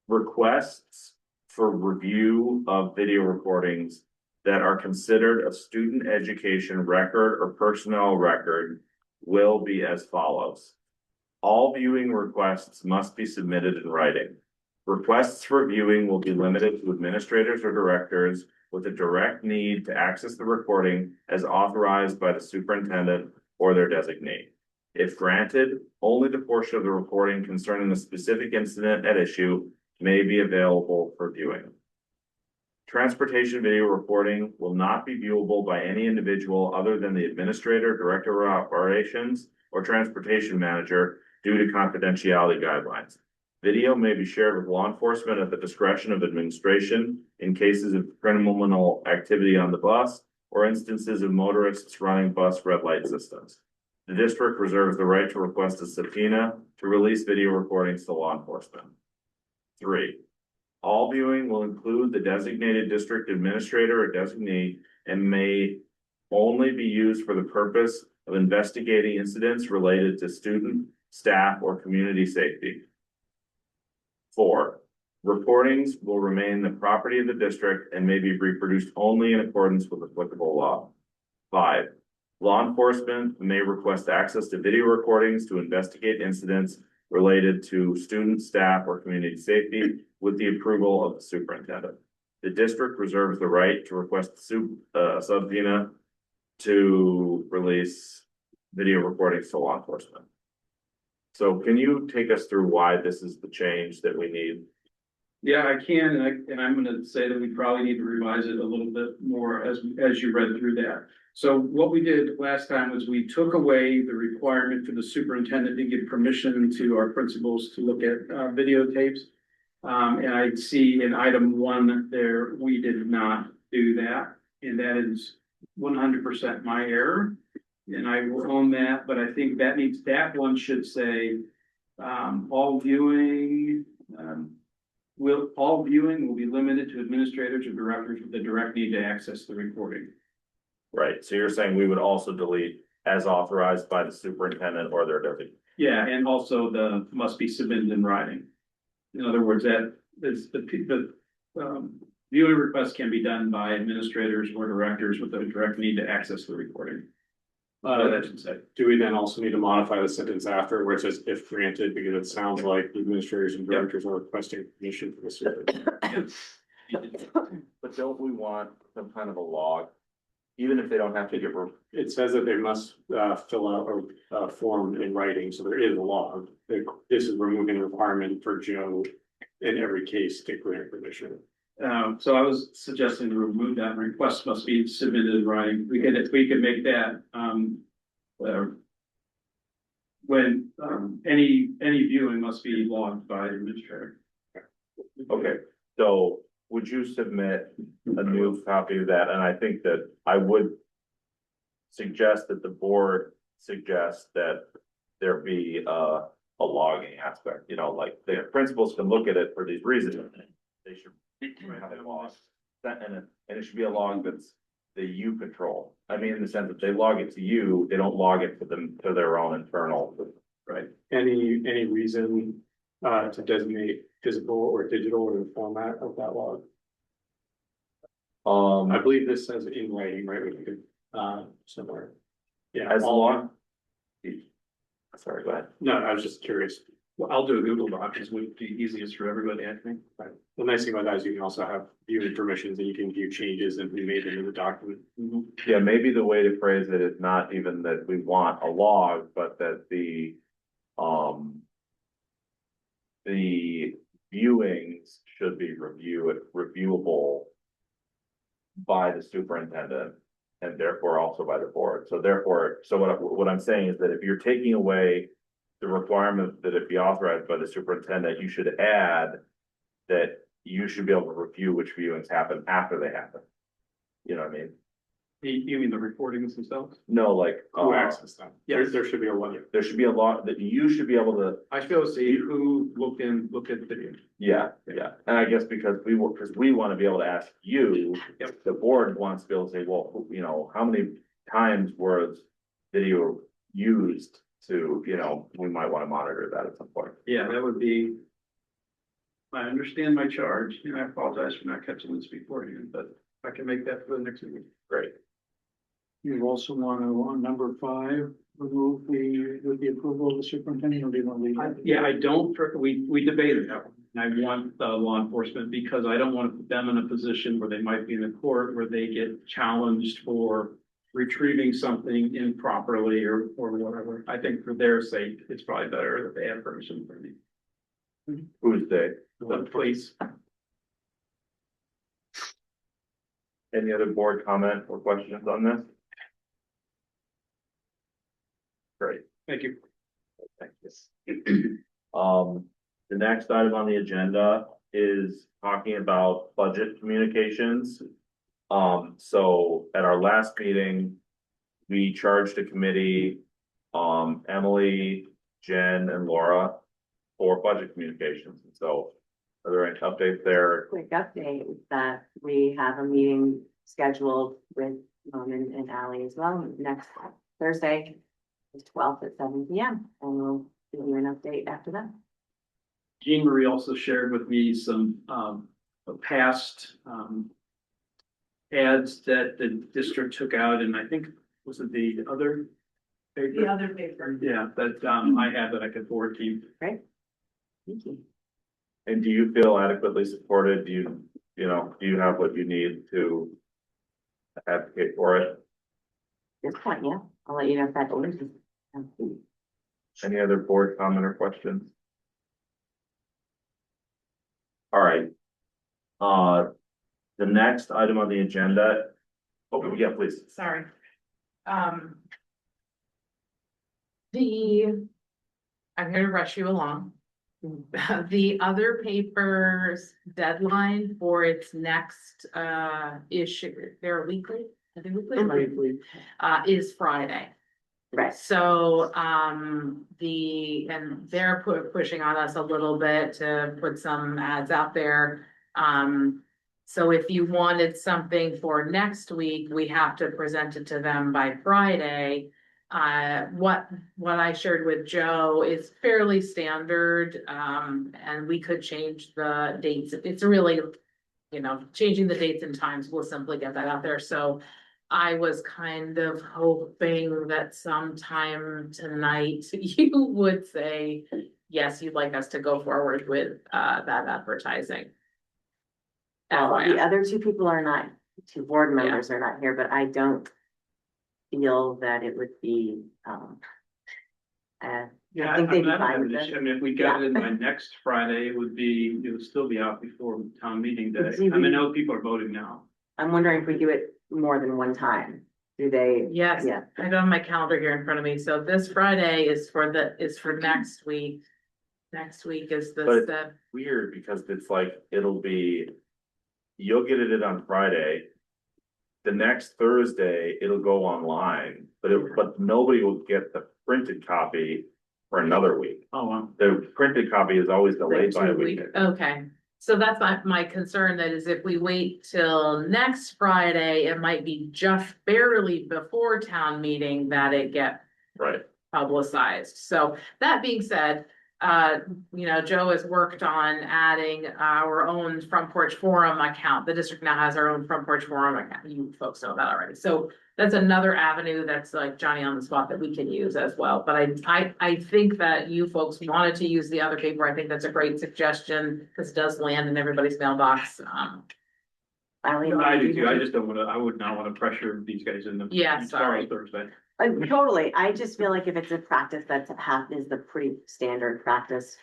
Requests for review of video recordings that are considered a student education record or personnel record will be as follows. All viewing requests must be submitted in writing. Requests for viewing will be limited to administrators or directors with a direct need to access the recording as authorized by the superintendent or their designee. If granted, only the portion of the recording concerning the specific incident at issue may be available for viewing. Transportation video recording will not be viewable by any individual other than the administrator, director of operations, or transportation manager due to confidentiality guidelines. Video may be shared with law enforcement at the discretion of administration in cases of criminal activity on the bus or instances of motorists running bus red light systems. The district reserves the right to request a subpoena to release video recordings to law enforcement. 3. All viewing will include the designated district administrator or designee and may only be used for the purpose of investigating incidents related to student, staff, or community safety. 4. Recordings will remain the property of the district and may be reproduced only in accordance with applicable law. 5. Law enforcement may request access to video recordings to investigate incidents related to student, staff, or community safety with the approval of the superintendent. The district reserves the right to request a subpoena to release video recordings to law enforcement. So can you take us through why this is the change that we need?
Yeah, I can, and I'm gonna say that we probably need to revise it a little bit more as you read through that. So what we did last time was we took away the requirement for the superintendent to give permission to our principals to look at videotapes. And I see in item 1 there, we did not do that, and that is 100% my error. And I will own that, but I think that one should say, all viewing will be limited to administrators or directors with the direct need to access the recording.
Right, so you're saying we would also delete as authorized by the superintendent or their designee.
Yeah, and also the must be submitted in writing. In other words, that is the viewing request can be done by administrators or directors with a direct need to access the recording. That should say.
Do we then also need to modify the sentence after where it says if granted, because it sounds like the administrators and directors are requesting permission from the superintendent.
But don't we want some kind of a log? Even if they don't have to give.
It says that they must fill out a form in writing, so there is a log. This is removing a requirement for Joe in every case to grant permission.
So I was suggesting to remove that request must be submitted in writing. We could make that, when, any viewing must be logged by the administrator.
Okay, so would you submit a new copy of that? And I think that I would suggest that the board suggests that there be a logging aspect, you know, like the principals can look at it for these reasons. They should have a log. And it should be a log that's that you control. I mean, in the sense that they log it to you, they don't log it to their own internal.
Right. Any reason to designate physical or digital in the format of that log? I believe this says in writing, right? We could somewhere. Yeah.
As long. Sorry, go ahead.
No, I was just curious.
Well, I'll do a Google Doc, which would be easiest for everybody, I think.
Right. The nice thing about that is you can also have viewing permissions and you can view changes and we made them in the document.
Yeah, maybe the way to phrase it is not even that we want a log, but that the viewings should be reviewable by the superintendent and therefore also by the board. So therefore, so what I'm saying is that if you're taking away the requirement that it be authorized by the superintendent, you should add that you should be able to review which viewings happen after they happen. You know what I mean?
You mean the recordings themselves?
No, like.
Who access them?
Yes.
There should be a log.
There should be a law that you should be able to.
I should be able to see who looked at the video.
Yeah, and I guess because we want to be able to ask you,
Yep.
the board wants to be able to say, well, you know, how many times was video used to, you know, we might want to monitor that at some point.
Yeah, that would be. I understand my charge, and I apologize for not catching this beforehand, but I can make that for the next meeting.
Great.
You also want to, on number 5, remove with the approval of the superintendent, or do you want to leave it?
Yeah, I don't, we debated that one, and I want law enforcement because I don't want to put them in a position where they might be in the court where they get challenged for retrieving something improperly or whatever. I think for their sake, it's probably better that they have permission from me.
Who's they?
The police.
Any other board comment or questions on this? Great.
Thank you.
Thank you. The next item on the agenda is talking about budget communications. So at our last meeting, we charged a committee, Emily, Jen, and Laura for budget communications. So are there any updates there?
Quick update is that we have a meeting scheduled with Norman and Ally as well next Thursday, the 12th at 7 p.m. and we'll give you an update after that.
Jean Marie also shared with me some past ads that the district took out, and I think, was it the other paper?
The other paper.
Yeah, that I have that I could forward to you.
Great. Thank you.
And do you feel adequately supported? Do you have what you need to advocate for it?
At this point, yeah, I'll let you know if that changes.
Any other board comment or questions? All right. The next item on the agenda. Oh, yeah, please.
Sorry. I'm here to rush you along. The other paper's deadline for its next issue, they're weekly, I think weekly, is Friday.
Right.
So, they're pushing on us a little bit to put some ads out there. So if you wanted something for next week, we have to present it to them by Friday. What I shared with Joe is fairly standard, and we could change the dates. It's really, changing the dates and times will simply get that out there. So I was kind of hoping that sometime tonight you would say, yes, you'd like us to go forward with that advertising.
Well, the other two people are not, two board members are not here, but I don't feel that it would be,
Yeah,
I think they'd be
I don't
fine
have
with
an
it.
issue. I mean, if we got it in by next Friday, it would still be out before town meeting day. I mean, I know people are voting now.
I'm wondering if we do it more than one time. Do they?
Yes,
Yeah.
I have my calendar here in front of me. So this Friday is for next week. Next week is
But-
the
Weird because it's like, you'll get it on Friday. The next Thursday, it'll go online, but nobody will get the printed copy for another week.
Oh, wow.
The printed copy is always delayed by a week.
Okay, so that's my concern, that is if we wait till next Friday, it might be just barely before town meeting that it get
Right.
publicized. So that being said, Joe has worked on adding our own Front Porch Forum account. The district now has our own Front Porch Forum account. You folks know that already. So that's another avenue that's like Johnny on the spot that we can use as well. But I think that you folks wanted to use the other paper. I think that's a great suggestion, because it does land in everybody's mailbox.
I do too. I just don't wanna, I would not wanna pressure these guys in the.
Yeah,
tomorrow,
sorry.
Thursday.
Totally. I just feel like if it's a practice that's is the pretty standard practice,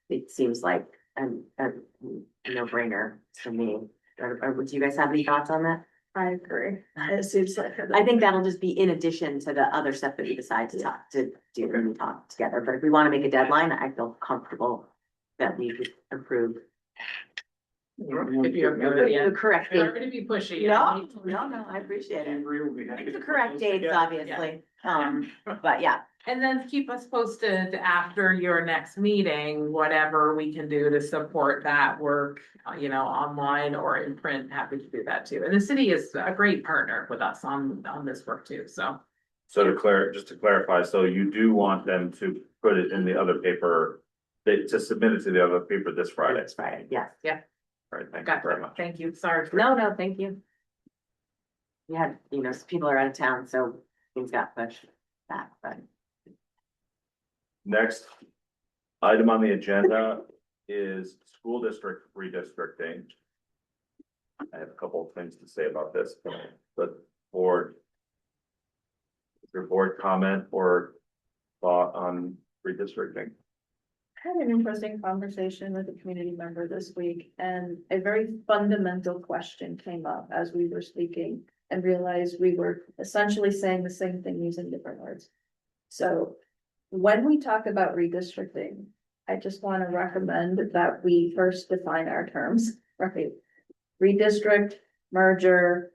it seems like a no-brainer to me. Or would you guys have any thoughts on that?
I agree. It seems like.
I think that'll just be in addition to the other stuff that we decide to do and talk together. But if we want to make a deadline, I feel comfortable that we could approve.
If you're good, yeah.
The correct date.
Sorry to be pushy.
No, I appreciate it.
Henry will be happy
It's the
to
correct
put those
dates,
together.
obviously. But yeah,
And then keep us posted after your next meeting, whatever we can do to support that work, online or in print, happy to do that too. And the city is a great partner with us on this work too, so.
So just to clarify, so you do want them to put it in the other paper to submit it to the other paper this Friday.
It's Friday, yes.
All right, thank you very much.
Thank you, sorry.
No, thank you. We had, people are out of town, so things got pushed back, but.
Next item on the agenda is school district redistricting. I have a couple of things to say about this, but board. Is your board comment or thought on redistricting?
Had an interesting conversation with a community member this week, and a very fundamental question came up as we were speaking, and realized we were essentially saying the same thing using different words. So when we talk about redistricting, I just want to recommend that we first define our terms, right? Redistrict, merger,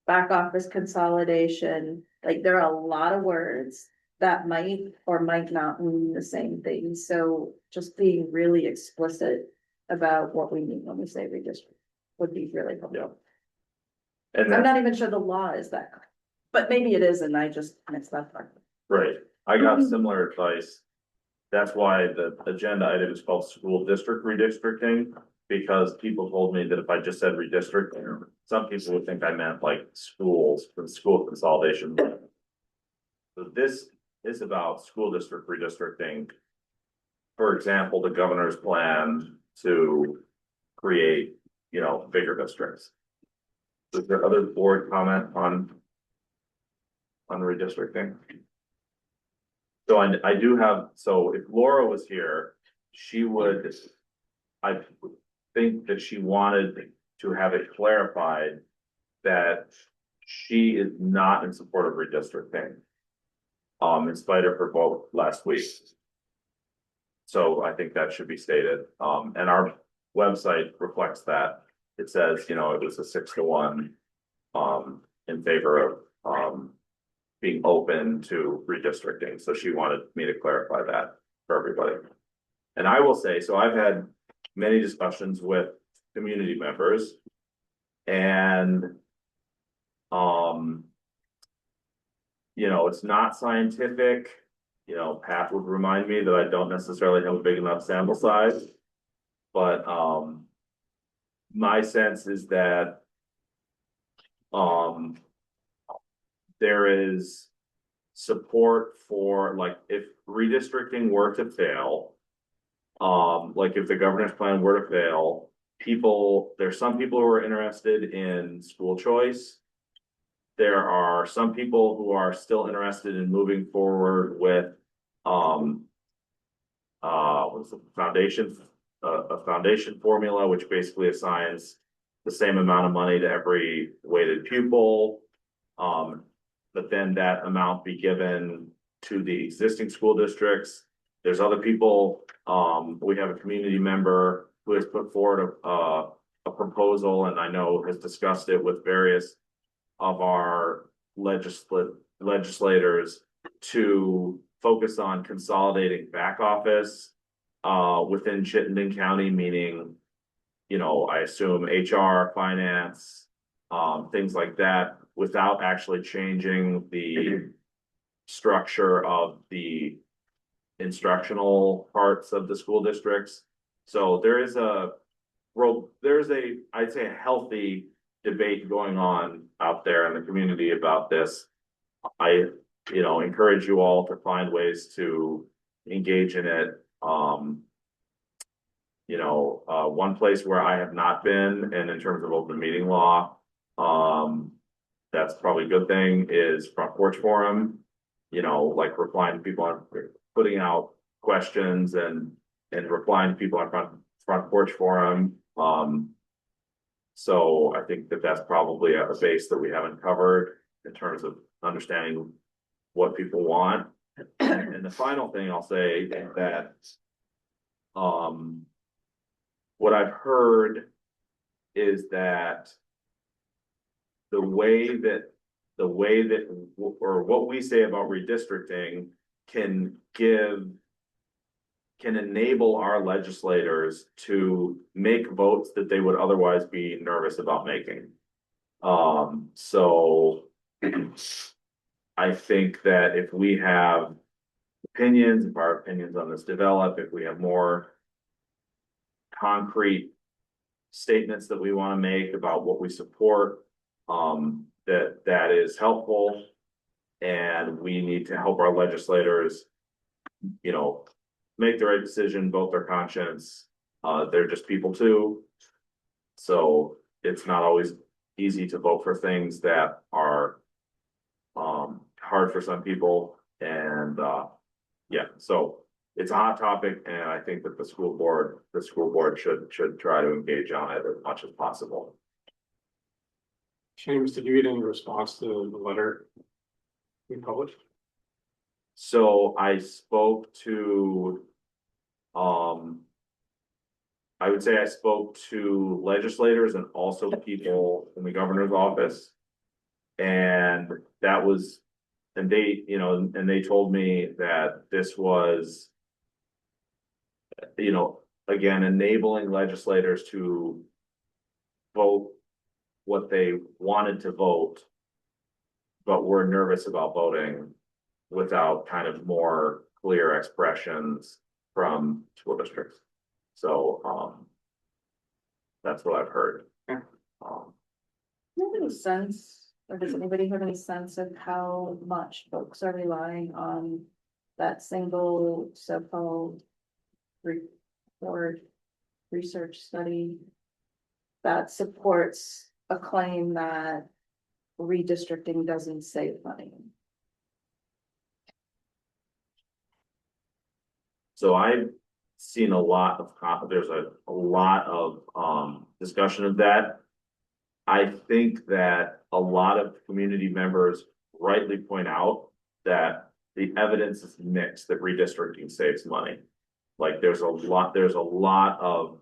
back office consolidation, like there are a lot of words that might or might not mean the same thing. So just being really explicit about what we mean when we say redistrict would be really helpful.
And
I'm
that,
not even sure the law is that, but maybe it is, and I just mixed that part.
right, I got similar advice. That's why the agenda item is called school district redistricting, because people told me that if I just said redistricting, some people would think I meant like schools, for school consolidation. So this is about school district redistricting. For example, the governor's plan to create, bigger districts. Is there other board comment on redistricting? So I do have, so if Laura was here, she would, I think that she wanted to have it clarified that she is not in support of redistricting. In spite of her vote last week. So I think that should be stated, and our website reflects that. It says, it was a 6-1. In favor of, being open to redistricting, so she wanted me to clarify that for everybody. And I will say, so I've had many discussions with community members. And it's not scientific. Pat would remind me that I don't necessarily have a big enough sample size. But my sense is that there is support for, like, if redistricting were to fail, like if the governor's plan were to fail, there's some people who are interested in school choice. There are some people who are still interested in moving forward with what's the foundation, a foundation formula, which basically assigns the same amount of money to every weighted pupil. But then that amount be given to the existing school districts. There's other people, we have a community member who has put forward a proposal, and I know has discussed it with various of our legislators to focus on consolidating back office within Chittenden County, meaning, I assume HR, finance, things like that, without actually changing the structure of the instructional parts of the school districts. So there's I'd say a healthy debate going on out there in the community about this. I, encourage you all to find ways to engage in it. One place where I have not been, and in terms of open meeting law, that's probably a good thing, is Front Porch Forum. Like replying to people on putting out questions and replying to people on Front Porch Forum. So I think that that's probably a base that we haven't covered in terms of understanding what people want. And the final thing I'll say is that what I've heard is that the way that or what we say about redistricting can enable our legislators to make votes that they would otherwise be nervous about making. So I think that if we have opinions, if our opinions on this develop, if we have more concrete statements that we want to make about what we support, that is helpful. And we need to help our legislators, you know, make the right decision, vote their conscience. They're just people too. So it's not always easy to vote for things that are hard for some people. And yeah, so it's a hot topic, and I think that the school board should try to engage on it as much as possible.
James, did you get any response to the letter we published?
So I spoke to, I would say I spoke to legislators and also people in the governor's office. And that was, and they, you know, and they told me that this was, you know, again, enabling legislators to vote what they wanted to vote, but were nervous about voting without kind of more clear expressions from school districts. So, that's what I've heard.
Do you have any sense, or does anybody have any sense of how much folks are relying on that single so-called report, research study that supports a claim that redistricting doesn't save money?
So I've seen a lot of, there's a lot of discussion of that. I think that a lot of community members rightly point out that the evidence is mixed that redistricting saves money. Like there's a lot of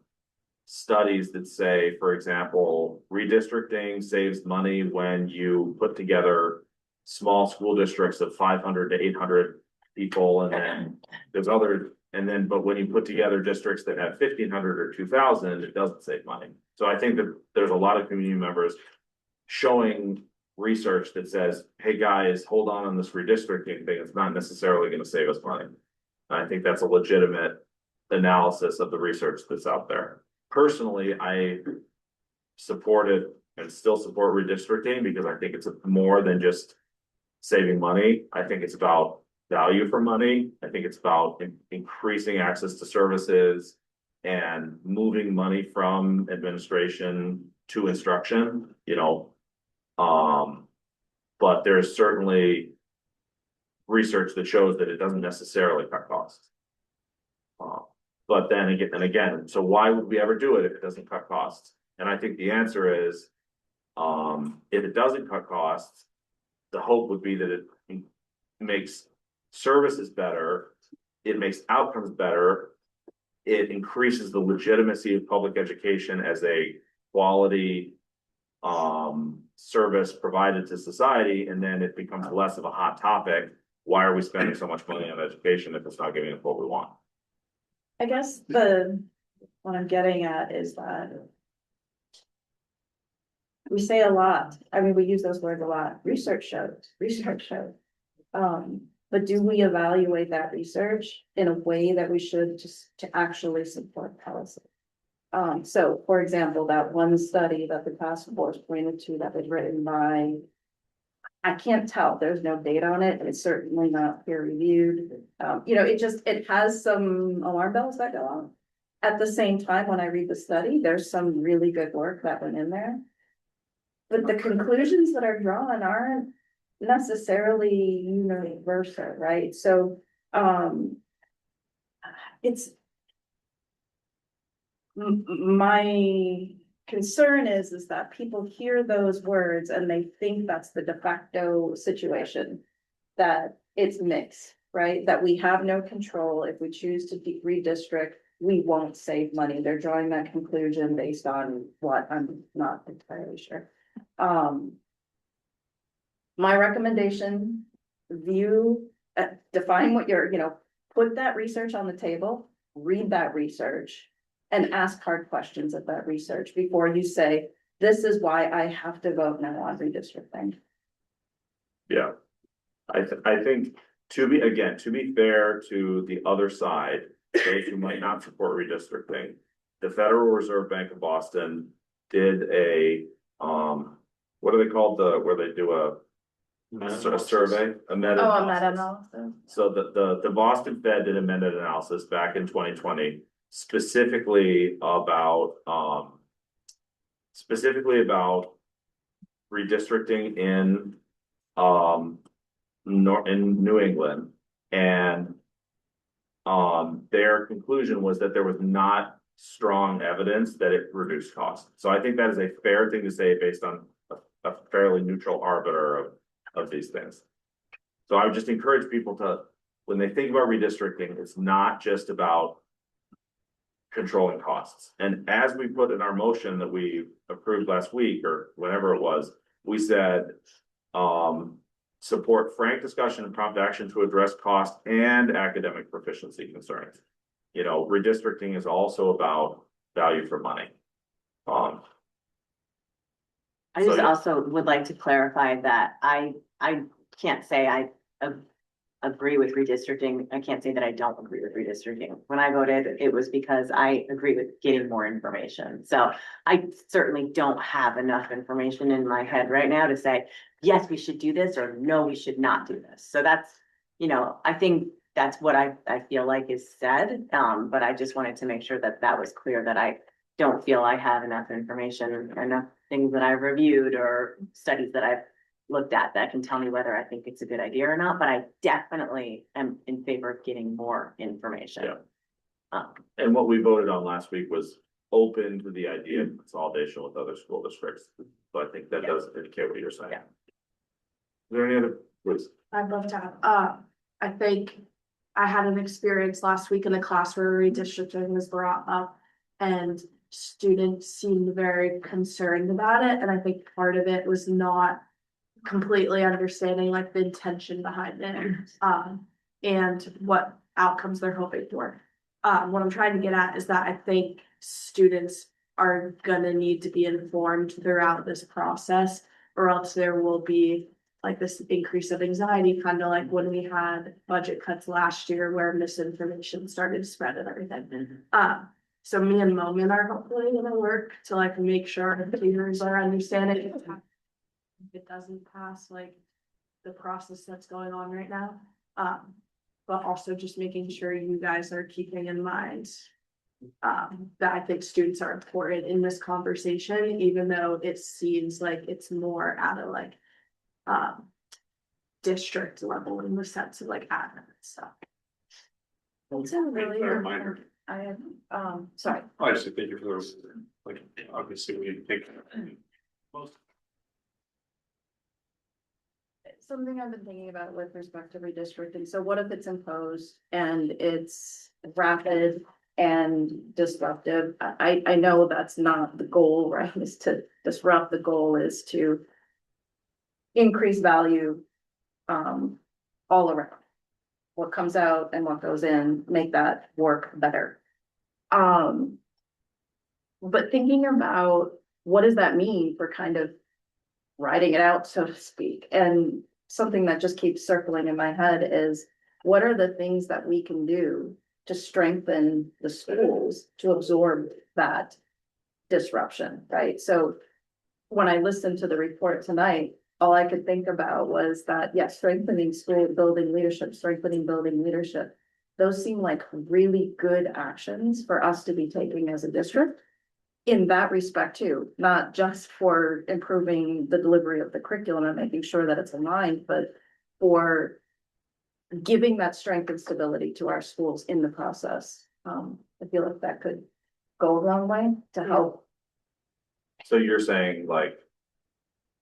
studies that say, for example, redistricting saves money when you put together small school districts of 500 to 800 people, and then there's other, but when you put together districts that have 1,500 or 2,000, it doesn't save money. So I think that there's a lot of community members showing research that says, hey guys, hold on this redistricting thing, it's not necessarily going to save us money. And I think that's a legitimate analysis of the research that's out there. Personally, I supported and still support redistricting because I think it's more than just saving money. I think it's about value for money. I think it's about increasing access to services and moving money from administration to instruction, you know. But there's certainly research that shows that it doesn't necessarily cut costs. But then again, so why would we ever do it if it doesn't cut costs? And I think the answer is, if it doesn't cut costs, the hope would be that it makes services better, it makes outcomes better, it increases the legitimacy of public education as a quality service provided to society, and then it becomes less of a hot topic. Why are we spending so much money on education if it's not giving us what we want?
I guess what I'm getting at is that we say a lot, I mean, we use those words a lot, research shows. But do we evaluate that research in a way that we should just to actually support policy? So for example, that one study that the task force pointed to that was written by, I can't tell, there's no data on it, and it's certainly not peer reviewed. You know, it has some alarm bells that go on. At the same time, when I read the study, there's some really good work that went in there. But the conclusions that are drawn aren't necessarily universal, right? So, it's my concern is that people hear those words and they think that's the de facto situation, that it's mixed, right? That we have no control. If we choose to redistrict, we won't save money. They're drawing that conclusion based on what? I'm not entirely sure. My recommendation, define what you're, put that research on the table, read that research, and ask hard questions of that research before you say, this is why I have to vote no on redistricting.
Yeah, I think to be fair to the other side, those who might not support redistricting, the Federal Reserve Bank of Boston did a, what are they called, where they do a survey, a meta
Oh, a
analysis.
meta-analysis.
So the Boston Fed did a meta analysis back in 2020, specifically about redistricting in in New England, and their conclusion was that there was not strong evidence that it reduced costs. So I think that is a fair thing to say based on a fairly neutral arbiter of these things. So I would just encourage people to, when they think about redistricting, it's not just about controlling costs. And as we put in our motion that we approved last week or whenever it was, we said, support frank discussion and prompt action to address cost and academic proficiency concerns. You know, redistricting is also about value for money.
I
So,
just
yeah.
also would like to clarify that I can't say I agree with redistricting. I can't say that I don't agree with redistricting. When I voted, it was because I agree with getting more information. So I certainly don't have enough information in my head right now to say, yes, we should do this, or no, we should not do this. So that's, you know, I think that's what I feel like is said. But I just wanted to make sure that that was clear, that I don't feel I have enough information, enough things that I've reviewed or studies that I've looked at that can tell me whether I think it's a good idea or not, but I definitely am in favor of getting more information.
Yeah. And what we voted on last week was open to the idea of consolidation with other school districts. So I think that does indicate what you're saying.
Yeah.
Is there any other, please?
I'd love to have, I think I had an experience last week in a class where redistricting was brought up and students seemed very concerned about it. And I think part of it was not completely understanding like the intention behind it, and what outcomes they're hoping for. What I'm trying to get at is that I think students are gonna need to be informed throughout this process, or else there will be like this increase of anxiety, kind of like when we had budget cuts last year where misinformation started to spread and everything. So me and Momin are hopefully gonna work to like make sure the tutors are understanding if it doesn't pass like the process that's going on right now. But also just making sure you guys are keeping in mind that I think students are important in this conversation, even though it seems like it's more at a like district level in the sense of like admin stuff.
It's a really,
Reminder.
I have, sorry.
I just think if there was, like, obviously we think most.
Something I've been thinking about with respect to redistricting, so what if it's imposed and it's rapid and disruptive? I know that's not the goal, right, is to disrupt. The goal is to increase value all around. What comes out and what goes in, make that work better. But thinking about what does that mean for kind of writing it out, so to speak, and something that just keeps circling in my head is what are the things that we can do to strengthen the schools to absorb that disruption, right? So when I listened to the report tonight, all I could think about was that, yes, strengthening school building leadership, strengthening building leadership. Those seem like really good actions for us to be taking as a district. In that respect too, not just for improving the delivery of the curriculum and making sure that it's aligned, but for giving that strength and stability to our schools in the process. I feel like that could go a long way to help.
So you're saying like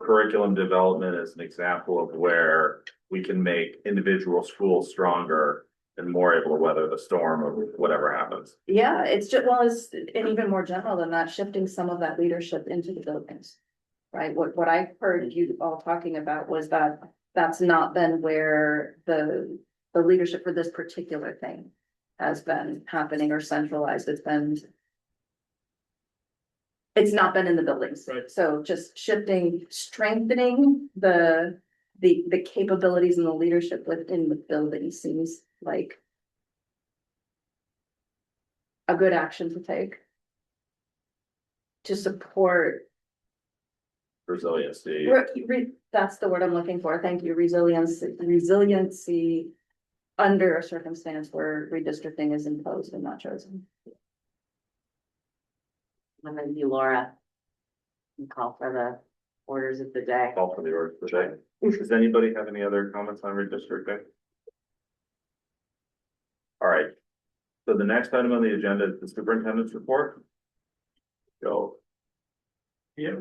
curriculum development is an example of where we can make individual schools stronger and more able to weather the storm of whatever happens.
Yeah, it's just, well, it's, and even more general than that, shifting some of that leadership into the buildings. Right, what I heard you all talking about was that that's not been where the leadership for this particular thing has been happening or centralized. It's not been in the buildings.
Right.
So just shifting, strengthening the the capabilities and the leadership within the building seems like a good action to take to support,
Resiliency.
that's the word I'm looking for. Thank you. Resiliency under a circumstance where redistricting is imposed and not chosen.
And then you, Laura. And call for the orders of the day.
Call for the order for the day. Does anybody have any other comments on redistricting? All right. So the next item on the agenda is the superintendent's report. Go.
Yeah.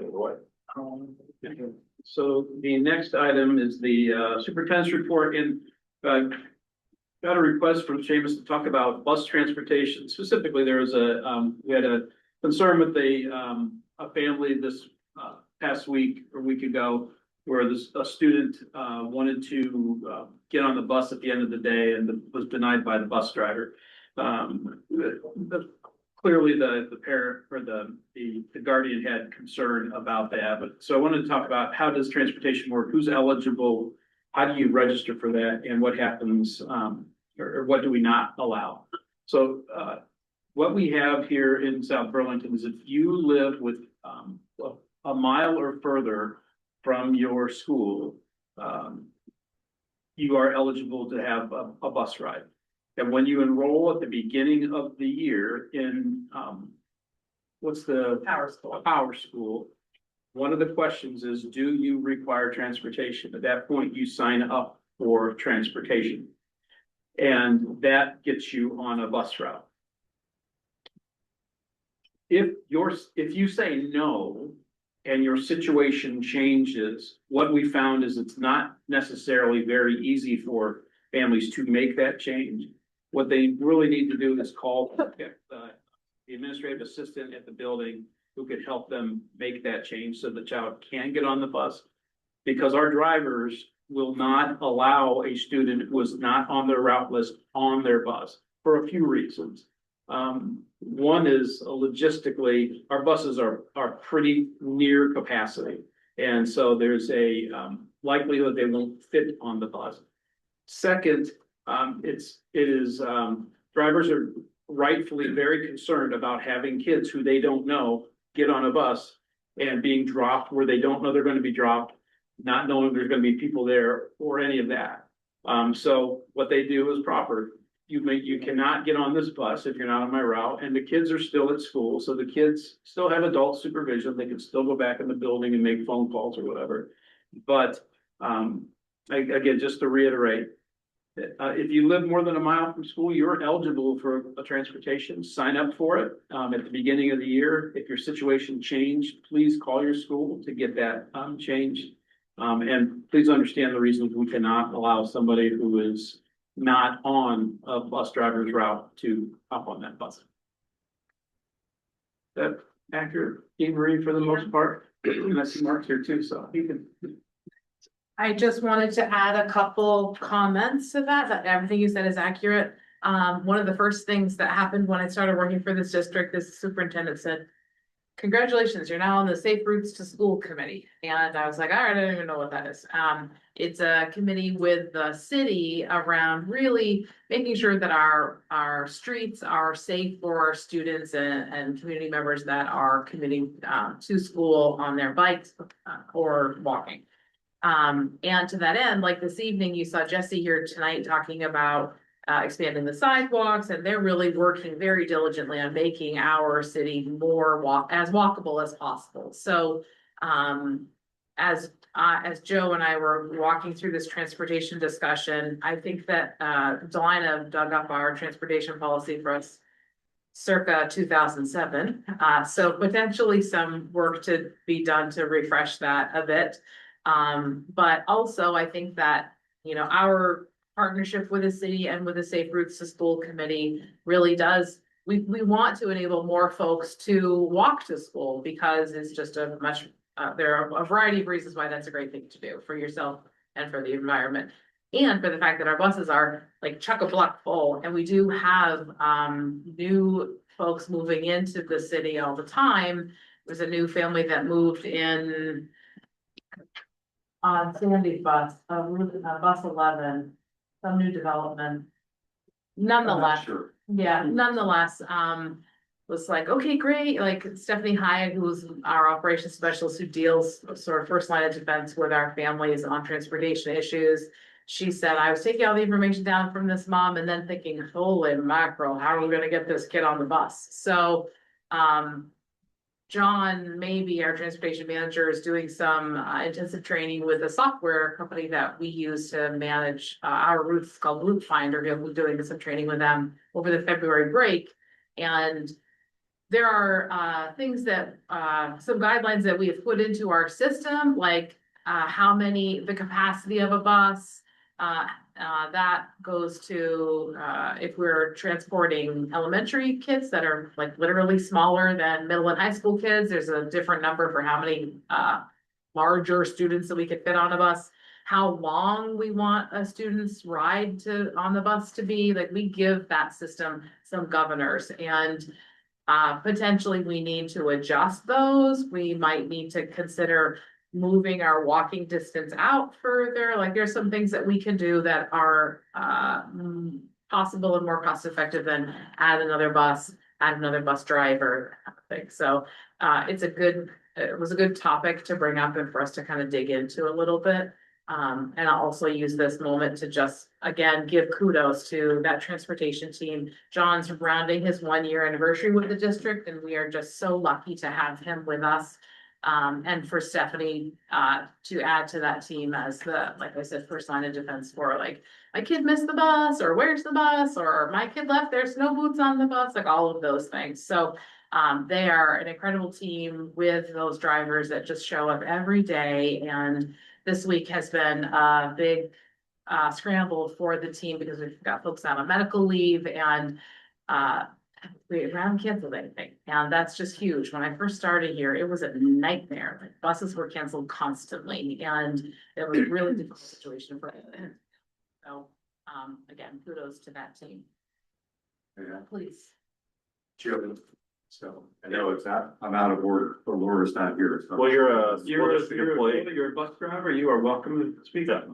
So the next item is the superintendent's report, and got a request from Seamus to talk about bus transportation. Specifically, there was we had a concern with a family this past week or week ago, where a student wanted to get on the bus at the end of the day and was denied by the bus driver. Clearly the parent or the guardian had concern about that, but so I wanted to talk about how does transportation work, who's eligible, how do you register for that, and what happens, or what do we not allow? So what we have here in South Burlington is if you live with a mile or further from your school, you are eligible to have a bus ride. And when you enroll at the beginning of the year in, what's the? Power School. One of the questions is, do you require transportation? At that point, you sign up for transportation. And that gets you on a bus route. If you say no, and your situation changes, what we found is it's not necessarily very easy for families to make that change. What they really need to do is call the administrative assistant at the building who could help them make that change so the child can get on the bus. Because our drivers will not allow a student who is not on their route list on their bus for a few reasons. One is logistically, our buses are pretty near capacity. And so there's a likelihood they won't fit on the bus. Second, drivers are rightfully very concerned about having kids who they don't know get on a bus and being dropped where they don't know they're going to be dropped, not knowing there's going to be people there or any of that. So what they do is proper. You cannot get on this bus if you're not on my route, and the kids are still at school, so the kids still have adult supervision. They can still go back in the building and make phone calls or whatever. But again, just to reiterate, if you live more than a mile from school, you're eligible for a transportation. Sign up for it at the beginning of the year. If your situation changed, please call your school to get that changed. And please understand the reasons we cannot allow somebody who is not on a bus driver's route to hop on that bus. That accurate, Jean Marie, for the most part. And I see Mark's here too, so he can.
I just wanted to add a couple comments to that everything you said is accurate. One of the first things that happened when I started working for this district, this superintendent said, "Congratulations, you're now on the Safe Routes to School Committee." And I was like, all right, I don't even know what that is. It's a committee with the city around really making sure that our streets are safe for our students and community members that are commuting to school on their bikes or walking. And to that end, like this evening, you saw Jesse here tonight talking about expanding the sidewalks, and they're really working very diligently on making our city more walkable as possible. So as Joe and I were walking through this transportation discussion, I think that Delina dug up our transportation policy for us circa 2007. So potentially some work to be done to refresh that a bit. But also I think that, our partnership with the city and with the Safe Routes to School Committee really does, we want to enable more folks to walk to school because it's just there are a variety of reasons why that's a great thing to do for yourself and for the environment. And for the fact that our buses are like chock-a-block full, and we do have new folks moving into the city all the time. There's a new family that moved in on Sandy's bus, bus 11, some new development. Nonetheless,
Sure.
yeah, nonetheless, was like, okay, great, like Stephanie Hyatt, who's our operations specialist who deals sort of first line of defense with our families on transportation issues. She said, I was taking all the information down from this mom and then thinking, holy mackerel, how are we gonna get this kid on the bus? So, John, maybe our transportation manager, is doing some intensive training with a software company that we use to manage our routes called Route Finder. He'll be doing some training with them over the February break. And there are things that some guidelines that we have put into our system, like the capacity of a bus. That goes to if we're transporting elementary kids that are like literally smaller than middle and high school kids, there's a different number for how many larger students that we could fit on a bus. How long we want a student's ride on the bus to be, like we give that system some governors, and potentially we need to adjust those. We might need to consider moving our walking distance out further. Like there's some things that we can do that are possible and more cost effective than add another bus driver thing. So it was a good topic to bring up and for us to kind of dig into a little bit. And I'll also use this moment to just, again, give kudos to that transportation team. John's rounding his 1-year anniversary with the district, and we are just so lucky to have him with us. And for Stephanie, to add to that team as like I said, first line of defense for like, my kid missed the bus, or where's the bus, or my kid left their snow boots on the bus, like all of those things. So, they are an incredible team with those drivers that just show up every day. And this week has been a big, scramble for the team because we've got folks out on medical leave and, we haven't canceled anything, and that's just huge. When I first started here, it was a nightmare. Like buses were canceled constantly, and it was a really difficult situation for them. So, again, kudos to that team.
Yeah.
Please.
Joe. So I know I'm out of order, but Laura's not here. So.
Well, you're a
You're a bus driver, you are welcome to speak up.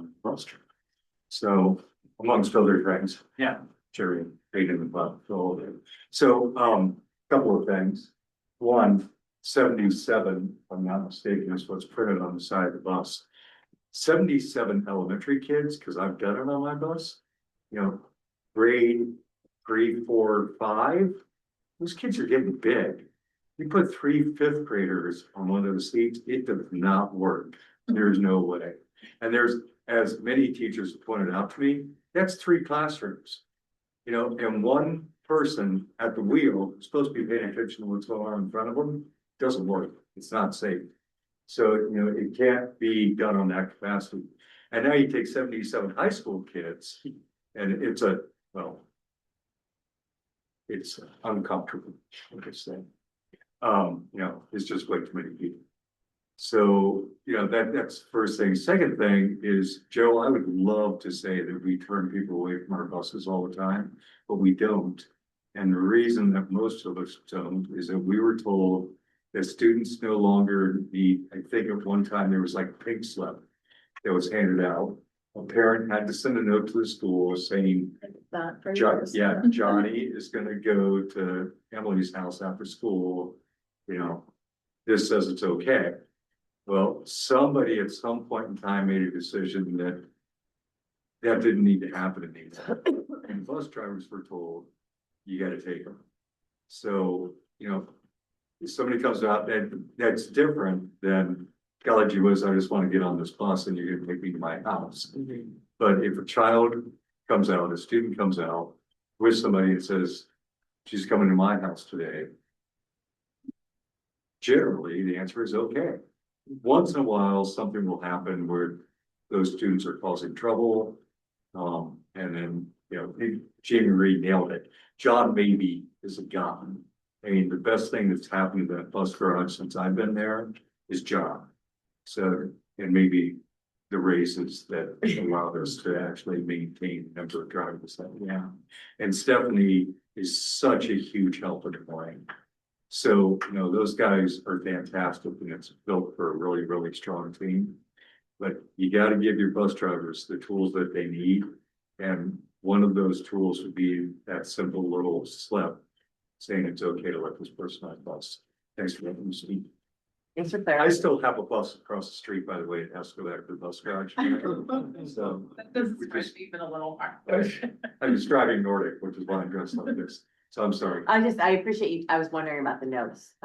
So amongst other things, yeah, Jerry, Hayden, and Bob, so couple of things. One, 77, if I'm not mistaken, is what's printed on the side of the bus. 77 elementary kids, because I've done it on my bus, grade 3, 4, 5. Those kids are getting big. You put 3 5th graders on one of the seats, it does not work. There's no way. And there's, as many teachers pointed out to me, that's 3 classrooms. And one person at the wheel is supposed to be paying attention to what's going on in front of them. Doesn't work. It's not safe. So, it can't be done on that capacity. And now you take 77 high school kids and it's uncomfortable, like I said. It's just way too many people. So, that's the first thing. Second thing is, Joe, I would love to say that we turn people away from our buses all the time, but we don't. And the reason that most of us don't is that we were told that students no longer need, I think at one time there was like a pink slip that was handed out. A parent had to send a note to the school saying, Johnny is gonna go to Emily's house after school, this says it's okay. Well, somebody at some point in time made a decision that didn't need to happen anymore. And bus drivers were told, you gotta take them. So, if somebody comes out, that's different than, golly whiz, I just want to get on this bus and you're gonna take me to my house. But if a child comes out, a student comes out with somebody that says, she's coming to my house today, generally the answer is okay. Once in a while, something will happen where those students are causing trouble. And then, Jamie Reed nailed it. John maybe is a gun. I mean, the best thing that's happened to that bus garage since I've been there is John. So, and maybe the raises that allowed us to actually maintain the number of drivers that we have. And Stephanie is such a huge help in the morning. So, those guys are fantastic, and it's built for a really, really strong team. But you gotta give your bus drivers the tools that they need. And one of those tools would be that simple little slip saying it's okay to let this person on bus. Thanks for letting me speak.
Thanks for
I
clarifying.
still have a bus across the street, by the way. It has to go back to the bus garage. So.
even a little hard.
I'm just driving Nordic, which is why I'm dressed like this. So I'm sorry.
I appreciate you, I was wondering about the notes,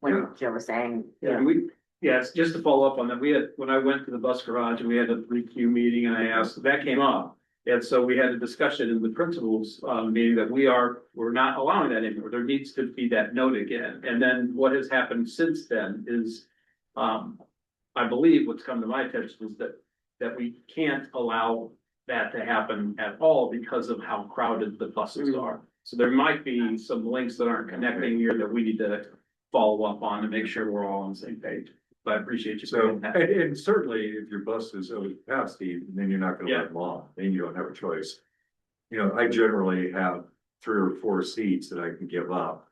when
Yeah.
Joe was saying, you
Yeah,
know,
yes, just to follow up on that, when I went to the bus garage and we had a 3Q meeting and I asked, that came up. And so we had a discussion in the principals, meeting that we're not allowing that anymore. There needs to be that note again. And then what has happened since then is, I believe what's come to my attention is that we can't allow that to happen at all because of how crowded the buses are. So there might be some links that aren't connecting here that we need to follow up on to make sure we're all on the same page. But I appreciate you
So,
saying that.
and certainly if your bus is over capacity, then you're not gonna
Yeah.
let them off, then you don't have a choice. You know, I generally have 3 or 4 seats that I can give up.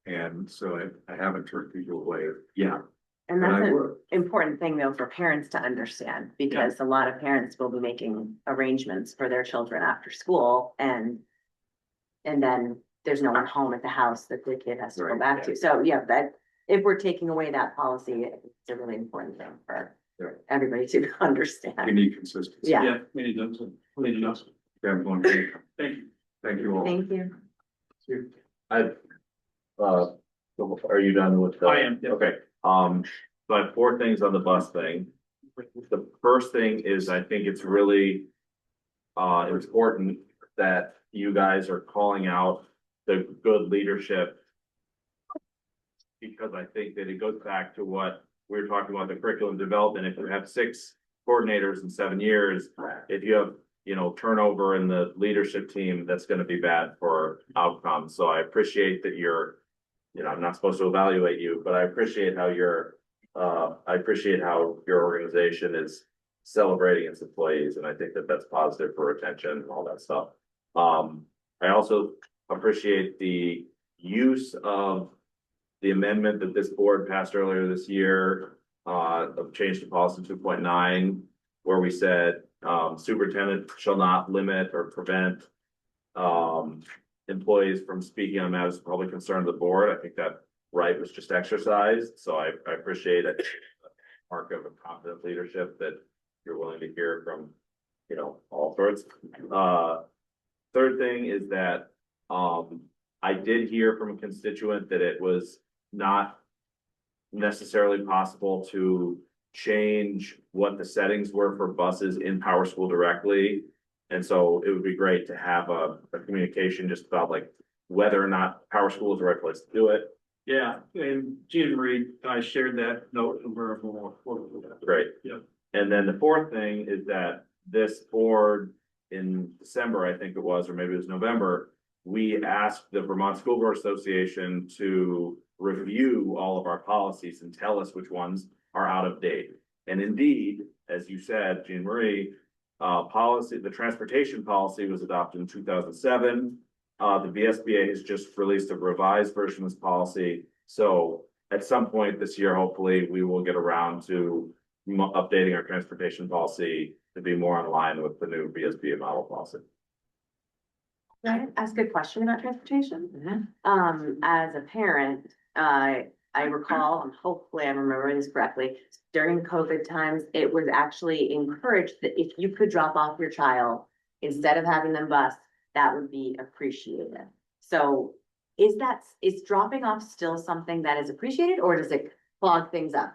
And so I haven't turned people away, yeah,
and
but
that's
I
an
would.
important thing though for parents to understand, because a lot of parents will be making arrangements for their children after school and then there's no one home at the house that the kid has to go
Right,
back to. So, yeah, that, if we're taking away that policy, it's a really important thing for
Yeah.
everybody to
You
understand.
need consistency.
Yeah.
Yeah, we need those, we need those.
Everyone,
Thank you.
thank you all.
Thank you.
Are you done with?
I am, yeah.
Okay, so I have 4 things on the bus thing. The first thing is, I think it's really important that you guys are calling out the good leadership. Because I think that it goes back to what we were talking about, the curriculum development. If you have 6 coordinators in 7 years, if you have, turnover in the leadership team, that's gonna be bad for outcomes. So I appreciate that you're, I'm not supposed to evaluate you, but I appreciate how your organization is celebrating its employees, and I think that that's positive for retention and all that stuff. I also appreciate the use of the amendment that this board passed earlier this year, of change to policy 2.9, where we said, superintendent shall not limit or prevent employees from speaking on matters of public concern to the board. I think that right was just exercised, so I appreciate it. Mark of a confident leadership that you're willing to hear from, all sorts. Third thing is that, I did hear from a constituent that it was not necessarily possible to change what the settings were for buses in PowerSchool directly. And so it would be great to have a communication just about like whether or not PowerSchool is the right place to do it.
Yeah, and Jean Marie, I shared that note and we're more.
Great.
Yeah.
And then the 4th thing is that this board in December, I think it was, or maybe it was November, we asked the Vermont School Board Association to review all of our policies and tell us which ones are out of date. And indeed, as you said, Jean Marie, the transportation policy was adopted in 2007. The VSBA has just released a revised version of this policy. So at some point this year, hopefully, we will get around to updating our transportation policy to be more in line with the new VSBA model policy.
Can I ask a question about transportation? As a parent, I recall, hopefully I remember this correctly, during COVID times, it was actually encouraged that if you could drop off your child instead of having them bus, that would be appreciated. So is dropping off still something that is appreciated, or does it clog things up?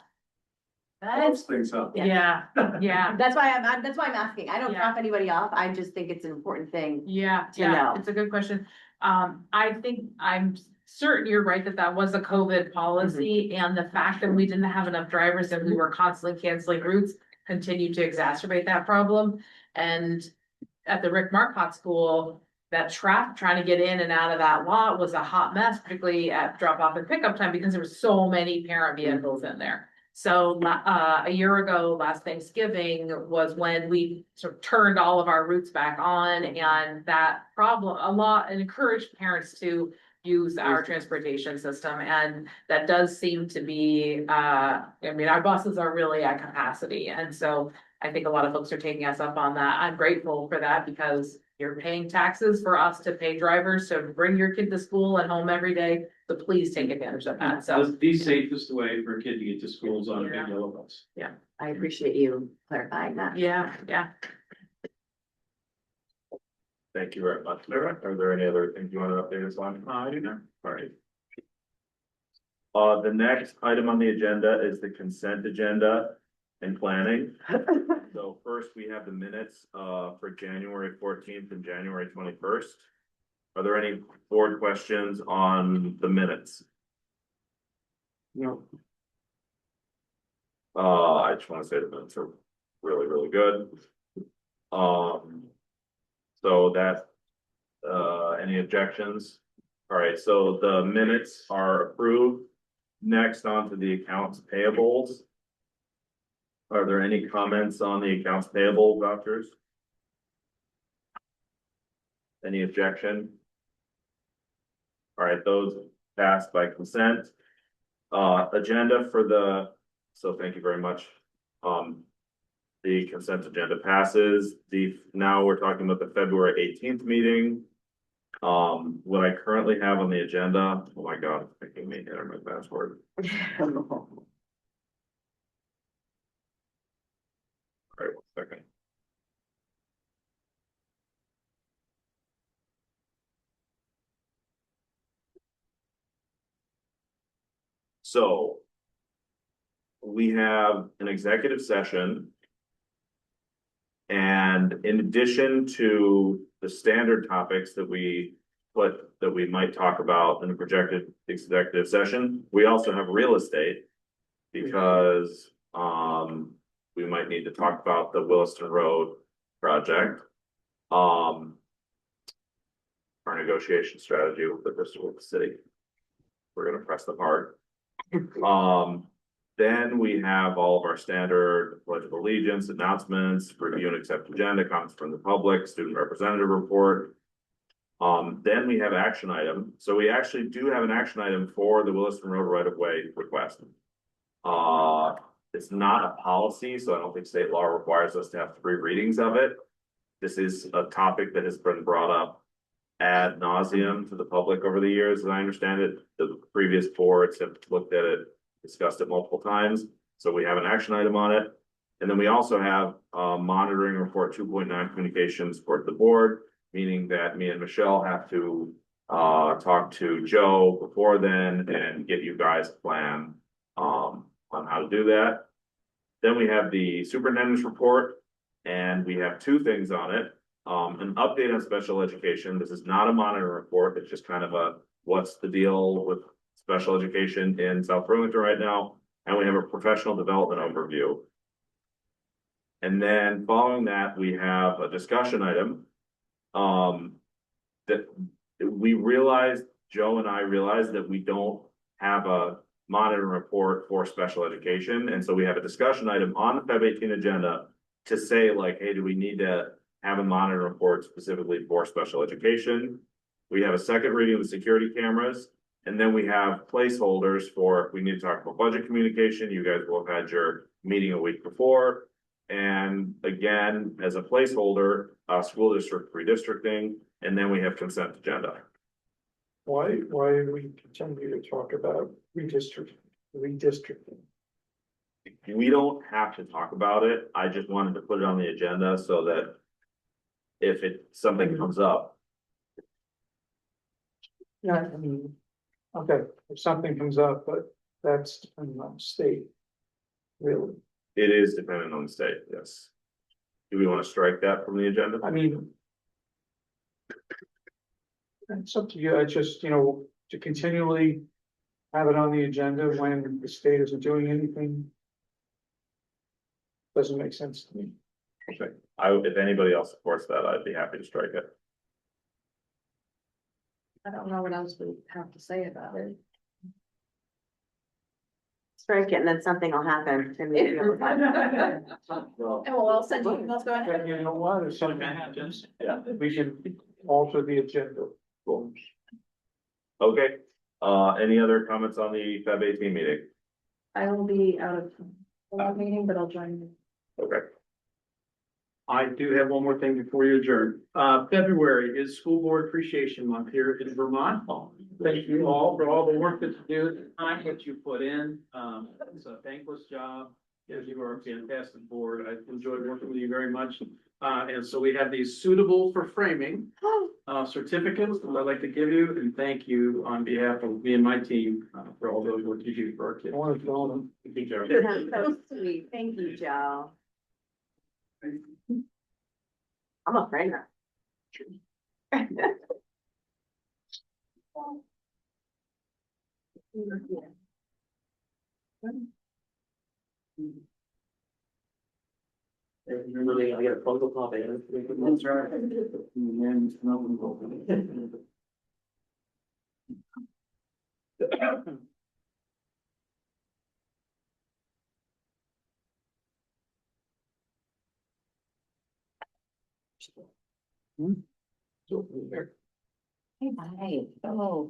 Things up.
Yeah, yeah,
That's why I'm asking. I don't drop anybody off. I just think it's an important thing.
yeah,
To know.
it's a good question. I think I'm certain you're right that was a COVID policy, and the fact that we didn't have enough drivers and we were constantly canceling routes continued to exacerbate that problem. And at the Rick Marcotte School, that traffic trying to get in and out of that lot was a hot mess, particularly at drop off and pickup time, because there were so many parent vehicles in there. So a year ago, last Thanksgiving, was when we sort of turned all of our routes back on, and that problem and encouraged parents to use our transportation system. And that does seem to be, our buses are really at capacity. And so
I think a lot of folks are taking us up on that. I'm grateful for that because you're paying taxes for us to pay drivers to bring your kid to school and home every day. So please take advantage of that. So
The safest way for a kid to get to school is on a big yellow bus.
I appreciate you clarifying that.
yeah.
Thank you very much. Are there any other things you want to update us on?
I do not.
All right. The next item on the agenda is the consent agenda and planning. So first, we have the minutes, for January 14th and January 21st. Are there any board questions on the minutes?
No.
I just want to say the minutes are really, really good. So that, any objections? All right, so the minutes are approved. Next, on to the accounts payables. Are there any comments on the accounts payable vouchers? Any objection? All right, those passed by consent. Agenda for the, so thank you very much. The consent agenda passes. Now we're talking about the February 18th meeting. What I currently have on the agenda, oh my God, it's making me enter my password. All right, 1 second. So we have an executive session. And in addition to the standard topics that we might talk about in a projected executive session, we also have real estate. Because we might need to talk about the Williston Road project. Our negotiation strategy with the Bristol with the city. We're gonna press them hard. Then we have all of our standard pledge of allegiance, announcements, review and accept agenda, comments from the public, student representative report. Then we have action item. So we actually do have an action item for the Williston Road right of way request. It's not a policy, so I don't think state law requires us to have 3 readings of it. This is a topic that has been brought up ad nauseum to the public over the years, as I understand it. The previous boards have looked at it, discussed it multiple times, so we have an action item on it. And then we also have monitoring report 2.9 communications for the board, meaning that me and Michelle have to talk to Joe before then and get you guys a plan on how to do that. Then we have the superintendent's report, and we have 2 things on it. An update on special education. This is not a monitoring report, it's just kind of a what's the deal with special education in South Burlington right now, and we have a professional development overview. And then following that, we have a discussion item. That we realized, Joe and I realized that we don't have a monitoring report for special education, and so we have a discussion item on the Feb 18 agenda to say like, hey, do we need to have a monitoring report specifically for special education? We have a second reading of the security cameras. And then we have placeholders for, if we need to talk about budget communication, you guys will have had your meeting a week before. And again, as a placeholder, school district redistricting, and then we have consent agenda.
Why do we continue to talk about redistricting?
We don't have to talk about it. I just wanted to put it on the agenda so that if something comes up.
Yeah, I mean, okay, if something comes up, but that's depending on the state. Really,
It is dependent on the state, yes. Do we want to strike that from the agenda?
I mean. It's up to you, I just, to continually have it on the agenda when the state isn't doing anything. Doesn't make sense to me.
Okay, if anybody else supports that, I'd be happy to strike it.
I don't know what else we have to say about it.
Strike it and then something will happen. And maybe you'll-
And we'll all send you emails going.
But you know what, if something happens, we can alter the agenda.
Cool. Okay, any other comments on the Feb 18 meeting?
I will be out of the meeting, but I'll join you.
Okay.
I do have one more thing before you adjourn. February is School Board Appreciation Month here in Vermont. Thank you all for all the work that you do, the time that you put in. It's a thankless job. Yes, you are a fantastic board. I've enjoyed working with you very much. And so we have these suitable for framing certificates that I'd like to give you and thank you on behalf of me and my team for all the work you do for our kids. I want to fill them. Thank you, Joe.
So sweet. Thank you, Joe. I'm a framer.
Really, I get a photocopy.
That's right.
Hey, bye. Oh.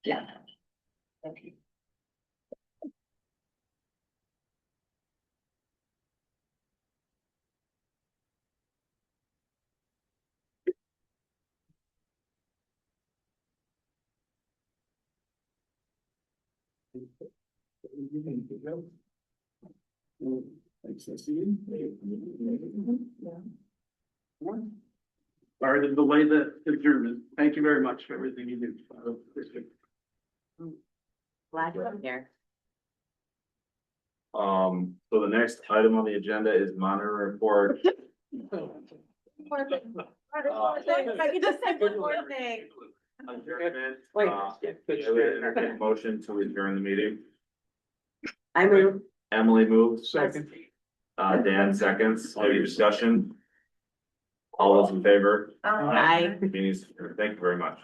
Yeah. Okay.
Sorry to delay the adjournment. Thank you very much for everything you do.
Glad you're here.
So the next item on the agenda is monitor report.
I could just say one more thing.
Adjournment.
Wait,
I would entertain a motion to adjourn the meeting.
I move.
Emily moves,
Second.
Dan seconds, any discussion? All those in favor?
Aye.
Meetings, thank you very much.